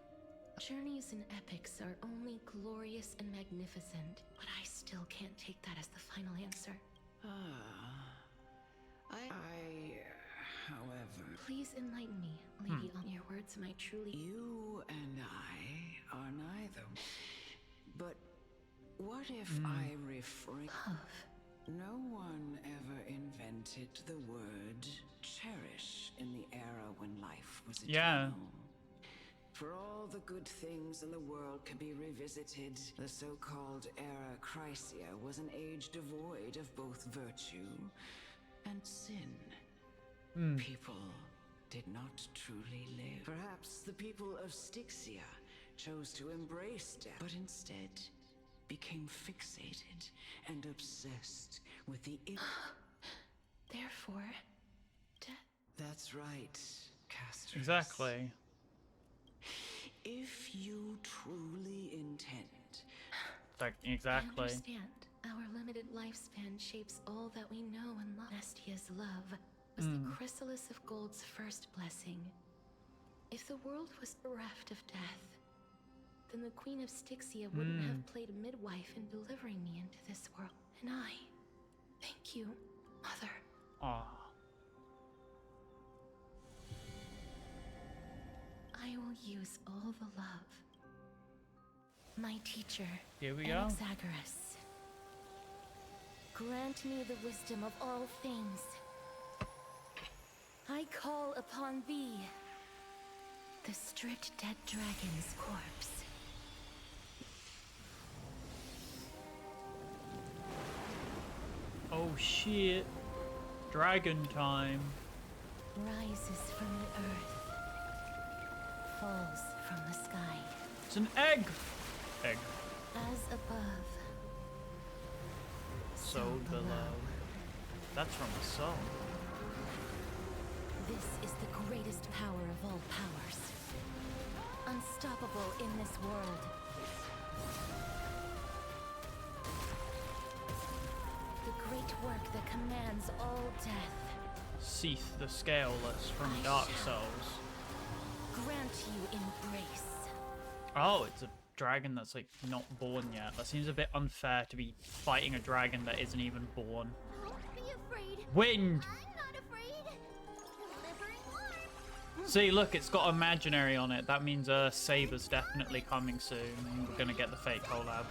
Journeys and epics are only glorious and magnificent, but I still can't take that as the final answer. However... Please enlighten me, Lady. On your words, am I truly... You and I are neither. But what if I refrain... No one ever invented the word cherish in the era when life was eternal. For all the good things in the world can be revisited, the so-called Era Chrysia was an age devoid of both virtue and sin. People did not truly live. Perhaps the people of Styxia chose to embrace death, but instead became fixated and obsessed with the Therefore, death. That's right, Castress. Exactly. If you truly intend. Exactly. I understand. Our limited lifespan shapes all that we know and love. Nestia's love was the chrysalis of gold's first blessing. If the world was bereft of death, then the Queen of Styxia wouldn't have played a midwife in delivering me into this world. And I thank you, Mother. Aww. I will use all the love. My teacher, Here we go. Anaxagoras. Grant me the wisdom of all things. I call upon thee, the stripped dead dragon's corpse. Oh shit. Dragon time. Rises from the earth, falls from the sky. It's an egg! Egg. As above, So below. That's from the song. This is the greatest power of all powers. Unstoppable in this world. The great work that commands all death. Seath the Scaleless from Dark Souls. Grant you embrace. Oh, it's a dragon that's like not born yet. That seems a bit unfair to be fighting a dragon that isn't even born. Don't be afraid. Wind! I'm not afraid. Delivering warmth. See, look, it's got imaginary on it. That means Saber's definitely coming soon. We're gonna get the fake collab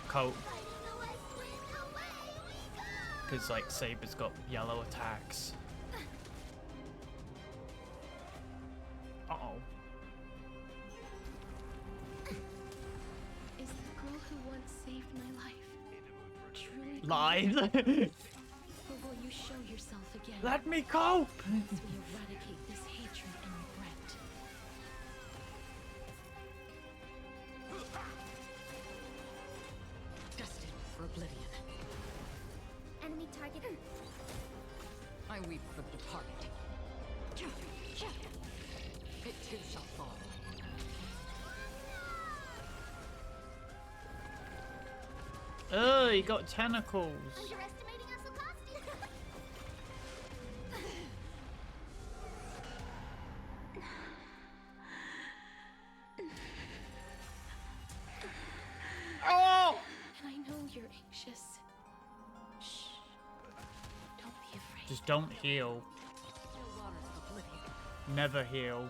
coat. Because, like, Saber's got yellow attacks. Uh-oh. Is the girl who once saved my life truly Live? Or will you show yourself again? Let me cope! Once we eradicate this hatred and regret. Destined for oblivion. Enemy target. I weep for the departed. It too shall fall. Oh, he got tentacles. Underestimating us, Ocastia. Oh! And I know you're anxious. Shh. Don't be afraid. Just don't heal. Never heal.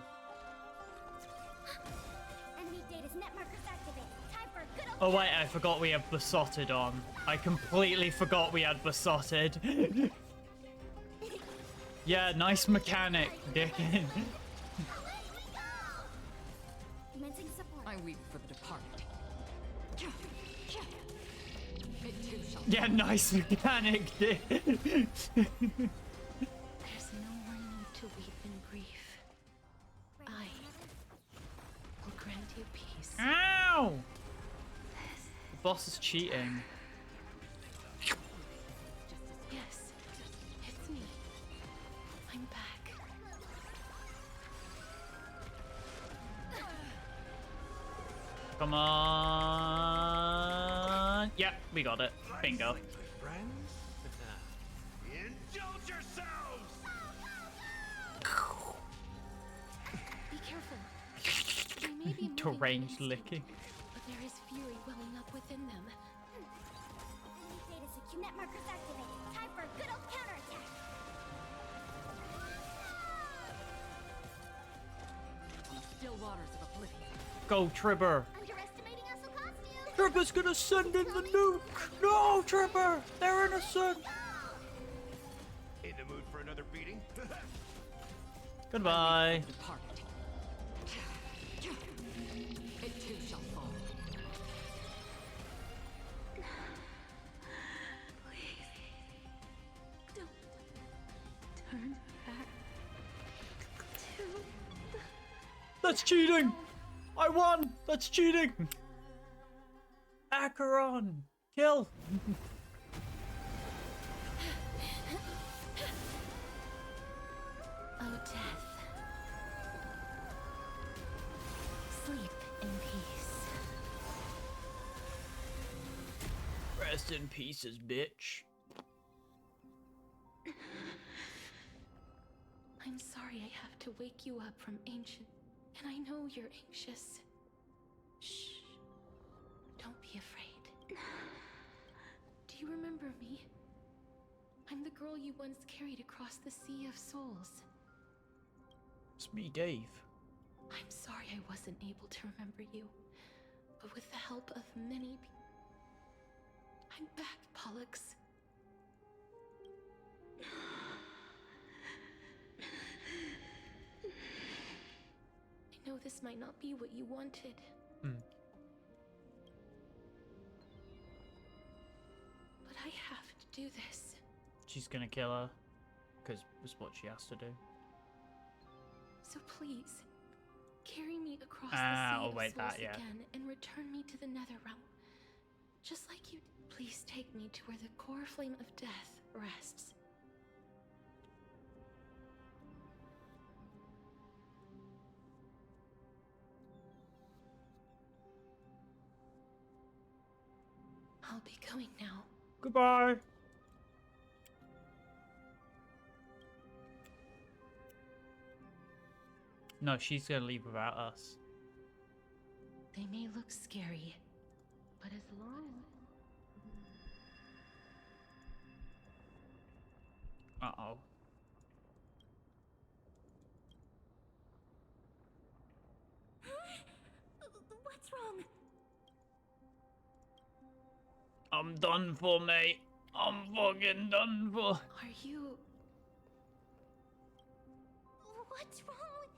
Enemy data's net markers activated. Time for a good Oh wait, I forgot we have Besotted on. I completely forgot we had Besotted. Yeah, nice mechanic, Dick. Commencing support. I weep for the departed. It too shall Yeah, nice mechanic, Dick. There's no more need to weep in grief. I will grant you peace. Ow! The boss is cheating. Yes, it's me. I'm back. Come on. Yeah, we got it. Bingo. Friends? Indulge yourselves! Be careful. They may be moving Deranged by instinct, licking. but there is fury welling up within them. Enemy data secure. Net markers activated. Time for a good old counterattack. on the still waters of oblivion. Go, Tribber. Underestimating us, Ocastia. Tribber's gonna send in the nuke. No, Tribber. They're innocent. In the mood for another beating? Goodbye. It too shall fall. Please. Don't turn back to the... That's cheating! I won! That's cheating! Acheron! Kill! Oh, death. Sleep in peace. Rest in pieces, bitch. I'm sorry I have to wake you up from ancient, and I know you're anxious. Shh. Don't be afraid. Do you remember me? I'm the girl you once carried across the Sea of Souls. It's me, Dave. I'm sorry I wasn't able to remember you, but with the help of many people, I'm back, Pollux. I know this might not be what you wanted. But I have to do this. She's gonna kill her, because it's what she has to do. So please, carry me across the Sea of Souls again and return me to the Netherrealm. Just like you did. Please take me to where the core flame of death rests. I'll be going now. Goodbye! No, she's gonna leave without us. They may look scary, but as long as... Uh-oh. What's wrong? I'm done for, mate. I'm fucking done for. Are you... What's wrong with...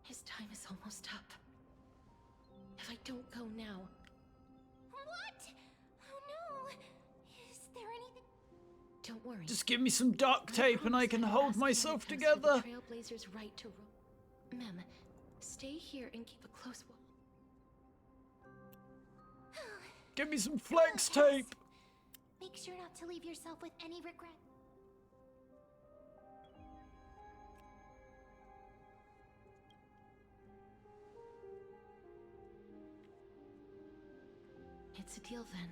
His time is almost up. If I don't go now... What? Oh no! Is there anything... Don't worry. Just give me some duct tape and I can hold myself together. Trailblazers' right to rule. Mem, stay here and keep a close watch. Give me some flex tape. Make sure not to leave yourself with any regret. It's a deal then.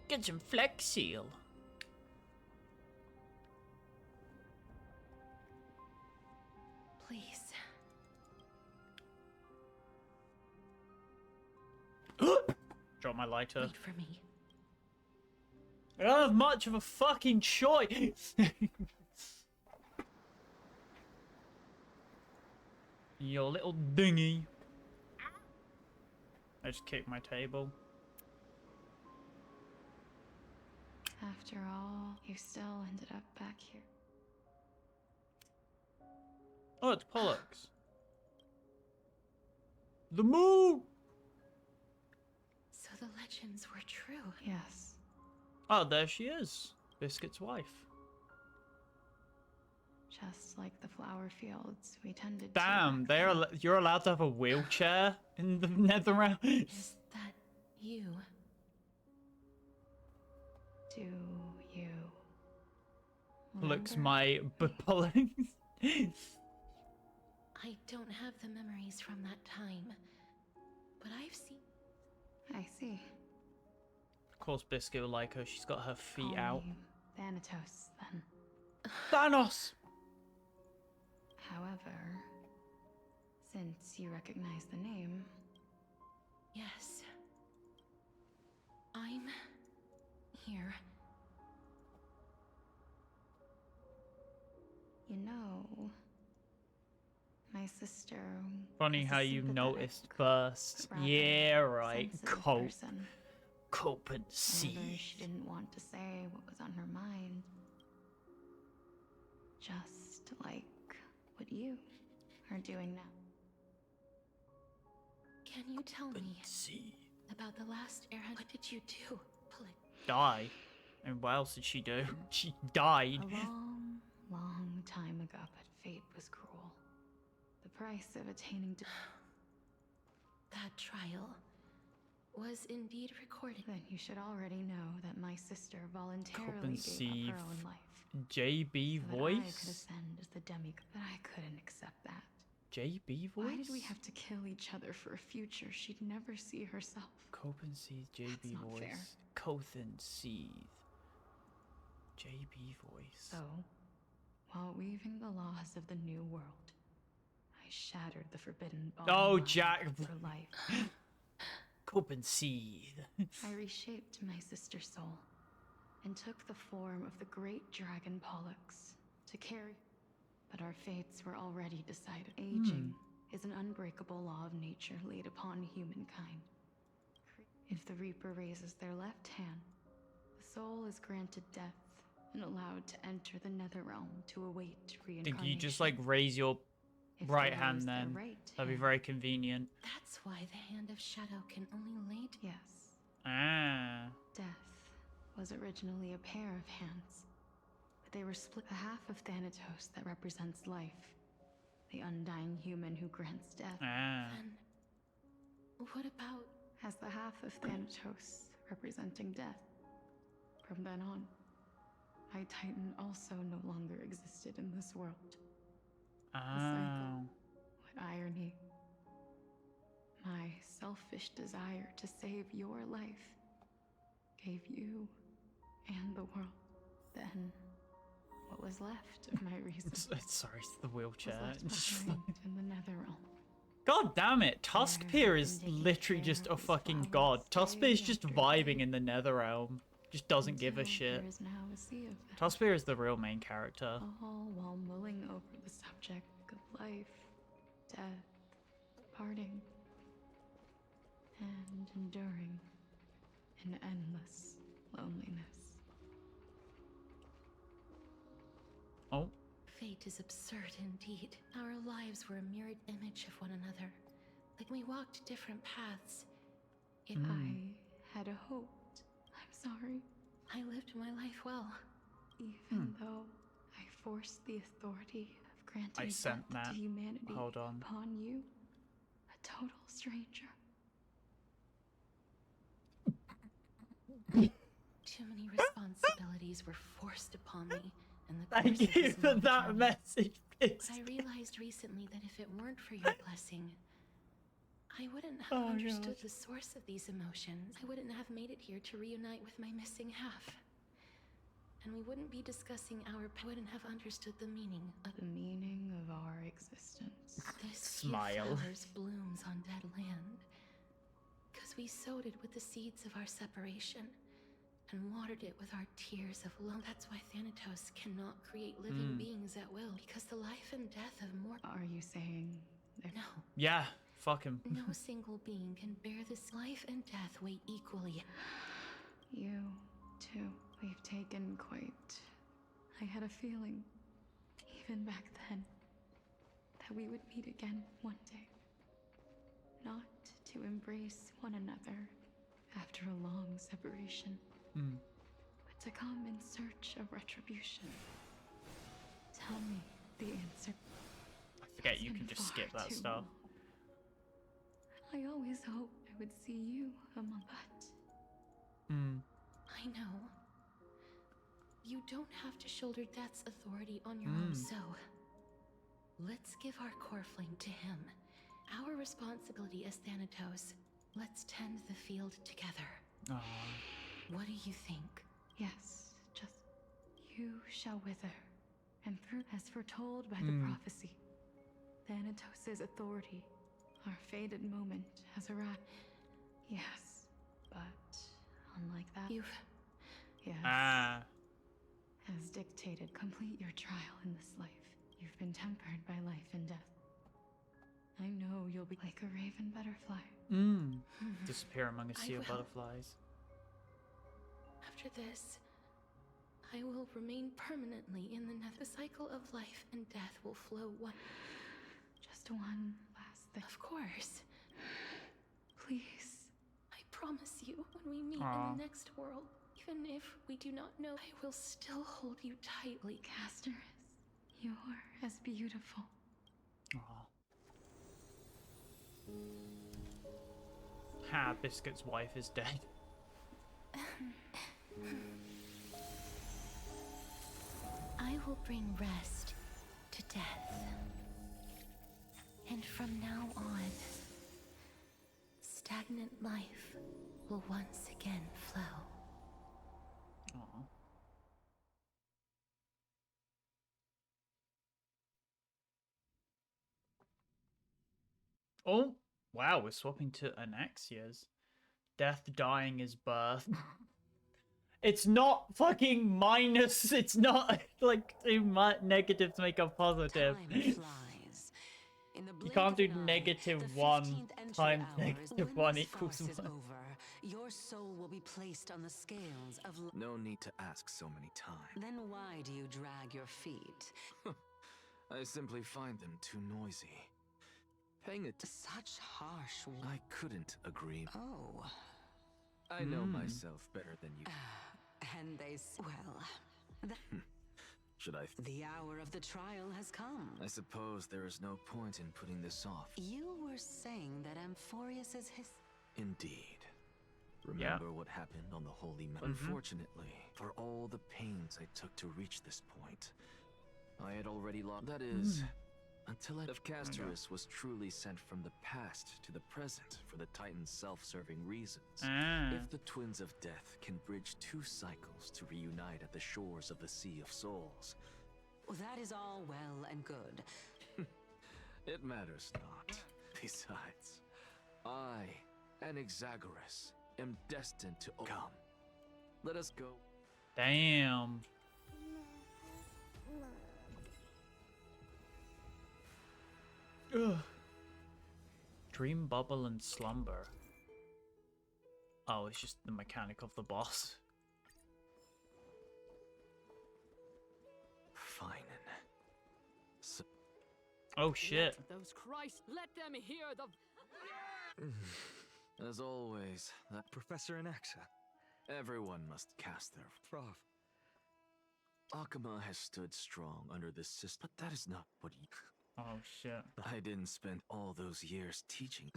Get some Flex Seal. Please. Drop my lighter. Wait for me. I don't have much of a fucking choice. Your little dinghy. I just kicked my table. After all, you still ended up back here. Oh, it's Pollux. The moon! So the legends were true. Yes. Oh, there she is. Biscuit's wife. Just like the flower fields we tended Damn, to. you're allowed to have a wheelchair in the Netherrealm. Is that you? Do you? Looks my Pollux. I don't have the memories from that time, but I've seen... I see. Of course Biscuit will like her, she's got her feet Call out. me Thanatos, then. Thanos! However, since you recognize the name... Yes. I'm... here. You know... My sister... Funny how you noticed first. Yeah, right. Cope. Cope and see. Whenever she didn't want to say what was on her mind, Just like what you are doing now. Can you tell me about the last airhead? What did you do? Die. And what else did she do? She died. A long, long time ago, but fate was cruel. The price of attaining to that trial was indeed recorded. Then you should already know that my sister voluntarily gave up her own life. JB so voice? That I could ascend as the demigod, but I couldn't accept that. JB voice? Why did we have to kill each other for a future she'd never see herself? Copen Seeth, JB voice. Fair. Cothan Seeth. JB voice. So, while weaving the laws of the new world, I shattered the forbidden bond. Oh, Jack. For life. Copen Seeth. I reshaped my sister's soul and took the form of the great dragon Pollux to carry. But our fates were already decided. Aging is an unbreakable law of nature laid upon humankind. If the Reaper raises their left hand, the soul is granted death and allowed to enter the Netherrealm to await reincarnation. Think you just like raise your right hand then? That'd be very convenient. That's why the Hand of Shadow can only lay. Yes. Ah. Death was originally a pair of hands. They were split. The half of Thanatos that represents life. The undying human who grants death. Ah. Then, what about... As the half of Thanatos representing death. From then on, my Titan also no longer existed in this world. Oh. The cycle. What irony. My selfish desire to save your life gave you and the world. Then... what was left of my reason? Sorry, it's the wheelchair. Was left behind in the Netherrealm. God damn it, Tuskpear is literally just a fucking god. Tuskpear is just vibing in the Netherrealm. Just doesn't give a shit. There is now a sea of them. Tuskpear is the real main character. All while mulling over the subject of life, death, parting, and enduring an endless loneliness. Oh. Fate is absurd indeed. Our lives were a mirrored image of one another. Like we walked different paths. Yet I had hoped. I'm sorry. I lived my life well. Even though I forced the authority of granting death to humanity upon you, a total stranger. Too many responsibilities were forced upon me. Thank you for that message. I realized recently that if it weren't for your blessing, I wouldn't have understood the source of these emotions. I wouldn't have made it here to reunite with my missing half. And we wouldn't be discussing I wouldn't have understood the meaning of our existence. This smile flowers blooms on dead land. Because we sowed it with the seeds of our separation. And watered it with our tears of love. That's why Thanatos cannot create living beings at will. Because the life and death of mortals. Are you saying no? Yeah, fuck him. No single being can bear this life and death weigh equally. You, too. We've taken quite... I had a feeling, even back then, that we would meet again one day. Not to embrace one another after a long separation. But to come in search of retribution. Tell me the answer. I forget you can just skip that stuff. I always hoped I would see you among us. I know. You don't have to shoulder Death's authority on your own, so let's give our core flame to him. Our responsibility as Thanatos. Let's tend the field together. What do you think? Yes, just you shall wither, and through as foretold by the prophecy, Thanatos' authority, our fated moment has arrived. Yes, but unlike that, as dictated, complete your trial in this life. You've been tempered by life and death. I know you'll be like a raven butterfly. Disappear among a sea of butterflies. After this, I will remain permanently in the nether. The cycle of life and death will flow one. Just one last thing. Of course. Please. I promise you, when we meet in the next world, even if we do not know, I will still hold you tightly, Casterus. You are as beautiful. Ha, Biscuit's wife is dead. I will bring rest to death. And from now on, stagnant life will once again flow. Aww. Oh, wow, we're swapping to Anaxia's. Death dying is birth. It's not fucking minus. It's not like too much negative to make a positive. You can't do -1 times -1 equals 1. Over, your soul will be placed on the scales of. No need to ask so many times. Then why do you drag your feet? I simply find them too noisy. Paying it to such harsh. I couldn't agree. Oh. I know myself better than you. And they well. Should I? The hour of the trial has come. I suppose there is no point in putting this off. You were saying that Amphorius is his. Indeed. Remember what happened on the Holy Mountain? Unfortunately, for all the pains I took to reach this point, I had already lost. That is, until if Casterus was truly sent from the past to the present for the Titan's self-serving reasons. If the Twins of Death can bridge 2 cycles to reunite at the shores of the Sea of Souls. Well, that is all well and good. It matters not. Besides, I, Anaxagoras, am destined to come. Let us go. Damn. Ugh. Dream, bubble, and slumber. Oh, it's just the mechanic of the boss. Fine. So oh shit. Let those Christ, let them hear the. As always, that Professor Anaxa. Everyone must cast their Prof. Akuma has stood strong under this system, but that is not what you. Oh shit. I didn't spend all those years teaching.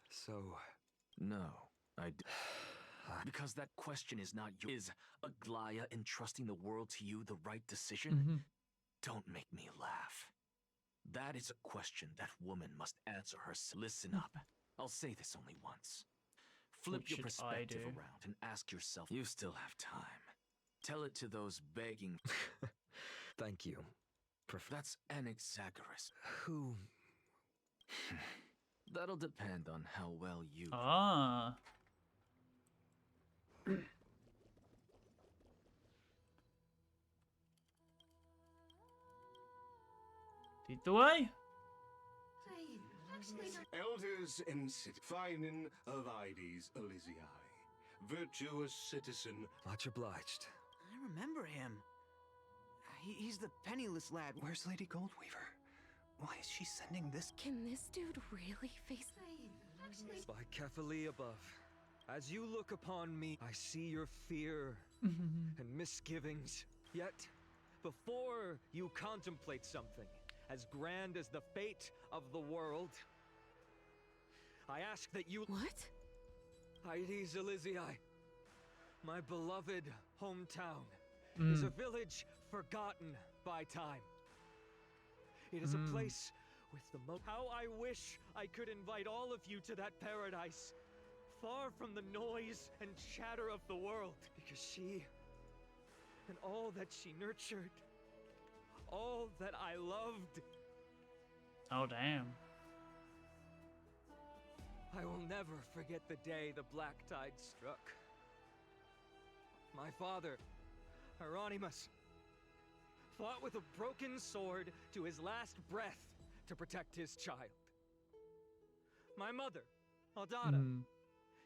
So. No, I did. Because that question is not yours. Is Aglaya entrusting the world to you the right decision? Don't make me laugh. That is a question that woman must answer herself. Listen up. I'll say this only once. Flip your perspective around and ask yourself. You still have time. Tell it to those begging. Thank you. That's Anaxagoras. Who? That'll depend on how well you. Lead the way. Elders in Finin of Ides Elysiae. Virtuous citizen. Much obliged. I remember him. He's the penniless lad. Where's Lady Goldweaver? Why is she sending this? Can this dude really face? By Kefali above, as you look upon me, I see your fear and misgivings. Yet, before you contemplate something as grand as the fate of the world, I ask that you. What? Ides Elysiae, my beloved hometown, is a village forgotten by time. It is a place with the most. How I wish I could invite all of you to that paradise, far from the noise and chatter of the world, because she and all that she nurtured, all that I loved. Oh, damn. I will never forget the day the black tide struck. My father, Hieronymus, fought with a broken sword to his last breath to protect his child. My mother, Aldada,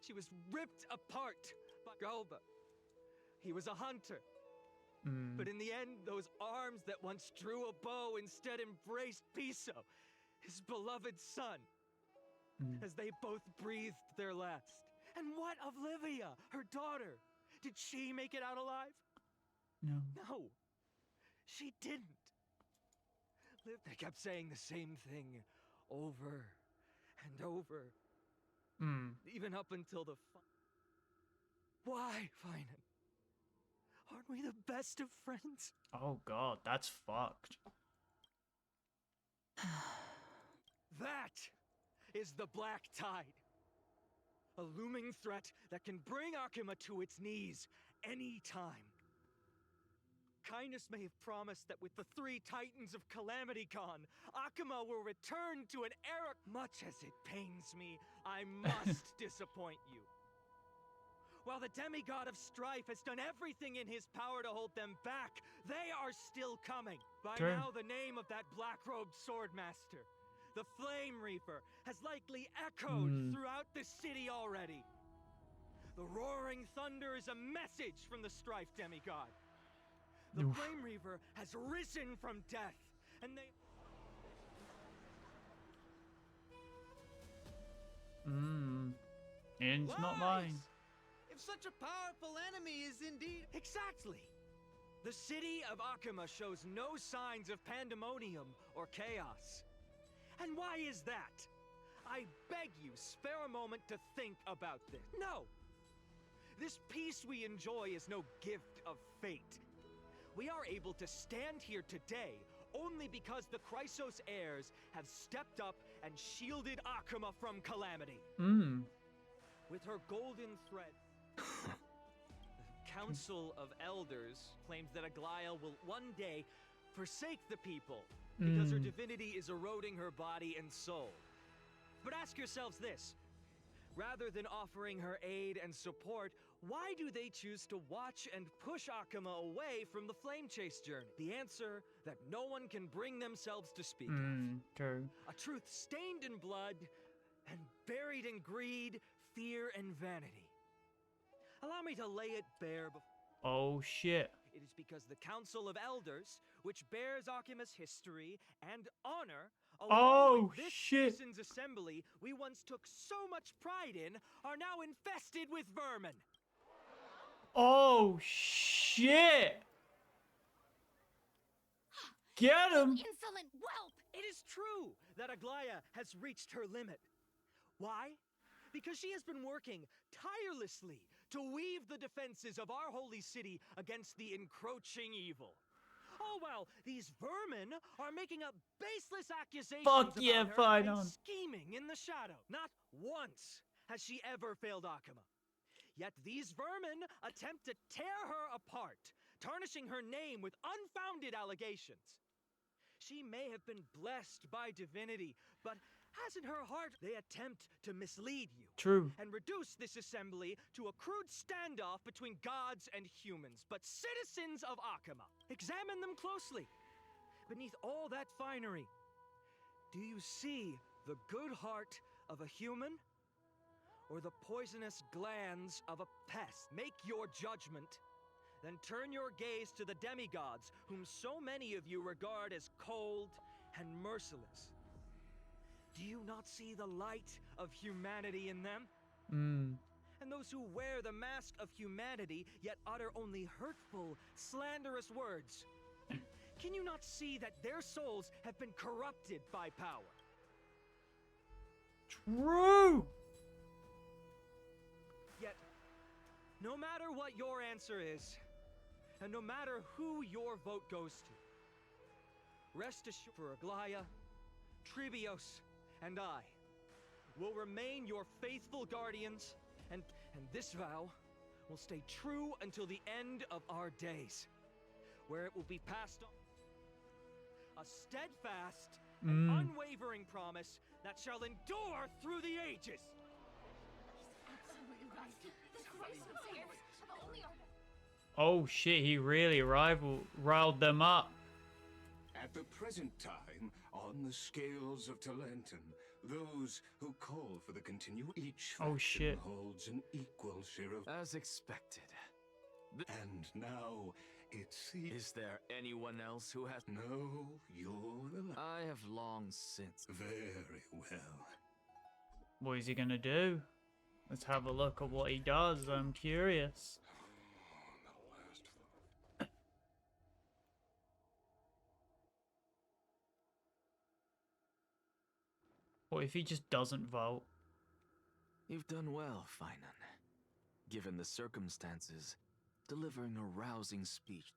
she was ripped apart by Galba, He was a hunter. But in the end, those arms that once drew a bow instead embraced Piso, his beloved son, as they both breathed their last. And what of Livia, her daughter? Did she make it out alive? No. No, she didn't. They kept saying the same thing over and over. Even up until the Why, Finan? Aren't we the best of friends? Oh god, that's fucked. That is the Black Tide. A looming threat that can bring Akuma to its knees any time. Kindness may have promised that with the 3 Titans of Calamity Con, Akuma will return to an era. Much as it pains me, I must disappoint you. While the demigod of strife has done everything in his power to hold them back, they are still coming. By now, the name of that black-robed swordmaster, the Flame Reaper, has likely echoed throughout the city already. The roaring thunder is a message from the strife demigod. The Flame Reaper has risen from death, and they... It's not mine. If such a powerful enemy is indeed... Exactly! The city of Akuma shows no signs of pandemonium or chaos. And why is that? I beg you, spare a moment to think about this. No! This peace we enjoy is no gift of fate. We are able to stand here today only because the Chrysos heirs have stepped up and shielded Akuma from calamity. With her golden thread, the Council of Elders claims that Aglaya will one day forsake the people because her divinity is eroding her body and soul. But ask yourselves this. Rather than offering her aid and support, why do they choose to watch and push Akuma away from the Flame Chase journey? The answer that no one can bring themselves to speak of. True. A truth stained in blood and buried in greed, fear, and vanity. Allow me to lay it bare before... Oh shit. It is because the Council of Elders, which bears Akuma's history and honor, along with this citizens' assembly we once took so much pride in, are now infested with vermin. Oh shit! Get him! Insolent whelp! It is true that Aglaya has reached her limit. Why? Because she has been working tirelessly to weave the defenses of our holy city against the encroaching evil. All while these vermin are making up baseless accusations about her and scheming in the shadow. Not once has she ever failed Akuma. Yet these vermin attempt to tear her apart, tarnishing her name with unfounded allegations. She may have been blessed by divinity, but as in her heart, they attempt to mislead you. True. And reduce this assembly to a crude standoff between gods and humans, but citizens of Akuma. Examine them closely. Beneath all that finery, do you see the good heart of a human? Or the poisonous glands of a pest? Make your judgment. Then turn your gaze to the demigods, whom so many of you regard as cold and merciless. Do you not see the light of humanity in them? And those who wear the mask of humanity, yet utter only hurtful, slanderous words. Can you not see that their souls have been corrupted by power? True! Yet, no matter what your answer is, and no matter who your vote goes to, rest assured for Aglaya, Tribios, and I will remain your faithful guardians, and this vow will stay true until the end of our days, where it will be passed on. A steadfast and unwavering promise that shall endure through the ages. Oh shit, he really riled them up. At the present time, on the scales of Talentum, those who call for the continual each faction holds an equal share of... As expected. And now it's... Is there anyone else who has... No, you're the... I have long since... Very well. What is he gonna do? Let's have a look at what he does. I'm curious. What if he just doesn't vote? You've done well, Finan. Given the circumstances, delivering a rousing speech.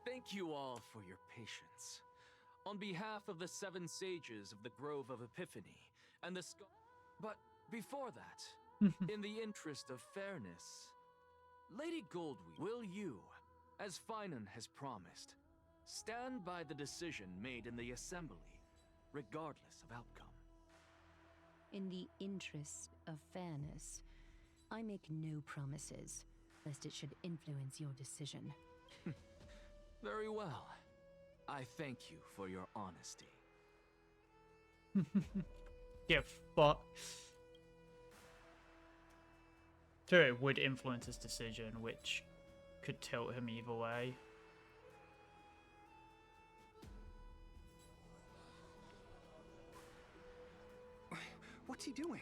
Thank you all for your patience. On behalf of the 7 sages of the Grove of Epiphany and the But before that, in the interest of fairness, Lady Goldweed, will you, as Finan has promised, stand by the decision made in the assembly, regardless of outcome? In the interest of fairness, I make no promises, lest it should influence your decision. Very well. I thank you for your honesty. Get fucked. So it would influence his decision, which could tilt him either way. What's he doing?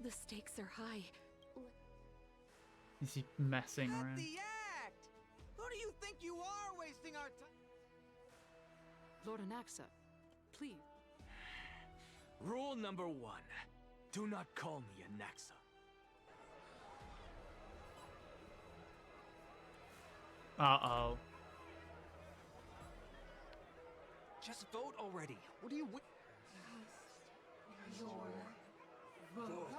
The stakes are high. Is he messing Cut around? the act! Who do you think you are, wasting our time? Lord Anaxa, please. Rule number 1. Do not call me Anaxa. Uh-oh. Just vote already. What do you... Your vote.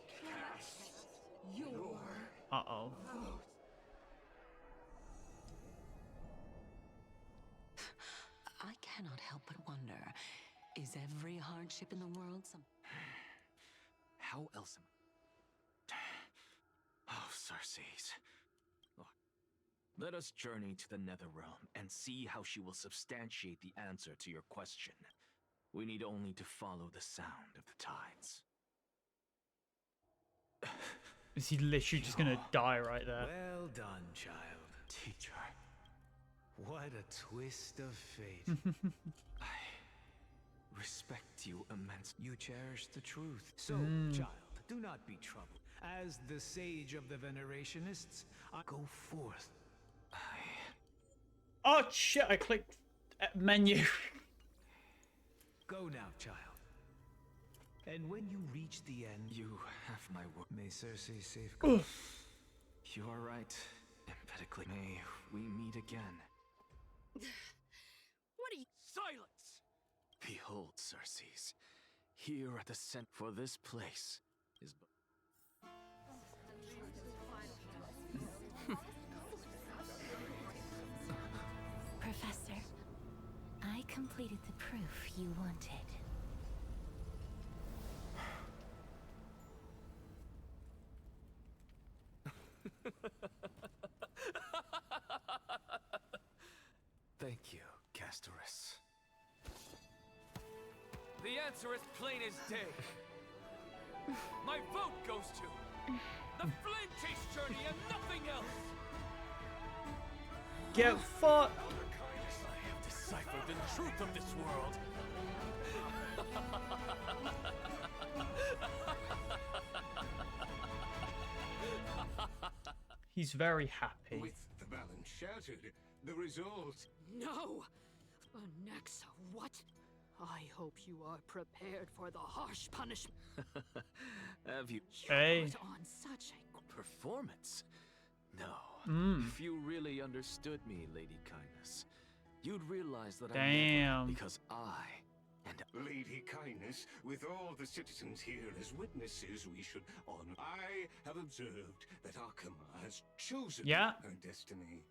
Cast your Uh-oh. vote. I cannot help but wonder, is every hardship in the world some... How else am... Oh, Cersei's. Look, let us journey to the Netherrealm and see how she will substantiate the answer to your question. We need only to follow the sound of the tides. Is he literally just gonna die right there? Well done, child. Teacher. What a twist of fate. I respect you immensely. You cherish the truth. So, child, do not be troubled. As the sage of the Venerationists, I go forth. Oh shit, I clicked menu. Go now, child. And when you reach the end, You have my word. may Cersei safeguard. You are right. Emphatically. May we meet again. What are you... Silence! Behold, Cersei's. Here at the center for this place is... Professor, I completed the proof you wanted. Thank you, Castorus. The answer is plain as day. My vote goes to the Flame Chase journey and nothing else. Get fucked. I have deciphered the truth of this world. He's very happy. With the balance shattered, the result... No! Anaxa, what? I hope you are prepared for the harsh punishment. Have you... Hey. Put on such a... Performance? No. If you really understood me, Lady Kindness, you'd realize that I never... Because I... And Lady Kindness, with all the citizens here as witnesses, we should honor. I have observed that Akama has chosen her destiny.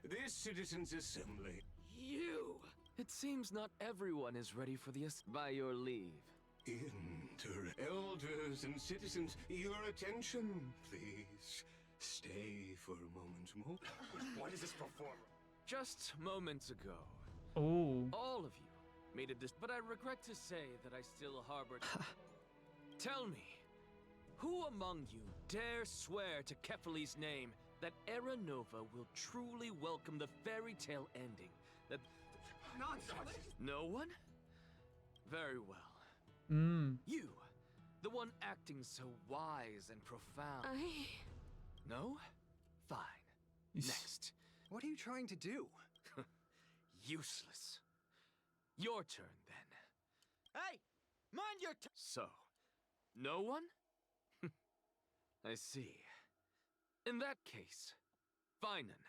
This citizens' assembly. You! It seems not everyone is ready for the... By your leave. Elders and citizens, your attention, please. Stay for a moment more. What is this performance? Just moments ago, all of you made a but I regret to say that I still harbored... Tell me, Who among you dare swear to Kefali's name that Era Nova will truly welcome the fairy tale ending? That Nonsense! No one? Very well. You, the one acting so wise and profound. No? Fine. Next. What are you trying to do? Useless. Your turn, then. Hey! Mind your So, no one? I see. In that case, Finan,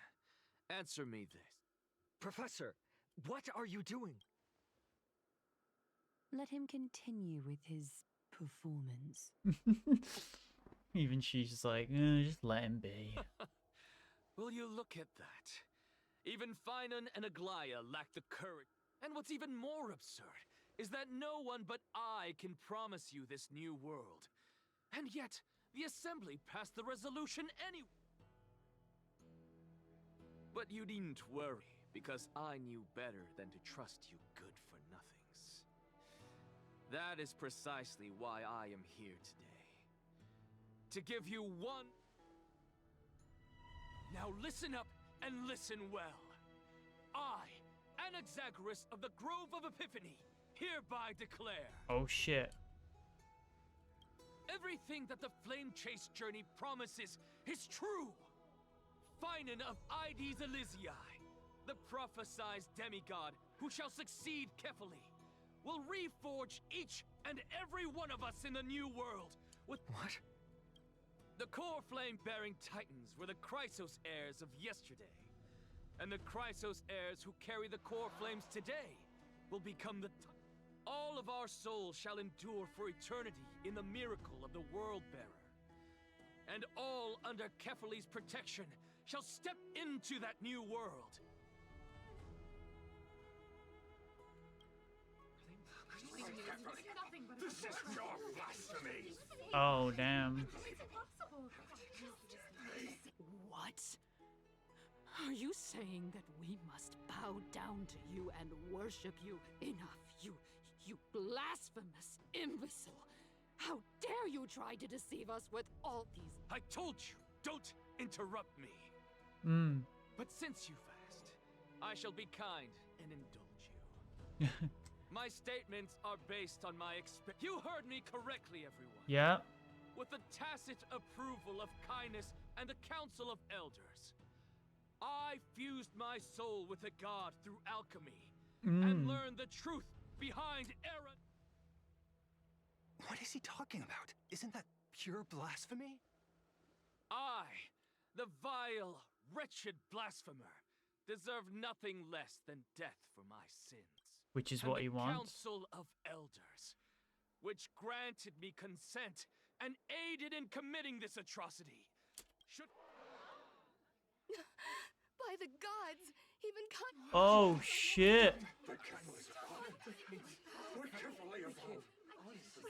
answer me this. Professor, what are you doing? Let him continue with his performance. Even she's just like, just let him be. Will you look at that? Even Finan and Aglaya lack the courage. And what's even more absurd is that no one but I can promise you this new world. And yet, the Assembly passed the resolution anyway. But you needn't worry, because I knew better than to trust you good-for-nothings. That is precisely why I am here today. To give you one... Now listen up and listen well. I, Anaxagoras of the Grove of Epiphany, hereby declare... Oh shit. Everything that the Flame Chase journey promises is true! Finan of Ides Elysiae, the prophesized demigod who shall succeed Kefali, will reforge each and every one of us in the new world with... What? The core flame-bearing titans were the Chrysos heirs of yesterday. And the Chrysos heirs who carry the core flames today will become the... All of our souls shall endure for eternity in the miracle of the World-Bearer. And all under Kefali's protection shall step into that new world. This is your blasphemy! Oh, damn. What? Are you saying that we must bow down to you and worship you? Enough, you blasphemous imbecile! How dare you try to deceive us with all these... I told you, don't interrupt me. But since you've asked, I shall be kind and indulge you. My statements are based on my experience. You heard me correctly, everyone. Yeah. With the tacit approval of kindness and the Council of Elders, I fused my soul with a god through alchemy and learned the truth behind Era. What is he talking about? Isn't that pure blasphemy? I, the vile, wretched blasphemer, deserve nothing less than death for my sins. Which is what he wants. The Council of Elders, which granted me consent and aided in committing this atrocity, should... By the gods, even Oh shit!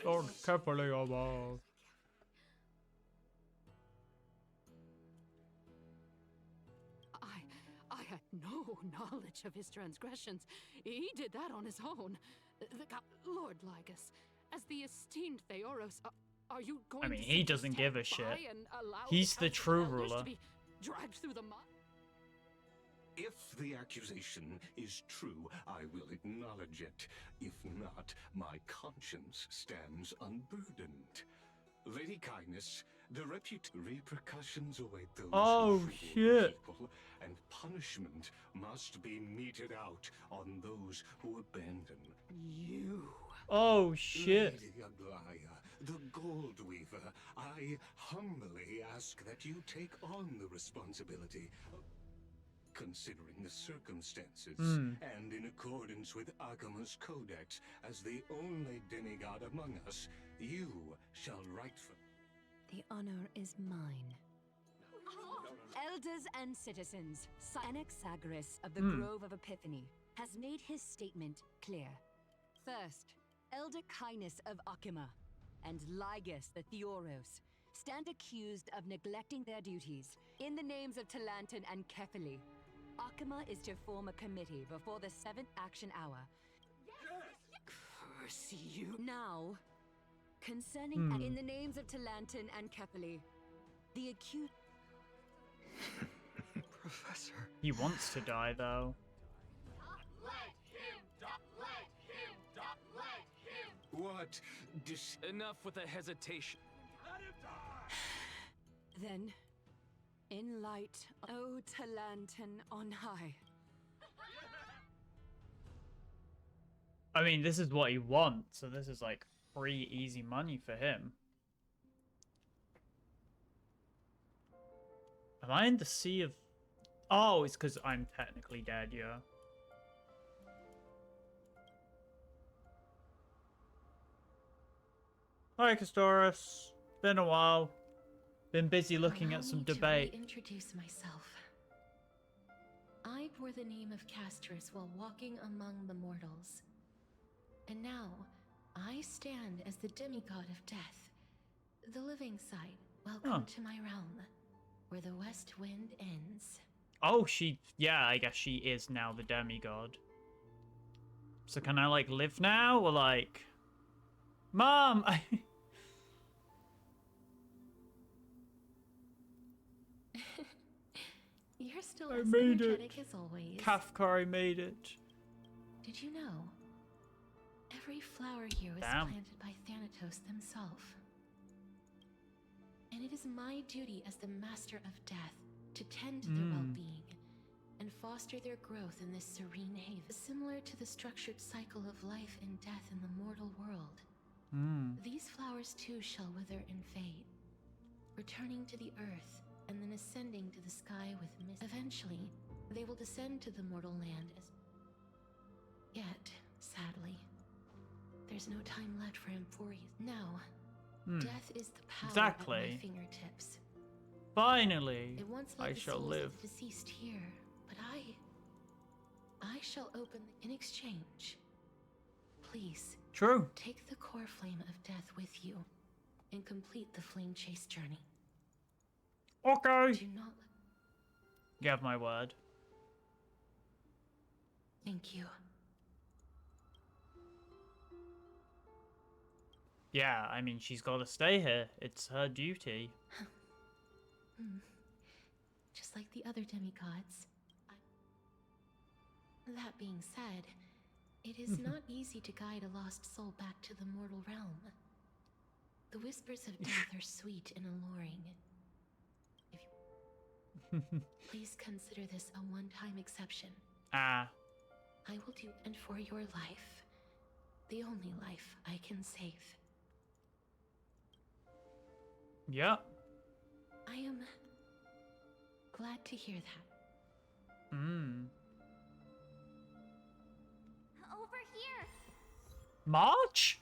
Or carefully above. I had no knowledge of his transgressions. He did that on his own. Lord Lygus, as the esteemed Theoros, are you going to... I mean, he doesn't give a shit. He's the true ruler. To be dragged through the mud? If the accusation is true, I will acknowledge it. If not, my conscience stands unburdened. Lady Kindness, the repercussions await those who shit. People, and punishment must be meted out on those who abandon you. Oh shit. Lady Aglaya, the Gold Weaver, I humbly ask that you take on the responsibility. Considering the circumstances, and in accordance with Akima's codex, as the only demigod among us, you shall write for... The honor is mine. Elders and citizens, Anaxagoras of the Grove of Epiphany has made his statement clear. First, Elder Kindness of Akima and Lygus the Theoros stand accused of neglecting their duties in the names of Talantan and Kefali. Akima is to form a committee before the 7th action hour. Curse you. Now, Concerning in the names of Talantin and Kepeli, the acute... Professor. He wants to die, though. What? Enough with the hesitation. Let him die! Then, in light, O Talantin on high. I mean, this is what he wants, so this is like free, easy money for him. Am I in the sea of... Oh, it's because I'm technically dead, yeah. Hi, Castoris. Been a while. Been busy looking at some debate. To introduce myself. I bore the name of Castris while walking among the mortals. And now, I stand as the demigod of death. The living side. Welcome to my realm, where the west wind ends. Oh, yeah, I guess she is now the demigod. So can I, like, live now? Or, like... Mom! You're still I as made energetic it. as always. Kafka, I made it. Did you know? Every flower here was planted by Thanatos himself. And it is my duty as the master of death to tend to their well-being and foster their growth in this serene haven, similar to the structured cycle of life and death in the mortal world. These flowers too shall wither and fade, returning to the earth and then ascending to the sky with mist. Eventually, they will descend to the mortal land as... Yet, sadly, there's no time left for Amphorius. Now, death is the power at my fingertips. Finally, It once I led the shall souls live. of the deceased here, but I shall open in exchange. Please. True. Take the core flame of death with you and complete the flame chase journey. Okay. Do not... You have my word. Thank you. Yeah, I mean, she's got to stay here. It's her duty. Just like the other demigods. That being said, it is not easy to guide a lost soul back to the mortal realm. The whispers of death are sweet and alluring. Please consider this a one-time exception. I will do, and for your life, the only life I can save. Yeah. I am glad to hear that. Over here. March?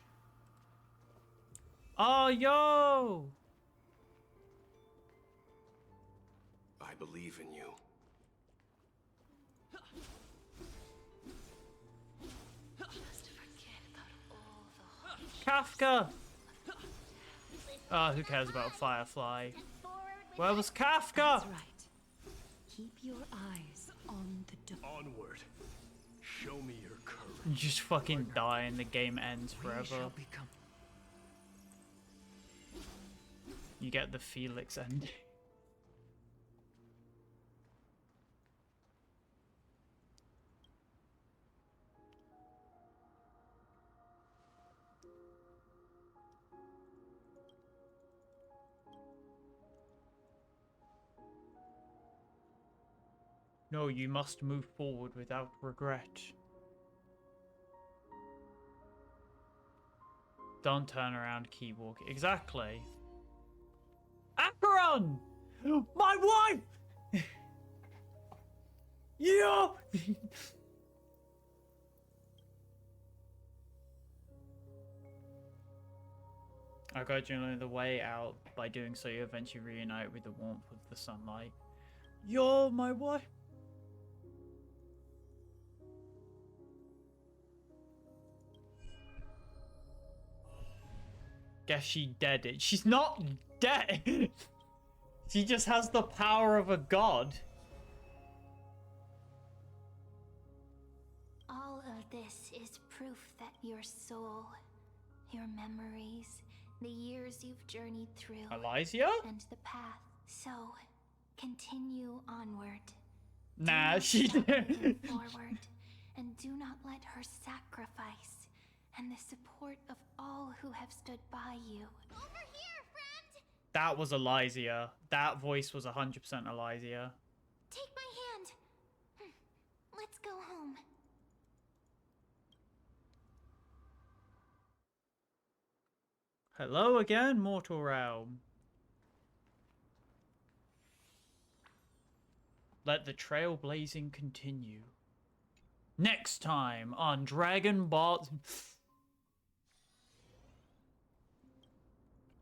Oh, yo! I believe in you. Just forget about all the Kafka! Oh, who cares about Firefly? Where was Kafka? That's right. Keep your eyes on the door. Onward. Show me your courage. You just fucking die and the game ends forever. You get the Felix ending. No, you must move forward without regret. Don't turn around, keep walking. Exactly. Acheron! My wife! Yeah! I got you know the way out. By doing so, you eventually reunite with the warmth of the sunlight. You're my wife! Guess she dead it. She's not dead. She just has the power of a god. All of this is proof that your soul, your memories, the years you've journeyed through, Elysia? and the path. So, continue onward. Nah, she didn't. Forward, and do not let her sacrifice and the support of all who have stood by you. Over here, friend! That was Elysia. That voice was 100% Elysia. Take my hand. Let's go home. Hello again, Mortal Realm. Let the trailblazing continue. Next time on Dragon Ball...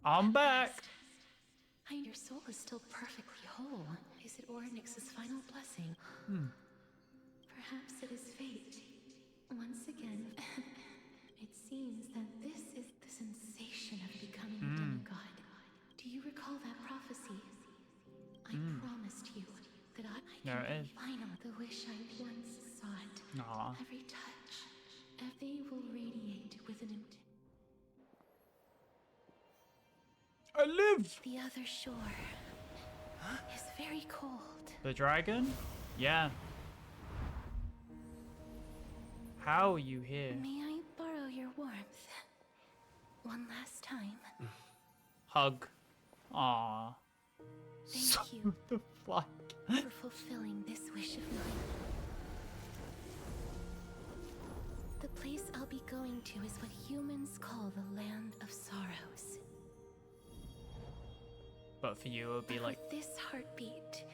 I'm back. Your soul is still perfectly whole. Is it Ornyx's final blessing? Perhaps it is fate. Once again, it seems that this is the sensation of becoming a demigod. Do you recall that prophecy? I promised you that I can be final the wish I once sought. Aww. Every touch, they will radiate with an I live! The other shore is very cold. The dragon? Yeah. How are you here? May I borrow your warmth? One last time. Hug. Aww. Thank you the fuck? for fulfilling this wish of mine. The place I'll be going to is what humans call the Land of Sorrows. But for you, it would be like... With this heartbeat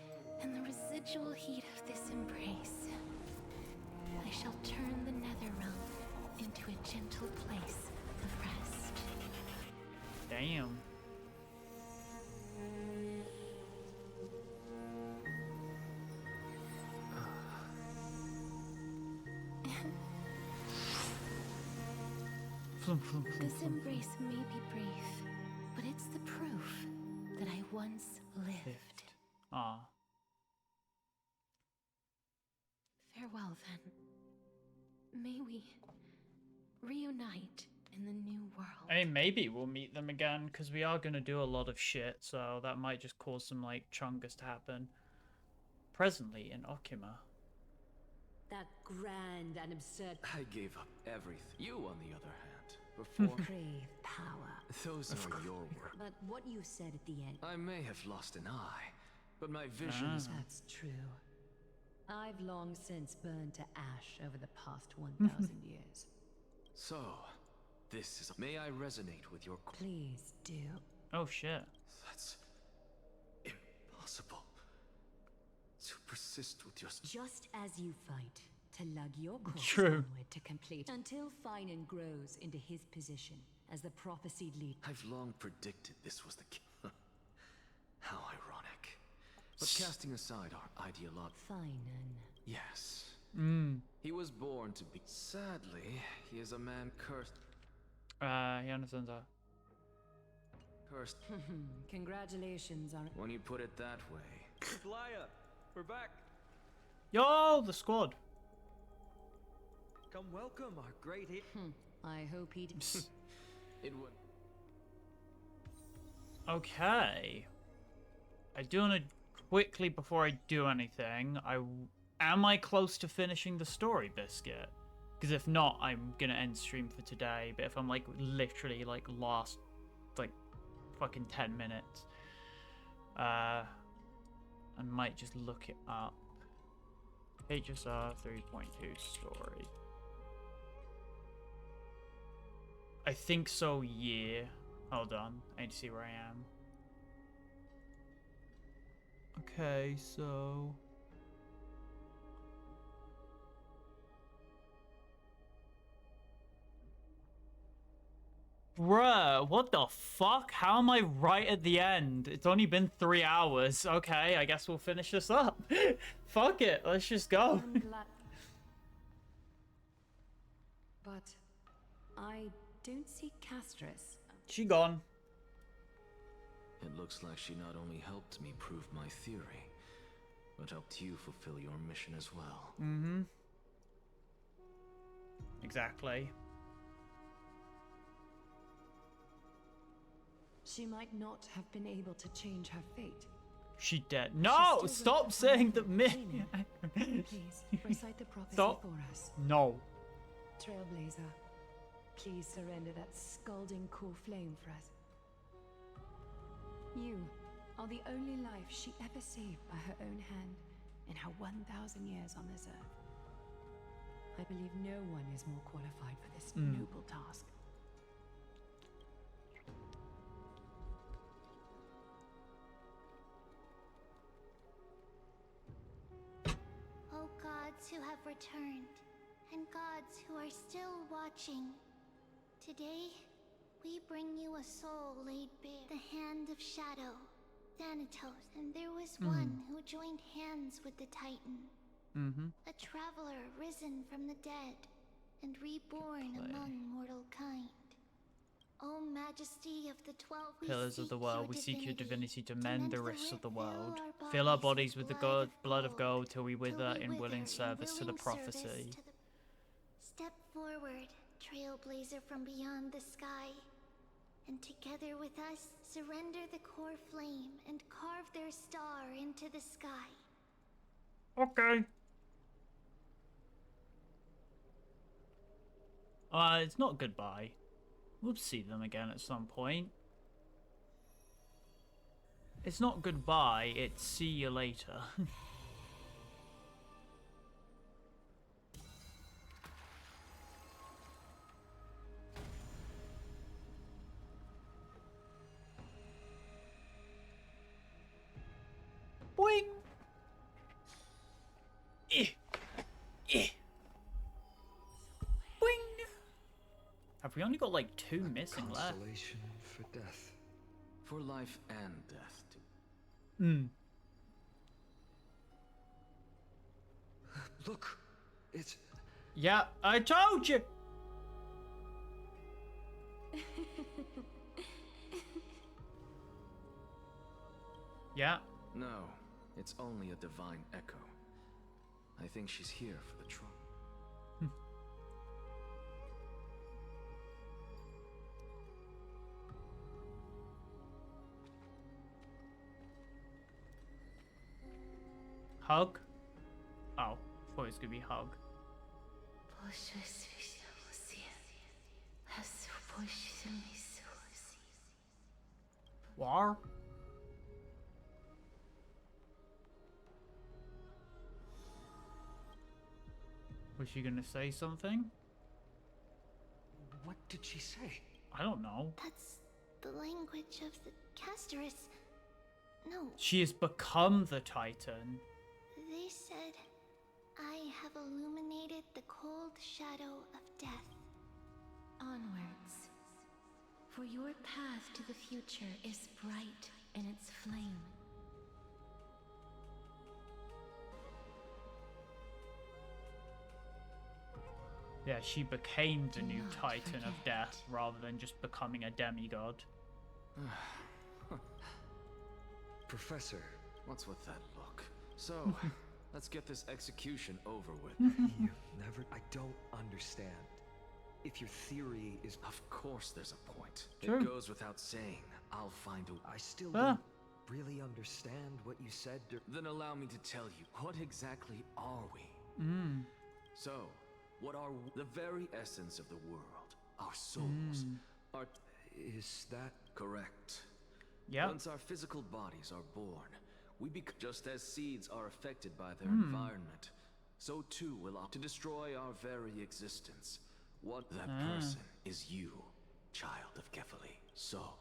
and the residual heat of this embrace, I shall turn the Netherrealm into a gentle place of rest. Damn. This embrace may be brief, but it's the proof that I once lived. Ah. Farewell, then. May we reunite in the new world. I mean, maybe we'll meet them again, because we are going to do a lot of shit, so that might just cause some, like, chungus to happen. Presently in Okima. That grand and absurd... I gave up everything. You, on the other hand, before... crave power. Those are your words. But what you said at the end... I may have lost an eye, but my vision is... That's true. I've long since burned to ash over the past 1,000 years. So, this is... May I resonate with your... Please do. Oh, shit. That's... impossible. To persist with your... Just as you fight to lug your course True. onward to complete, until Finan grows into his position as the prophesied lead. I've long predicted this was the... How ironic. But casting aside our ideology... Finan. Yes. He was born to be... Sadly, he is a man cursed... He understands that. Cursed. Congratulations on... When you put it that way... Flya, we're back. Yo, the squad. Come welcome our great hit. I hope he did. It would... Okay. I do want to quickly, before I do anything, am I close to finishing the story, Biscuit? Because if not, I'm gonna end stream for today. But if I'm like literally like last, like fucking 10 minutes, I might just look it up. HSR 3.2 story. I think so. Yeah. Hold on. I need to see where I am. Okay, so... Bruh, what the fuck? How am I right at the end? It's only been 3 hours. Okay, I guess we'll finish this up. Fuck it, let's just go. I'm glad. But I don't see Castris. She gone. It looks like she not only helped me prove my theory, but helped you fulfill your mission as well. Mm-hmm. Exactly. She might not have been able to change her fate. She dead. No! Stop saying that me. Please, recite the prophecy Stop. for us. No. Trailblazer, please surrender that scalding cool flame for us. You are the only life she ever saved by her own hand in her 1,000 years on this earth. I believe no one is more qualified for this noble task. O gods who have returned, and gods who are still watching, today we bring you a soul laid bare, the hand of shadow, Thanatos. And there was one who joined hands with the Titan, a traveler risen from the dead and reborn among mortal kind. O majesty of the 12 Pillars of the world, we seek your divinity to mend the rifts of the world. Fill our bodies with the blood of gold till we wither in willing service to the prophecy. Step forward, trailblazer from beyond the sky, and together with us, surrender the core flame and carve their star into the sky. Okay. It's not goodbye. We'll see them again at some point. It's not goodbye, it's see you later. Boing! Boing! Have we only got like 2 missing left? Consolation for death. For life and death, too. Look, it's... Yeah, I told you! Yeah. No, it's only a divine echo. I think she's here for the trouble. Hug? Oh, thought it was gonna be hug. War? Was she gonna say something? What did she say? I don't know. That's the language of the Casterus. No. She has become the Titan. They said, I have illuminated the cold shadow of death. Onwards. For your path to the future is bright in its flame. Yeah, she became the new Titan of Death rather than just becoming a demigod. Professor. What's with that look? So, let's get this execution over with. You've never... I don't understand. If your theory is... Of course there's a point. True. It goes without saying. I'll find a... I still don't really understand what you said. Then allow me to tell you, what exactly are we? So, what are the very essence of the world? Our souls. Our... Is that... Correct. Yeah. Once our physical bodies are born, we become just as seeds are affected by their environment. So too will to destroy our very existence. What that person is you, child of Kefali. So,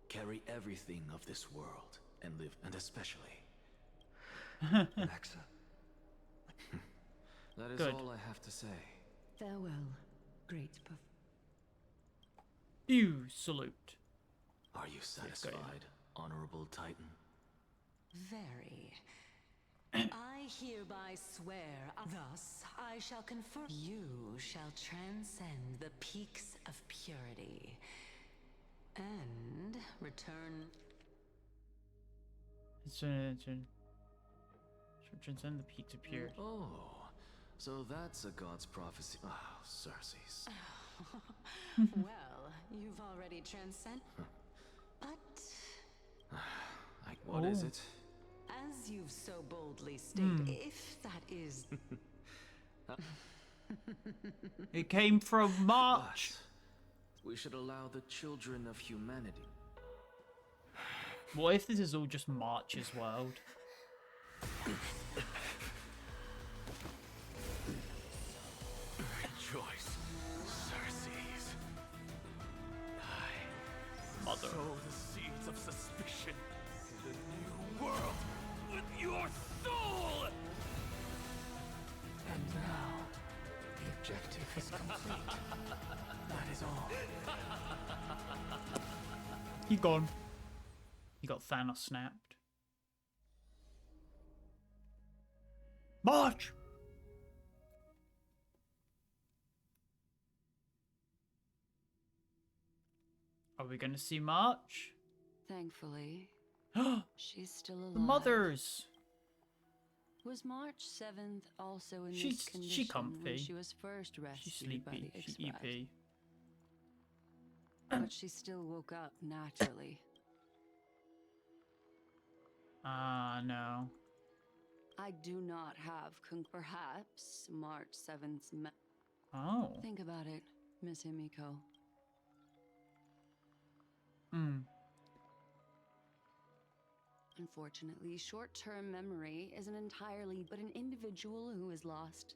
carry everything of this world and live, and especially Alexa. That is all I have to say. Farewell, great You salute. Are you satisfied, honorable Titan? Very. I hereby swear, thus I shall confirm you shall transcend the peaks of purity and return. Transcend the peaks of purity. Oh, so that's a god's prophecy. Oh, Cersei's. Well, you've already transcended. I What is it? As you've so boldly stated, if that is... It came from March. But we should allow the children of humanity. What if this is all just March's world? Rejoice, Xerxes. Mother. Sow the seeds of suspicion in the new world with your soul! And now, the objective is complete. That is all. He gone. He got Thanos snapped. March! Are we gonna see March? Thankfully, she's still alive. The mothers! Was March 7th also in She's- this condition she comfy. when she was first rescued She's sleepy. by the She's Express? EP. But she still woke up naturally. Ah, no. I do not have perhaps March 7th's Oh. Think about it, Miss Himiko. Unfortunately, short-term memory isn't entirely but an individual who is lost.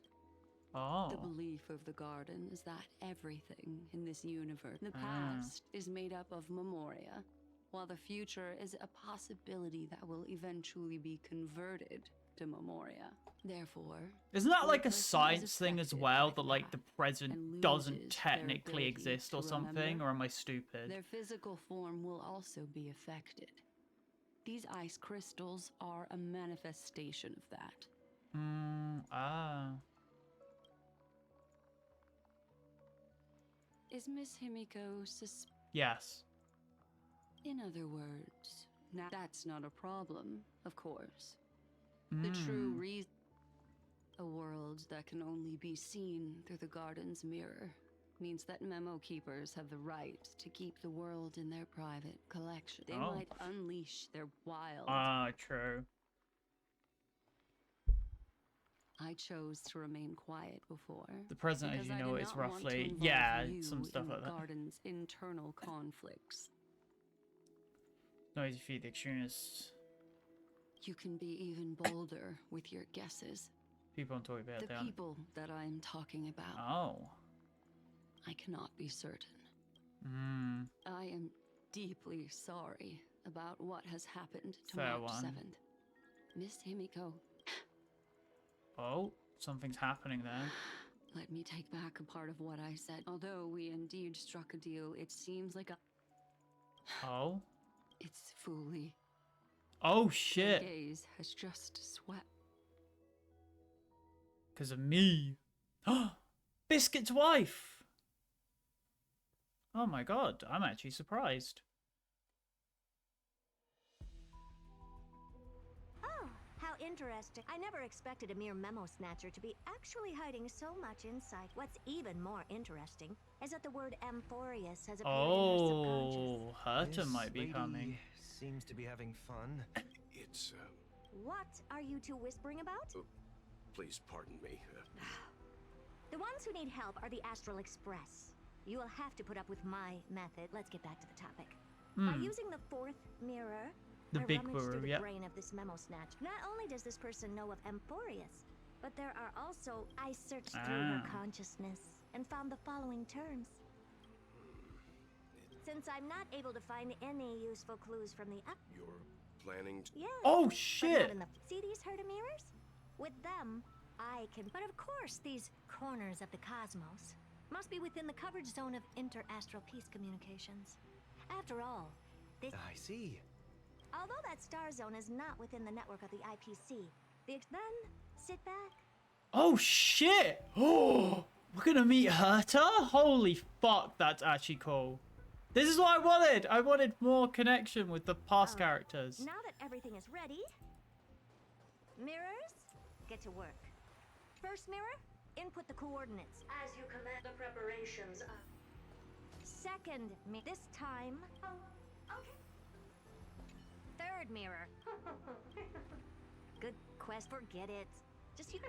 The belief of the Garden is that everything in this universe, the past, is made up of memoria, while the future is a possibility that will eventually be converted to memoria. Therefore, Isn't that when like a person is science thing as affected well, by that like the present and doesn't loses their technically ability exist or to something, remember, or am I stupid? their physical form will also be affected. These ice crystals are a manifestation of that. Is Miss Himiko Yes. In other words, now that's not a problem, of course. The true reason... A world that can only be seen through the Garden's mirror means that memo keepers have the right to keep the world in their private collection. They might unleash their wild... True. I chose to remain quiet before. The present, as because you I know, did is not want to roughly, involve yeah, you some stuff in like the that. Garden's internal conflicts. Noisy feed the extremists. You can be even bolder with your guesses. People I'm talking about, The people that I'm talking about. Oh. I cannot be certain. I am deeply sorry about what has happened to Fair March one. 7th. Miss Himiko, Oh, something's happening there. let me take back a part of what I said. Although we indeed struck a deal, it seems like Oh? it's fully... Oh, My shit. gaze has just swept. Because of me. Biscuit's wife! Oh my god, I'm actually surprised. Oh, how interesting. I never expected a mere memo snatcher to be actually hiding so much insight. What's even more interesting is that the word Amphorius has appeared in her subconscious. Herta might be coming. Seems to be having fun. It's, What are you two whispering about? please pardon me. The ones who need help are the Astral Express. You will have to put up with my method. Let's get back to the topic. By using the fourth mirror, The I big rummaged mirror, through the yep. brain of this memo snatch. Not only does this person know of Amphorius, but there are also... I searched through her consciousness and found the following terms. Since I'm not able to find any useful clues from the up... You're planning to... Yes. Oh, but shit. not in the... See these Herta mirrors? With them, I can... But of course, these corners of the cosmos must be within the coverage zone of inter-astral peace communications. After all, this... I see. Although that star zone is not within the network of the IPC, then sit back. Oh, shit. Oh, we're gonna meet Herta? Holy fuck, that's actually cool. This is what I wanted. I wanted more connection with the past characters. Now that everything is ready, mirrors, get to work. First mirror, input the coordinates. As you command the preparations. Second, this time. Oh, okay. Third mirror, quest. Forget it. Just you.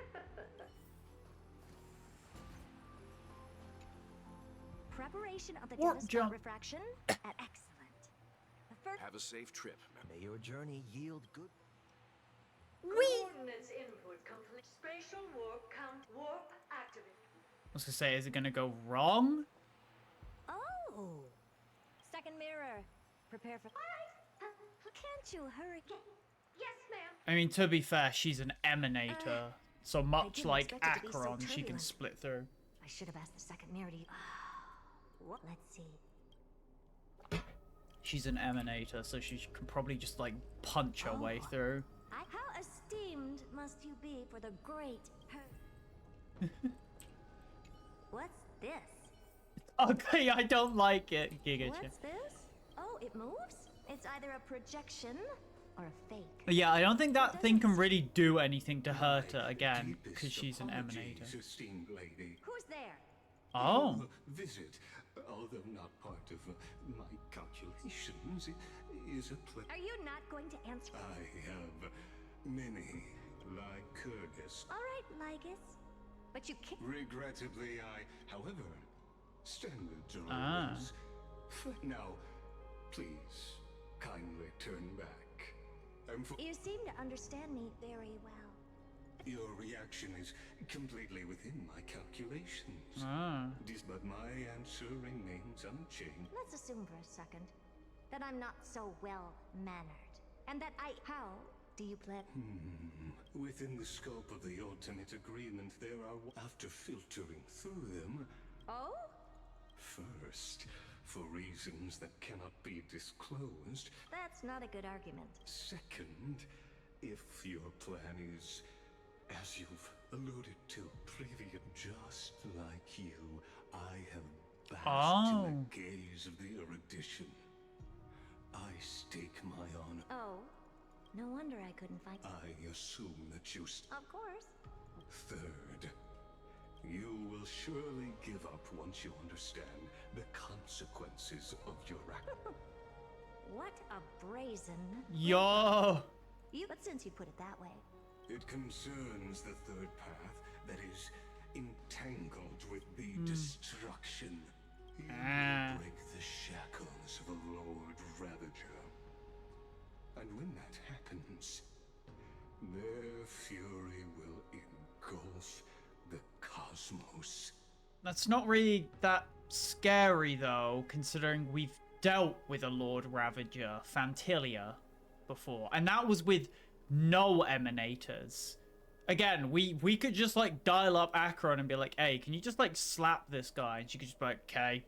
Preparation of the Devastator refraction at excellent. The first. Have a safe trip. May your journey yield good. Coordinates input complete. Spatial warp count. Warp activate. I was gonna say, is it gonna go wrong? Oh, second mirror. Prepare for. Can't you hurry? Yes, ma'am. I mean, to be fair, she's an emanator, so much like Acheron, she can split through. I should have asked the second mirror to. What? Let's see. She's an emanator, so she can probably just like punch her way through. How esteemed must you be for the great What's this? Okay, I don't like it, Giga. What's this? Oh, it moves? It's either a projection or a fake. Yeah, I don't think that thing can really do anything to hurt her again, because she's an emanator. Esteemed lady. Who's there? Oh. Visit, although not part of my calculations, is a Are you not going to answer? I have many, like Kurgus. All right, Lygus. But you can't. Regrettably, however, standards are always. Now, please, kindly turn back. You seem to understand me very well. Your reaction is completely within my calculations. But my answer remains unchanged. Let's assume for a second that I'm not so well-mannered. And that How do you plan? Within the scope of the ultimate agreement, there are, after filtering through them... Oh? First, for reasons that cannot be disclosed. That's not a good argument. Second, if your plan is, as you've alluded to previously, just like you, I have basked in the gaze of the erudition. I stake my honor. Oh, no wonder I couldn't find. I assume that you. Of course. Third, you will surely give up once you understand the consequences of your act. What a brazen. Yo. But since you put it that way. It concerns the third path that is entangled with the destruction. You will break the shackles of a Lord Ravager. And when that happens, their fury will engulf the cosmos. That's not really that scary, though, considering we've dealt with a Lord Ravager, Fantilia, before. And that was with no emanators. Again, we could just, like, dial up Acheron and be like, hey, can you just, like, slap this guy? And she could just be like, okay.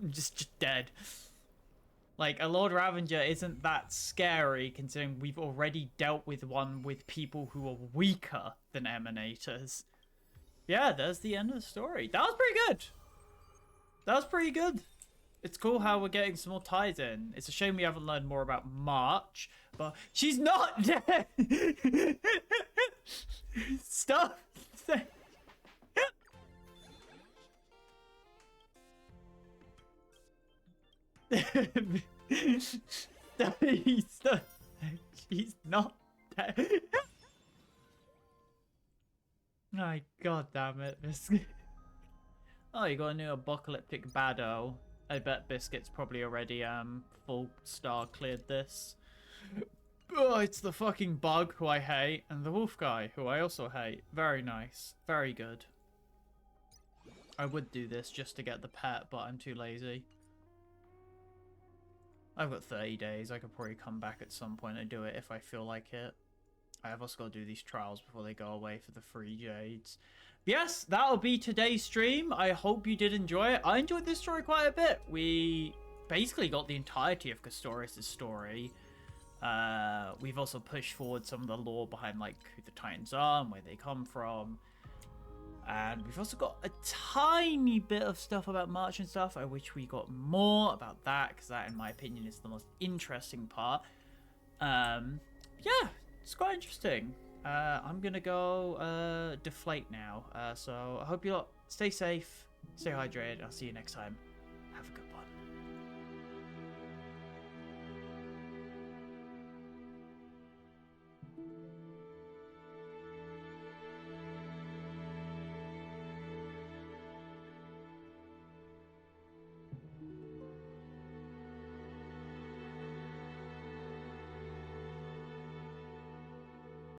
just dead. Like, a Lord Ravager isn't that scary, considering we've already dealt with one with people who are weaker than emanators. Yeah, there's the end of the story. That was pretty good. That was pretty good. It's cool how we're getting some more ties in. It's a shame we haven't learned more about March, but she's not dead. Stop. She's not dead. My god damn it, Biscuit. Oh, you got a new apocalyptic baddo. I bet Biscuit's probably already full star cleared this. Oh, it's the fucking bug who I hate, and the wolf guy who I also hate. Very nice. Very good. I would do this just to get the pet, but I'm too lazy. I've got 30 days. I could probably come back at some point and do it if I feel like it. I have also got to do these trials before they go away for the free jades. But yes, that'll be today's stream. I hope you did enjoy it. I enjoyed this story quite a bit. We basically got the entirety of Castorius' story. We've also pushed forward some of the lore behind like who the Titans are and where they come from. And we've also got a tiny bit of stuff about March and stuff. I wish we got more about that, because that, in my opinion, is the most interesting part. Yeah, it's quite interesting. I'm gonna go deflate now. So I hope you lot stay safe, stay hydrated. I'll see you next time.